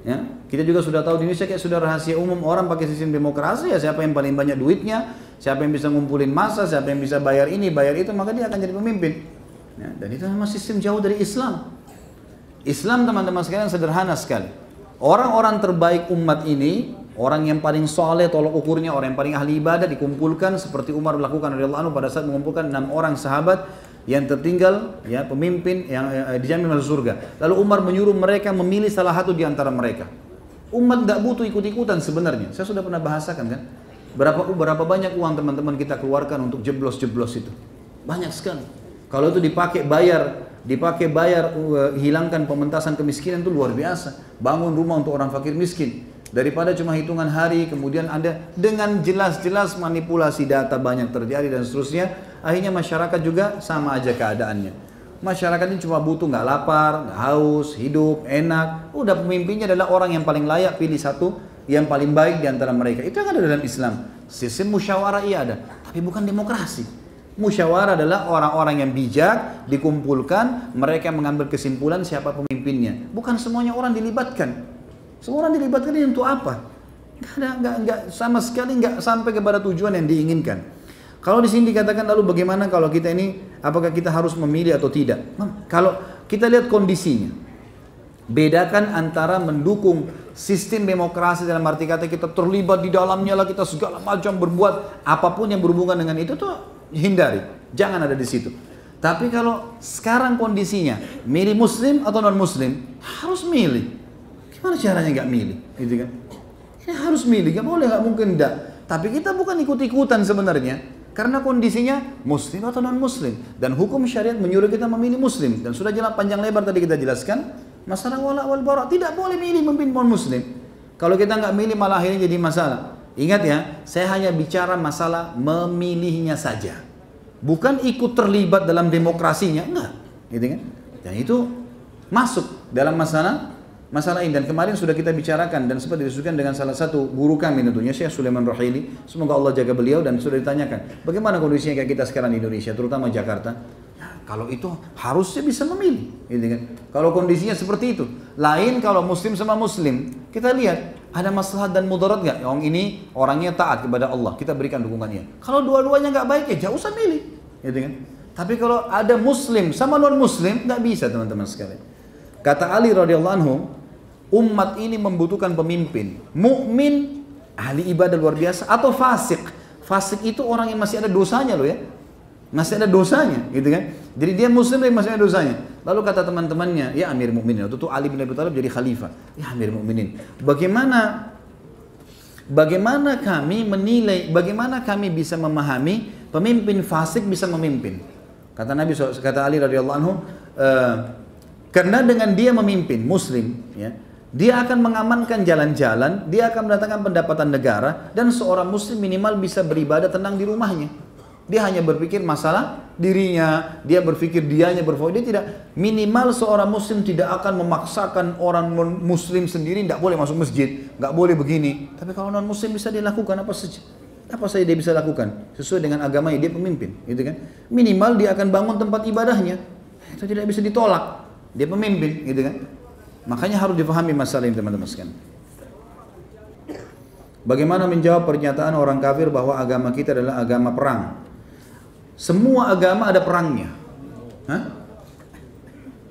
Ya, kita juga sudah tahu di Indonesia kayak sudah rahasia umum orang pakai sistem demokrasi ya siapa yang paling banyak duitnya, siapa yang bisa ngumpulin massa, siapa yang bisa bayar ini, bayar itu, maka dia akan jadi pemimpin. Ya, dan itu memang sistem jauh dari Islam. Islam teman-teman sekalian sederhana sekali. Orang-orang terbaik umat ini, orang yang paling soleh, tolok ukurnya, orang yang paling ahli ibadah dikumpulkan seperti Umar melakukan radhiyallahu anhu pada saat mengumpulkan 6 orang sahabat yang tertinggal, ya pemimpin yang dijamin masuk surga. Lalu Umar menyuruh mereka memilih salah satu di antara mereka. Umat nggak butuh ikut-ikutan sebenarnya. Saya sudah pernah bahasakan kan, berapa banyak uang teman-teman kita keluarkan untuk jeblos-jeblos itu, banyak sekali. Kalau itu dipakai bayar hilangkan pementasan kemiskinan itu luar biasa. Bangun rumah untuk orang fakir miskin. Daripada cuma hitungan hari, kemudian Anda dengan jelas-jelas manipulasi data banyak terjadi dan seterusnya, akhirnya masyarakat juga sama aja keadaannya. Masyarakat ini cuma butuh nggak lapar, nggak haus, hidup enak. Udah pemimpinnya adalah orang yang paling layak, pilih satu yang paling baik di antara mereka. Itu yang ada dalam Islam. Sistem musyawarah iya ada, tapi bukan demokrasi. Musyawarah adalah orang-orang yang bijak dikumpulkan, mereka mengambil kesimpulan siapa pemimpinnya. Bukan semuanya orang dilibatkan. Semua orang dilibatkan ini untuk apa? Nggak sama sekali nggak sampai kepada tujuan yang diinginkan. Kalau di sini dikatakan lalu bagaimana kalau kita ini, apakah kita harus memilih atau tidak? Kalau kita lihat kondisinya, bedakan antara mendukung sistem demokrasi dalam arti kata kita terlibat di dalamnya lah, kita segala macam berbuat apapun yang berhubungan dengan itu tuh hindari, jangan ada di situ. Tapi kalau sekarang kondisinya milih muslim atau non muslim, harus milih. Gimana caranya nggak milih, gitu kan? Ini harus milih, nggak boleh, nggak mungkin enggak. Tapi kita bukan ikut-ikutan sebenarnya, karena kondisinya muslim atau non muslim, dan hukum syariat menyuruh kita memilih muslim. Dan sudah jelas panjang lebar tadi kita jelaskan masalah wala wal bara, tidak boleh milih memimpin non muslim. Kalau kita nggak milih malah akhirnya jadi masalah. Ingat ya, saya hanya bicara masalah memilihnya saja, bukan ikut terlibat dalam demokrasinya, enggak, gitu kan? Dan itu masuk dalam masalah ini. Dan kemarin sudah kita bicarakan dan sempat didiskusikan dengan salah satu guru kami tentunya, Syekh Sulaiman Rohaili, semoga Allah jaga beliau, dan sudah ditanyakan bagaimana kondisinya kayak kita sekarang di Indonesia, terutama Jakarta. Nah, kalau itu harusnya bisa memilih, gitu kan? Kalau kondisinya seperti itu. Lain kalau muslim sama muslim, kita lihat ada maslahat dan mudarat nggak? Yang ini orangnya taat kepada Allah, kita berikan dukungannya. Kalau dua-duanya nggak baik ya jangan usah milih, gitu kan? Tapi kalau ada muslim sama non muslim nggak bisa teman-teman sekalian. Kata Ali radhiyallahu anhu, umat ini membutuhkan pemimpin mukmin, ahli ibadah luar biasa, atau fasik. Fasik itu orang yang masih ada dosanya loh ya, masih ada dosanya, gitu kan? Jadi dia muslim tapi masih ada dosanya. Lalu kata teman-temannya, ya Amir Mukminin, waktu itu Ali bin Abi Thalib jadi khalifah. Ya Amir Mukminin, bagaimana kami menilai, bagaimana kami bisa memahami pemimpin fasik bisa memimpin? Kata Nabi, kata Ali radhiyallahu anhu, karena dengan dia memimpin muslim, ya, dia akan mengamankan jalan-jalan, dia akan mendatangkan pendapatan negara, dan seorang muslim minimal bisa beribadah tenang di rumahnya. Dia hanya berpikir masalah dirinya, dia berpikir dianya berfokus. Dia tidak, minimal seorang muslim tidak akan memaksakan orang muslim sendiri tidak boleh masuk masjid, nggak boleh begini. Tapi kalau non muslim bisa dia lakukan apa saja. Apa saja dia bisa lakukan sesuai dengan agamanya, dia pemimpin, gitu kan? Minimal dia akan bangun tempat ibadahnya. Itu tidak bisa ditolak. Dia pemimpin, gitu kan? Makanya harus dipahami masalah ini, teman-teman sekalian. Bagaimana menjawab pernyataan orang kafir bahwa agama kita adalah agama perang? Semua agama ada perangnya. Hah?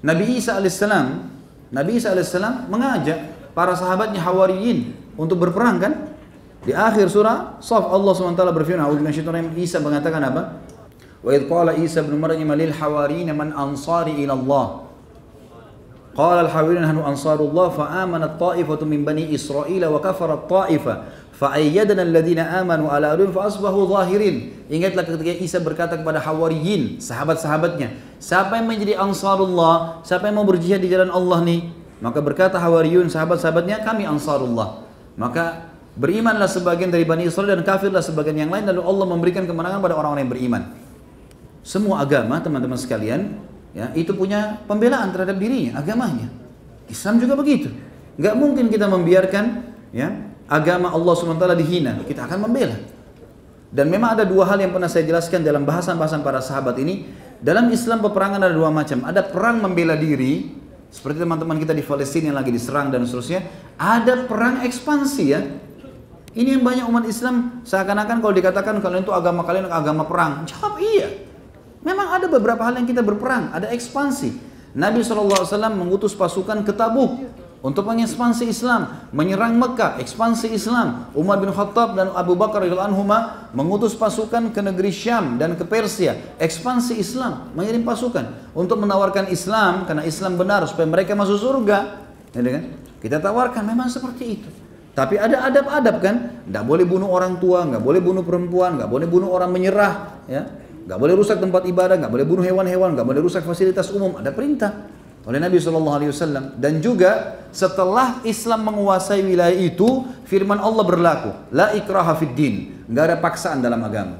Nabi Isa alaihissalam mengajak para sahabatnya Hawariyin untuk berperang kan? Di akhir surah Shaf Allah SWT berfirman, Isa mengatakan apa? Wa idh qala Isa ibn Maryam lil hawariyin man ansari ila Allah. Qala al-hawariyun nahnu ansarullah fa amanat ta'ifatu min bani Israil wa kafarat ta'ifah. Fa'ayyadana alladhina amanu ala aduwwihim fa asbahu zahirin. Ingatlah ketika Isa berkata kepada Hawariyin, sahabat-sahabatnya, siapa yang menjadi ansarullah, siapa yang mau berjihad di jalan Allah nih? Maka berkata Hawariyun, sahabat-sahabatnya, kami ansarullah. Maka berimanlah sebagian dari Bani Israel dan kafirlah sebagian yang lain, lalu Allah memberikan kemenangan pada orang-orang yang beriman. Semua agama, teman-teman sekalian, ya, itu punya pembelaan terhadap dirinya, agamanya. Islam juga begitu. Gak mungkin kita membiarkan, ya, agama Allah SWT dihina, kita akan membela. Dan memang ada dua hal yang pernah saya jelaskan dalam bahasan-bahasan para sahabat ini. Dalam Islam peperangan ada dua macam. Ada perang membela diri, seperti teman-teman kita di Palestina yang lagi diserang dan seterusnya. Ada perang ekspansi, ya. Ini yang banyak umat Islam seakan-akan kalau dikatakan kalian itu agama kalian agama perang. Jawab iya. Memang ada beberapa hal yang kita berperang, ada ekspansi. Nabi SAW mengutus pasukan ke Tabuk untuk mengekspansi Islam, menyerang Mekah, ekspansi Islam. Umar bin Khattab dan Abu Bakar radhiyallahu anhuma mengutus pasukan ke negeri Syam dan ke Persia, ekspansi Islam, mengirim pasukan untuk menawarkan Islam karena Islam benar supaya mereka masuk surga. Ya, kan? Kita tawarkan memang seperti itu. Tapi ada adab-adab kan, tidak boleh bunuh orang tua, nggak boleh bunuh perempuan, nggak boleh bunuh orang menyerah, ya, nggak boleh rusak tempat ibadah, nggak boleh bunuh hewan-hewan, nggak boleh rusak fasilitas umum. Ada perintah oleh Nabi SAW. Dan juga setelah Islam menguasai wilayah itu, firman Allah berlaku, la ikraha fid din, nggak ada paksaan dalam agama.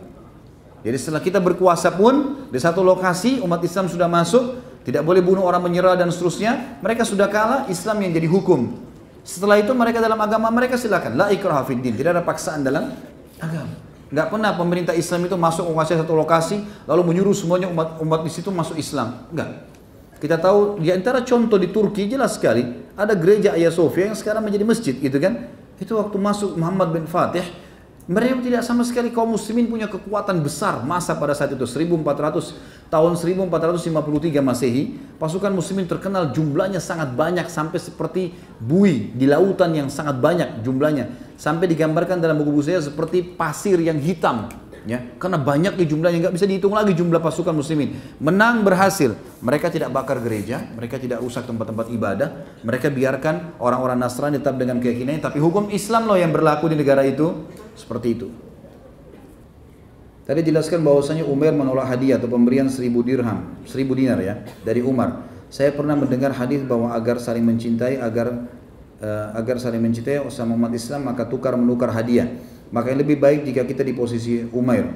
Jadi setelah kita berkuasa pun di satu lokasi umat Islam sudah masuk, tidak boleh bunuh orang menyerah dan seterusnya, mereka sudah kalah, Islam yang jadi hukum. Setelah itu mereka dalam agama mereka silakan, la ikraha fid din, tidak ada paksaan dalam agama. Nggak pernah pemerintah Islam itu masuk menguasai satu lokasi lalu menyuruh semuanya umat di situ masuk Islam. Enggak. Kita tahu di antara contoh di Turki jelas sekali ada gereja Hagia Sophia yang sekarang menjadi masjid, gitu kan? Itu waktu masuk Muhammad bin Fatih, mereka tidak sama sekali kaum muslimin punya kekuatan besar masa pada saat itu. Tahun 1453 Masehi, pasukan muslimin terkenal jumlahnya sangat banyak sampai seperti buih di lautan yang sangat banyak jumlahnya, sampai digambarkan dalam buku-buku saya seperti pasir yang hitam, ya, karena banyak di jumlahnya, nggak bisa dihitung lagi jumlah pasukan muslimin. Menang berhasil, mereka tidak bakar gereja, mereka tidak rusak tempat-tempat ibadah, mereka biarkan orang-orang Nasrani tetap dengan keyakinannya, tapi hukum Islam loh yang berlaku di negara itu, seperti itu. Tadi jelaskan bahwasanya Umar menolak hadiah atau pemberian 1000 dirham, 1000 dinar ya, dari Umar. Saya pernah mendengar hadis bahwa agar saling mencintai, agar saling mencintai sama umat Islam maka tukar menukar hadiah. Maka yang lebih baik jika kita di posisi Umair,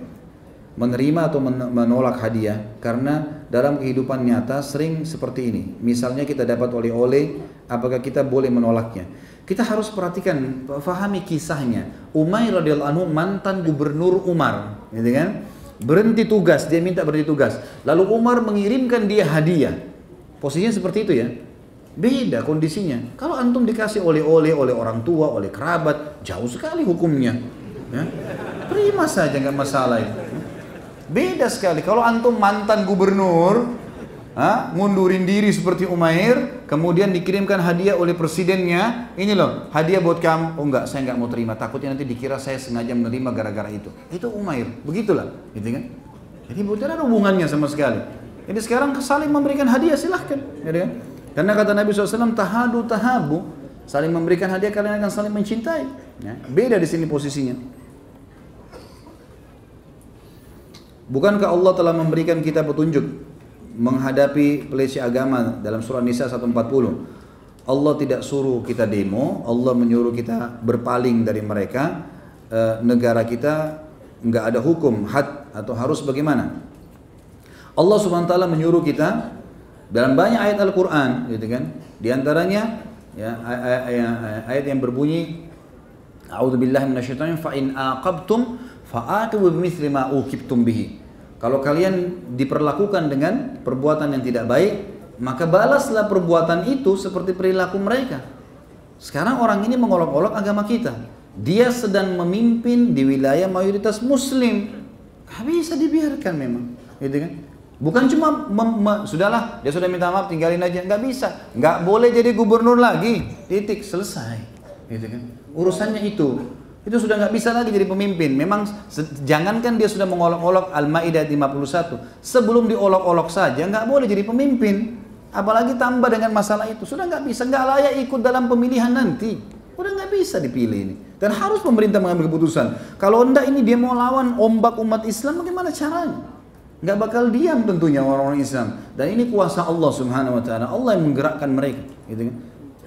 menerima atau menolak hadiah, karena dalam kehidupan nyata sering seperti ini. Misalnya kita dapat oleh-oleh, apakah kita boleh menolaknya? Kita harus perhatikan, fahami kisahnya. Umair radhiyallahu anhu mantan gubernur Umar, gitu kan? Berhenti tugas, dia minta berhenti tugas. Lalu Umar mengirimkan dia hadiah. Posisinya seperti itu ya. Beda kondisinya. Kalau antum dikasih oleh-oleh oleh orang tua, oleh kerabat, jauh sekali hukumnya. Ya. Terima saja, nggak masalah itu. Beda sekali. Kalau antum mantan gubernur, ngundurin diri seperti Umair, kemudian dikirimkan hadiah oleh presidennya, ini loh hadiah buat kamu. Oh enggak, saya nggak mau terima, takutnya nanti dikira saya sengaja menerima gara-gara itu. Itu Umair, begitulah, gitu kan? Jadi bukan ada hubungannya sama sekali. Jadi sekarang saling memberikan hadiah silahkan, gitu kan? Karena kata Nabi SAW, tahadu tahabu, saling memberikan hadiah kalian akan saling mencintai. Ya, beda di sini posisinya. Bukankah Allah telah memberikan kita petunjuk menghadapi pelecehan agama dalam surah Nisa 140? Allah tidak suruh kita demo, Allah menyuruh kita berpaling dari mereka, negara kita nggak ada hukum had atau harus bagaimana. Allah Subhanahu wa taala menyuruh kita dalam banyak ayat Al-Qur'an, gitu kan? Di antaranya ya ayat yang berbunyi A'udzubillahi minasyaitonir fa in aqabtum fa'aqibu bimithli ma uqibtum bihi. Kalau kalian diperlakukan dengan perbuatan yang tidak baik, maka balaslah perbuatan itu seperti perilaku mereka. Sekarang orang ini mengolok-olok agama kita. Dia sedang memimpin di wilayah mayoritas muslim. Gak bisa dibiarkan memang, gitu kan? Bukan cuma sudahlah, dia sudah minta maaf, tinggalin aja. Nggak bisa, nggak boleh jadi gubernur lagi. Titik, selesai, gitu kan? Urusannya itu sudah nggak bisa lagi jadi pemimpin. Memang jangankan dia sudah mengolok-olok Al-Maidah 51, sebelum diolok-olok saja nggak boleh jadi pemimpin. Apalagi tambah dengan masalah itu, sudah nggak bisa, nggak layak ikut dalam pemilihan nanti. Udah nggak bisa dipilih ini. Dan harus pemerintah mengambil keputusan. Kalau enggak ini dia mau lawan ombak umat Islam, bagaimana caranya? Nggak bakal diam tentunya orang-orang Islam. Dan ini kuasa Allah Subhanahu wa taala. Allah yang menggerakkan mereka, gitu kan.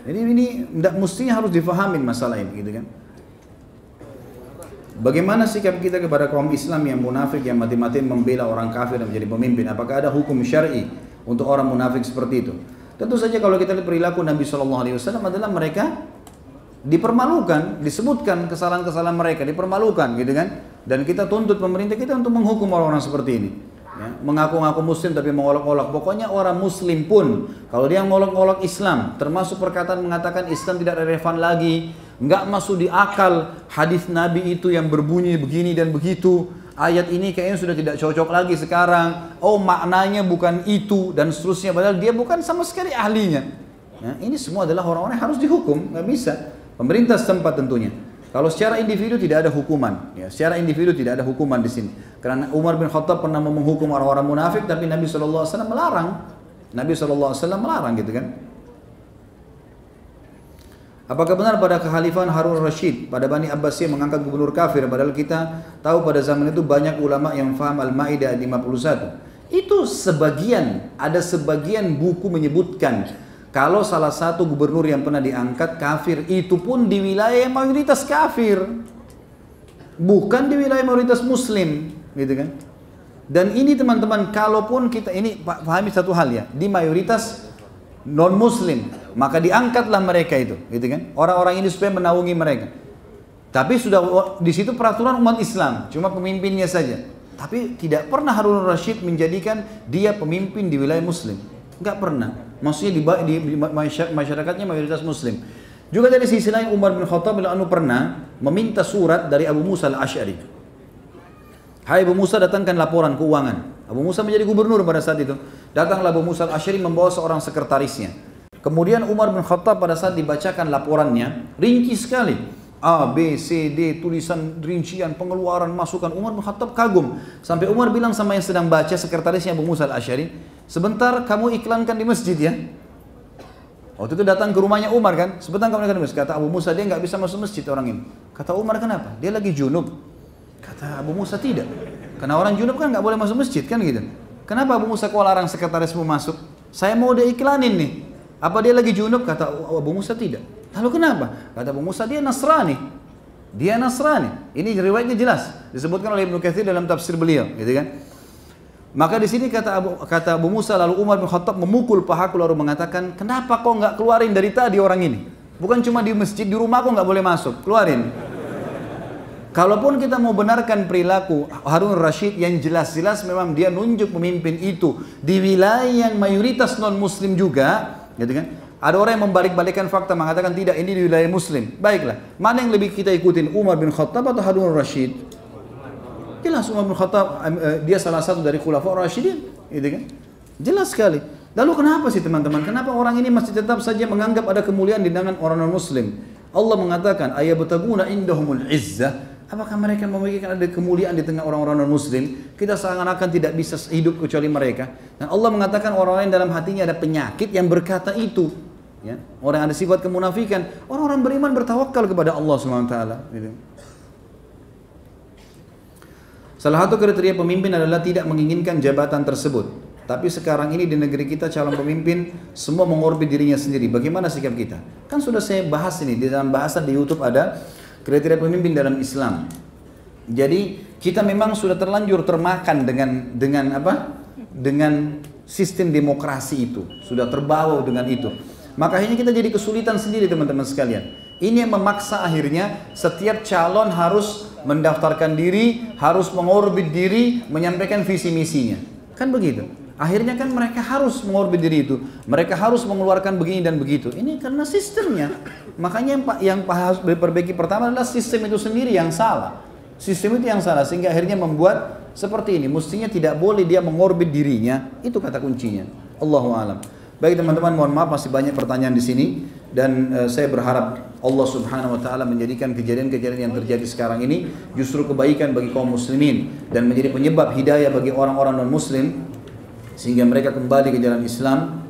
Jadi ini enggak mestinya harus difahamin masalah ini, gitu kan. Bagaimana sikap kita kepada kaum Islam yang munafik, yang mati-matian membela orang kafir dan menjadi pemimpin? Apakah ada hukum syar'i untuk orang munafik seperti itu? Tentu saja kalau kita lihat perilaku Nabi SAW adalah mereka dipermalukan, disebutkan kesalahan-kesalahan mereka, dipermalukan, gitu kan. Dan kita tuntut pemerintah kita untuk menghukum orang-orang seperti ini. Ya, mengaku-ngaku muslim tapi mengolok-olok. Pokoknya orang muslim pun kalau dia mengolok-olok Islam, termasuk perkataan mengatakan Islam tidak relevan lagi, nggak masuk di akal hadis Nabi itu yang berbunyi begini dan begitu, ayat ini kayaknya sudah tidak cocok lagi sekarang, oh maknanya bukan itu dan seterusnya, padahal dia bukan sama sekali ahlinya. Ya, ini semua adalah orang-orang yang harus dihukum, nggak bisa. Pemerintah setempat tentunya. Kalau secara individu tidak ada hukuman, ya, secara individu tidak ada hukuman di sini. Karena Umar bin Khattab pernah menghukum orang-orang munafik, tapi Nabi SAW melarang. Nabi SAW melarang, gitu kan. Apakah benar pada kekhalifahan Harun Rashid pada Bani Abbasiyah mengangkat gubernur kafir, padahal kita tahu pada zaman itu banyak ulama yang faham Al-Maidah 51. Itu sebagian, ada sebagian buku menyebutkan kalau salah satu gubernur yang pernah diangkat kafir, itu pun di wilayah mayoritas kafir, bukan di wilayah mayoritas muslim, gitu kan. Dan ini teman-teman, kalaupun kita ini pahami satu hal ya, di mayoritas non muslim, maka diangkatlah mereka itu, gitu kan. Orang-orang ini supaya menaungi mereka. Tapi sudah di situ peraturan umat Islam, cuma pemimpinnya saja. Tapi tidak pernah Harun Rashid menjadikan dia pemimpin di wilayah muslim, nggak pernah. Maksudnya di masyarakatnya mayoritas muslim. Juga dari sisi lain Umar bin Khattab pernah meminta surat dari Abu Musa al-Asy'ari. Hai Abu Musa, datangkan laporan keuangan. Abu Musa menjadi gubernur pada saat itu. Datanglah Abu Musa al-Asy'ari membawa seorang sekretarisnya. Kemudian Umar bin Khattab pada saat dibacakan laporannya, rinci sekali. A, B, C, D, tulisan, rincian, pengeluaran, masukan. Umar bin Khattab kagum. Sampai Umar bilang sama yang sedang baca, sekretarisnya Abu Musa al-Asy'ari, sebentar kamu iklankan di masjid ya. Waktu itu datang ke rumahnya Umar kan, sebentar kamu iklankan di masjid. Kata Abu Musa, dia nggak bisa masuk masjid orang ini. Kata Umar, kenapa? Dia lagi junub. Kata Abu Musa, tidak. Karena orang junub kan nggak boleh masuk masjid kan gitu. Kenapa Abu Musa kau larang sekretarismu masuk? Saya mau dia iklanin nih. Apa dia lagi junub? Kata Abu Musa, tidak. Lalu kenapa? Kata Abu Musa, dia Nasrani. Dia Nasrani. Ini riwayatnya jelas, disebutkan oleh Ibnu Katsir dalam tafsir beliau, gitu kan. Maka di sini kata Abu Musa, lalu Umar bin Khattab memukul pahaku lalu mengatakan, kenapa kau nggak keluarin dari tadi orang ini? Bukan cuma di masjid, di rumah kau nggak boleh masuk, keluarin. Kalaupun kita mau benarkan perilaku Harun Rashid yang jelas-jelas memang dia nunjuk pemimpin itu di wilayah yang mayoritas non muslim juga, gitu kan? Ada orang yang membalik-balikan fakta mengatakan tidak, ini di wilayah muslim. Baiklah, mana yang lebih kita ikutin, Umar bin Khattab atau Harun Rashid? Jelas Umar bin Khattab, dia salah satu dari Khulafaur Rasyidin, gitu kan? Jelas sekali. Lalu kenapa sih teman-teman? Kenapa orang ini masih tetap saja menganggap ada kemuliaan di tangan orang non-muslim? Allah mengatakan, ayabtaguna indahumul izzah. Apakah mereka memikirkan ada kemuliaan di tengah orang-orang non-muslim? Kita seakan-akan tidak bisa hidup kecuali mereka. Dan Allah mengatakan orang-orang yang dalam hatinya ada penyakit yang berkata itu. Ya. Orang yang ada sifat kemunafikan. Orang-orang beriman bertawakal kepada Allah SWT. Gitu. Salah satu kriteria pemimpin adalah tidak menginginkan jabatan tersebut. Tapi sekarang ini di negeri kita calon pemimpin semua mengorbit dirinya sendiri. Bagaimana sikap kita? Kan sudah saya bahas ini di dalam bahasan di YouTube, ada kriteria pemimpin dalam Islam. Jadi kita memang sudah terlanjur termakan dengan apa? Dengan sistem demokrasi itu, sudah terbawa dengan itu. Maka akhirnya kita jadi kesulitan sendiri teman-teman sekalian. Ini yang memaksa akhirnya setiap calon harus mendaftarkan diri, harus mengorbit diri, menyampaikan visi misinya. Kan begitu. Akhirnya kan mereka harus mengorbit diri itu. Mereka harus mengeluarkan begini dan begitu. Ini karena sistemnya. Makanya yang harus diperbaiki pertama adalah sistem itu sendiri yang salah. Sistem itu yang salah sehingga akhirnya membuat seperti ini. Mestinya tidak boleh dia mengorbit dirinya. Itu kata kuncinya. Allahu a'lam. Baik teman-teman, mohon maaf masih banyak pertanyaan di sini dan saya berharap Allah Subhanahu wa taala menjadikan kejadian-kejadian yang terjadi sekarang ini justru kebaikan bagi kaum muslimin dan menjadi penyebab hidayah bagi orang-orang non muslim sehingga mereka kembali ke jalan Islam.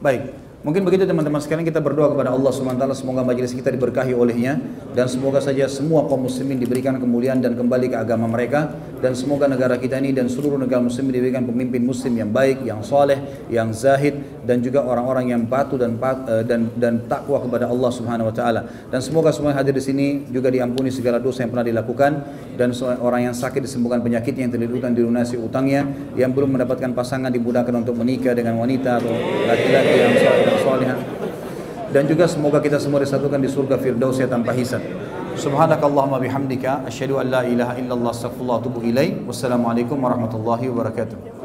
Baik. Mungkin begitu teman-teman sekalian, kita berdoa kepada Allah SWT semoga majelis kita diberkahi olehnya dan semoga saja semua kaum muslimin diberikan kemuliaan dan kembali ke agama mereka dan semoga negara kita ini dan seluruh negara muslimin diberikan pemimpin muslim yang baik, yang saleh, yang zahid dan juga orang-orang yang patuh dan takwa kepada Allah Subhanahu wa taala. Dan semoga semua yang hadir di sini juga diampuni segala dosa yang pernah dilakukan dan orang yang sakit disembuhkan penyakitnya, yang terlilit dilunasi utangnya, yang belum mendapatkan pasangan dimudahkan untuk menikah dengan wanita atau laki-laki yang saleh dan salihah. Dan juga semoga kita semua disatukan di surga Firdaus tanpa hisab. Subhanakallahumma bihamdika asyhadu an la ilaha illallah astaghfirullah wa atubu ilaik. Wassalamualaikum warahmatullahi wabarakatuh.